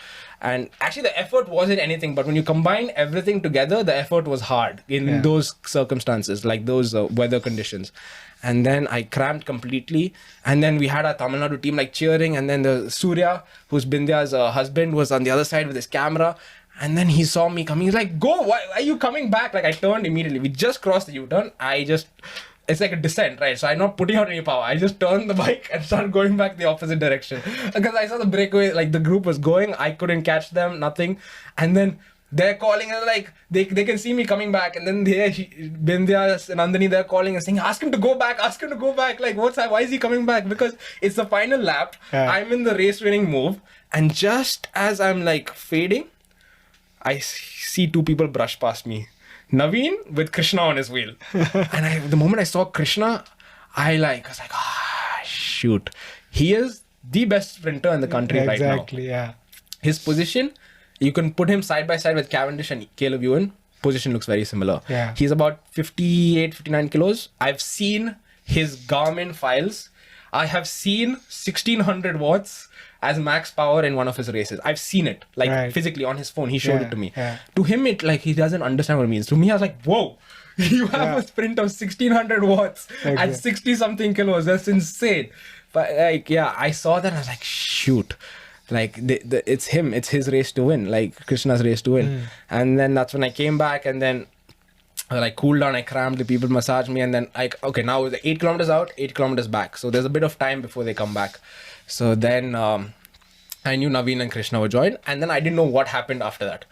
And actually the effort wasn't anything, but when you combine everything together, the effort was hard in those circumstances, like those weather conditions. And then I cramped completely. And then we had our Tamil Nadu team like cheering. And then the Surya, who's Bindya's husband, was on the other side with his camera. And then he saw me coming. He's like, go, why are you coming back? Like I turned immediately. We just crossed the U-turn. It's like a descent, right? So I'm not putting out any power. I just turned the bike and started going back the opposite direction. Because I saw the breakaway, like the group was going. I couldn't catch them, nothing. And then they're calling and like, they can see me coming back. And then Bindya and Nandini, they're calling and saying, ask him to go back. Like, why is he coming back? Because it's the final lap. Yeah. I'm in the race winning move. And just as I'm like fading, I see 2 people brush past me. Naveen with Krishna on his wheel. And the moment I saw Krishna, I was like, shoot. He is the best sprinter in the country right now. Exactly, yeah. His position, you can put him side by side with Cavendish and Caleb Ewan. Position looks very similar. Yeah. He's about 58, 59 kilos. I've seen his Garmin files. I have seen 1600 watts as max power in one of his races. I've seen it, like physically on his phone. He showed it to me. Yeah. To him, it like he doesn't understand what it means. To me, I was like, whoa, you have a sprint of 1600 watts and 60 something kilos. That's insane. But like, yeah, I saw that and I was like, shoot. Like it's him. It's his race to win. Like Krishna's race to win. And then that's when I came back, and then I like cooled down. I cramped. The people massaged me, and then like, okay, now the 8 kilometers out, 8 kilometers back. So there's a bit of time before they come back. So then I knew Naveen and Krishna were joined, and then I didn't know what happened after that.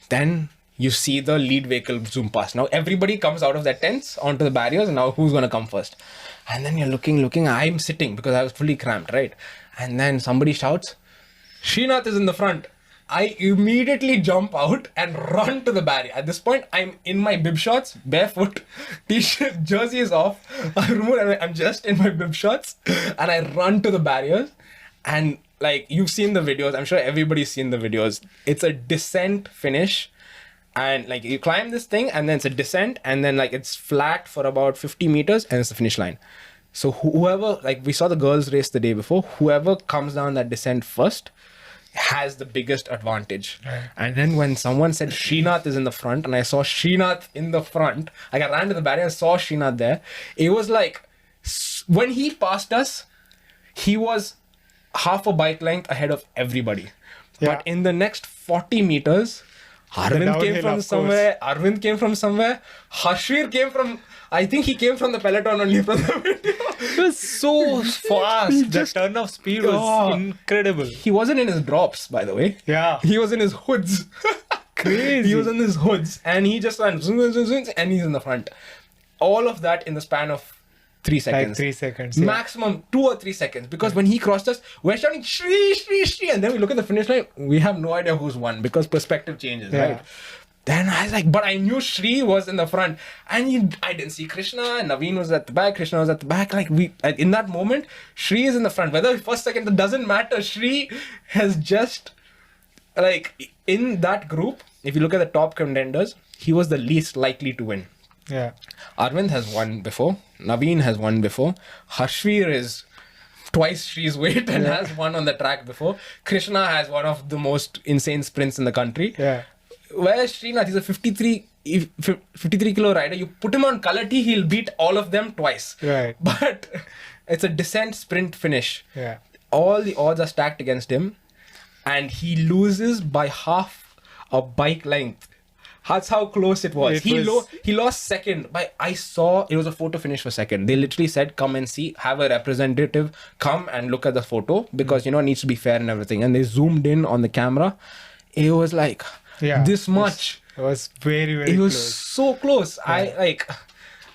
Then you see the lead vehicle zoom past. Now everybody comes out of their tents onto the barriers, and now who's going to come first? And then you're looking. I'm sitting because I was fully cramped, right? And then somebody shouts, Sreenath is in the front. I immediately jump out and run to the barrier. At this point, I'm in my bib shorts, barefoot, t-shirt, jersey is off. I'm just in my bib shorts, and I run to the barriers. And like, you've seen the videos. I'm sure everybody's seen the videos. It's a descent finish. And like, you climb this thing, and then it's a descent, and then like it's flat for about 50 meters, and it's the finish line. So whoever, like we saw the girls race the day before, whoever comes down that descent first has the biggest advantage. Right. And then when someone said Sreenath is in the front, and I saw Sreenath in the front, like I ran to the barrier and saw Sreenath there. It was like, when he passed us, he was half a bike length ahead of everybody. Yeah. But in the next 40 meters, Arvind came downhill, from of somewhere. Arvind came from somewhere. Harshvir came from. I think he came from the peloton only from the video. It was so fast. The turn of speed was incredible. He wasn't in his drops, by the way. Yeah. He was in his hoods. Crazy. He was in his hoods, and he just went zoom, zoom, zoom, and he's in the front. All of that in the span of 3 seconds. Like 3 seconds. Yeah. Maximum 2 or 3 seconds. Because when he crossed us, we're shouting Shri, Shri, Shri, and then we look at the finish line. We have no idea who's won because perspective changes, right? Then I was like, but I knew Shri was in the front, and I didn't see Krishna. Naveen was at the back. Krishna was at the back. Like in that moment, Shri is in the front. Whether first, second, it doesn't matter. Shri has just in that group. If you look at the top contenders, he was the least likely to win. Yeah. Arvind has won before. Naveen has won before. Harshvir is twice Shri's weight and has won on the track before. Krishna has one of the most insane sprints in the country. Yeah. Whereas Sreenath is a 53 kilo rider. You put him on color T, he'll beat all of them twice. Right. But it's a descent sprint finish. Yeah. All the odds are stacked against him, and he loses by half a bike length. That's how close it was. He lost second. I saw it was a photo finish for second. They literally said, come and see, have a representative come and look at the photo because, it needs to be fair and everything. And they zoomed in on the camera. It was like this much. It was very, very close. It was close. so close. Yeah.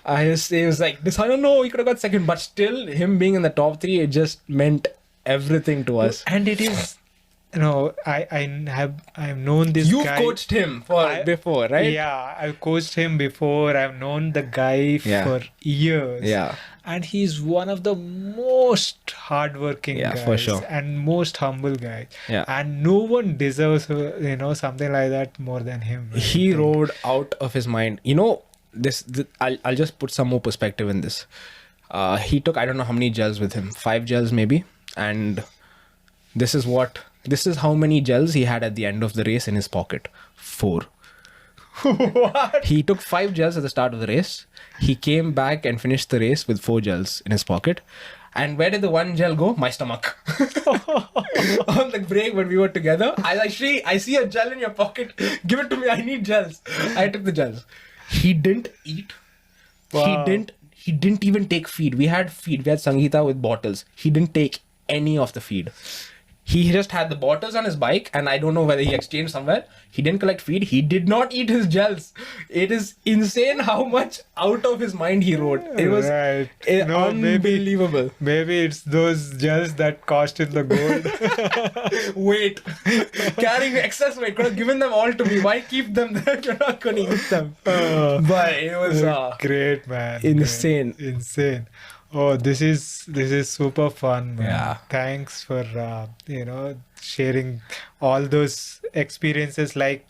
It was like this. I don't know. He could have got second, but still, him being in the top 3, it just meant everything to us. And it is. I've known this guy. You've coached him before, right? Yeah, I've coached him before. I've known the guy for years. Yeah. And he's one of the most hardworking guys. For sure. And most humble guys. Yeah. And no one deserves, something like that more than him. Right? He rode out of his mind. I'll just put some more perspective in this. He took, I don't know how many gels with him, 5 gels maybe. And this is how many gels he had at the end of the race in his pocket. 4. What? He took 5 gels at the start of the race. He came back and finished the race with 4 gels in his pocket. And where did the 1 gel go? My stomach. On the break when we were together, I was like, Shri, I see a gel in your pocket. Give it to me. I need gels. I took the gels. He didn't eat. Wow. He didn't even take feed. We had feed. We had Sangeeta with bottles. He didn't take any of the feed. He just had the bottles on his bike, and I don't know whether he exchanged somewhere. He didn't collect feed. He did not eat his gels. It is insane how much out of his mind he rode. It was unbelievable. Maybe it's those gels that cost him the gold. Weight. Carrying excess weight. Could have given them all to me. Why keep them there? You're not going to eat them. But it was great, man. Insane. Great. Insane. Oh, this is super fun, man. Yeah. Thanks for sharing all those experiences. I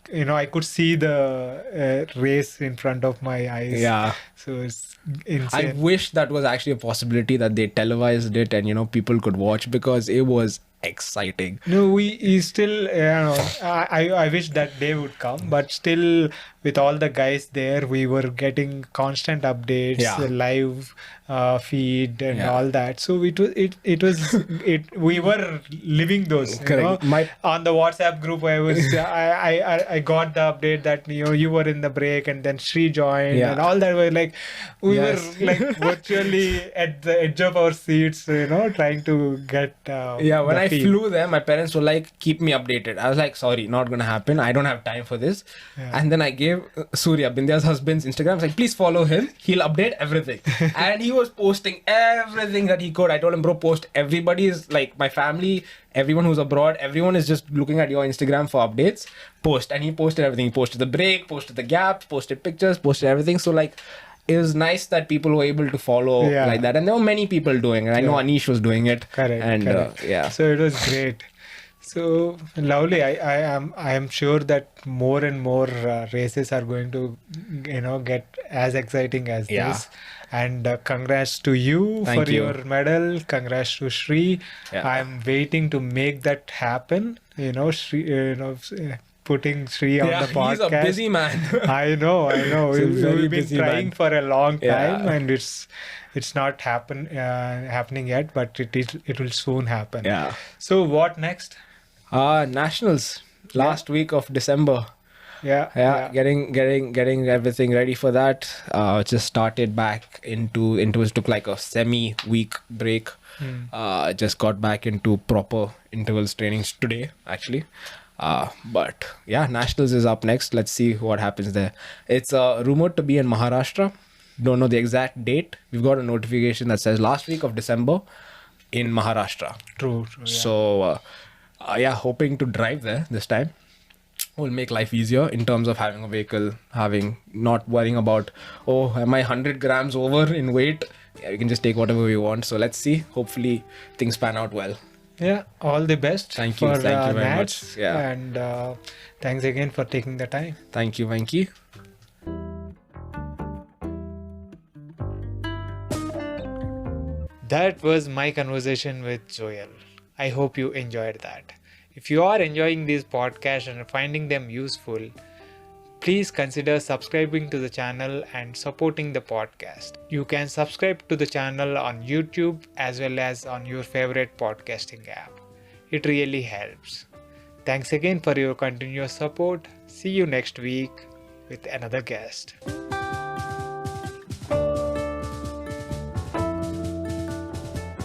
could see the race in front of my eyes. Yeah. So it's insane. I wish that was actually a possibility that they televised it and people could watch because it was exciting. No, we still, I wish that day would come, but still with all the guys there, we were getting constant updates, live feed and all that. So we were living those. On the WhatsApp group, I got the update that you were in the break, and then Sri joined, and all that. We were virtually at the edge of our seats, trying to get. When I flew there, my parents were like, "Keep me updated." I was like, "Sorry, not gonna happen. I don't have time for this." And then I gave Surya, Bindya's husband's Instagram. I was like, "Please follow him. He'll update everything." And he was posting everything that he could. I told him, "Bro, post." Everybody is my family, everyone who's abroad, everyone is just looking at your Instagram for updates. Post. And he posted everything. He posted the break, posted the gap, posted pictures, posted everything. So it was nice that people were able to follow like that. And there were many people doing it. I know Anish was doing it. Correct. And so it was great. So lovely. I am sure that more and more races are going to get as exciting as this. And congrats to you for your medal. Congrats to Sri. I'm waiting to make that happen. Sri, putting Sri on the podcast. He's a busy man. I know. We've been trying for a long time, and it's not happening yet, but it will soon happen. Yeah. So what next? Nationals last week of December. Yeah, getting everything ready for that. Just started back into it. Took like a semi-week break. Just got back into proper intervals trainings today, actually. But yeah, nationals is up next. Let's see what happens there. It's rumored to be in Maharashtra. Don't know the exact date. We've got a notification that says last week of December in Maharashtra. True. Yeah. So yeah, hoping to drive there this time will make life easier in terms of having a vehicle, not worrying about, oh, am I 100 grams over in weight? Yeah, we can just take whatever we want. So let's see. Hopefully things pan out well. Yeah, all the best. Thank you very Nats. much. Yeah. And thanks again for taking the time. Thank you, Venki. That was my conversation with Joel. I hope you enjoyed that. If you are enjoying these podcasts and finding them useful, please consider subscribing to the channel and supporting the podcast. You can subscribe to the channel on YouTube as well as on your favorite podcasting app. It really helps. Thanks again for your continuous support. See you next week with another guest.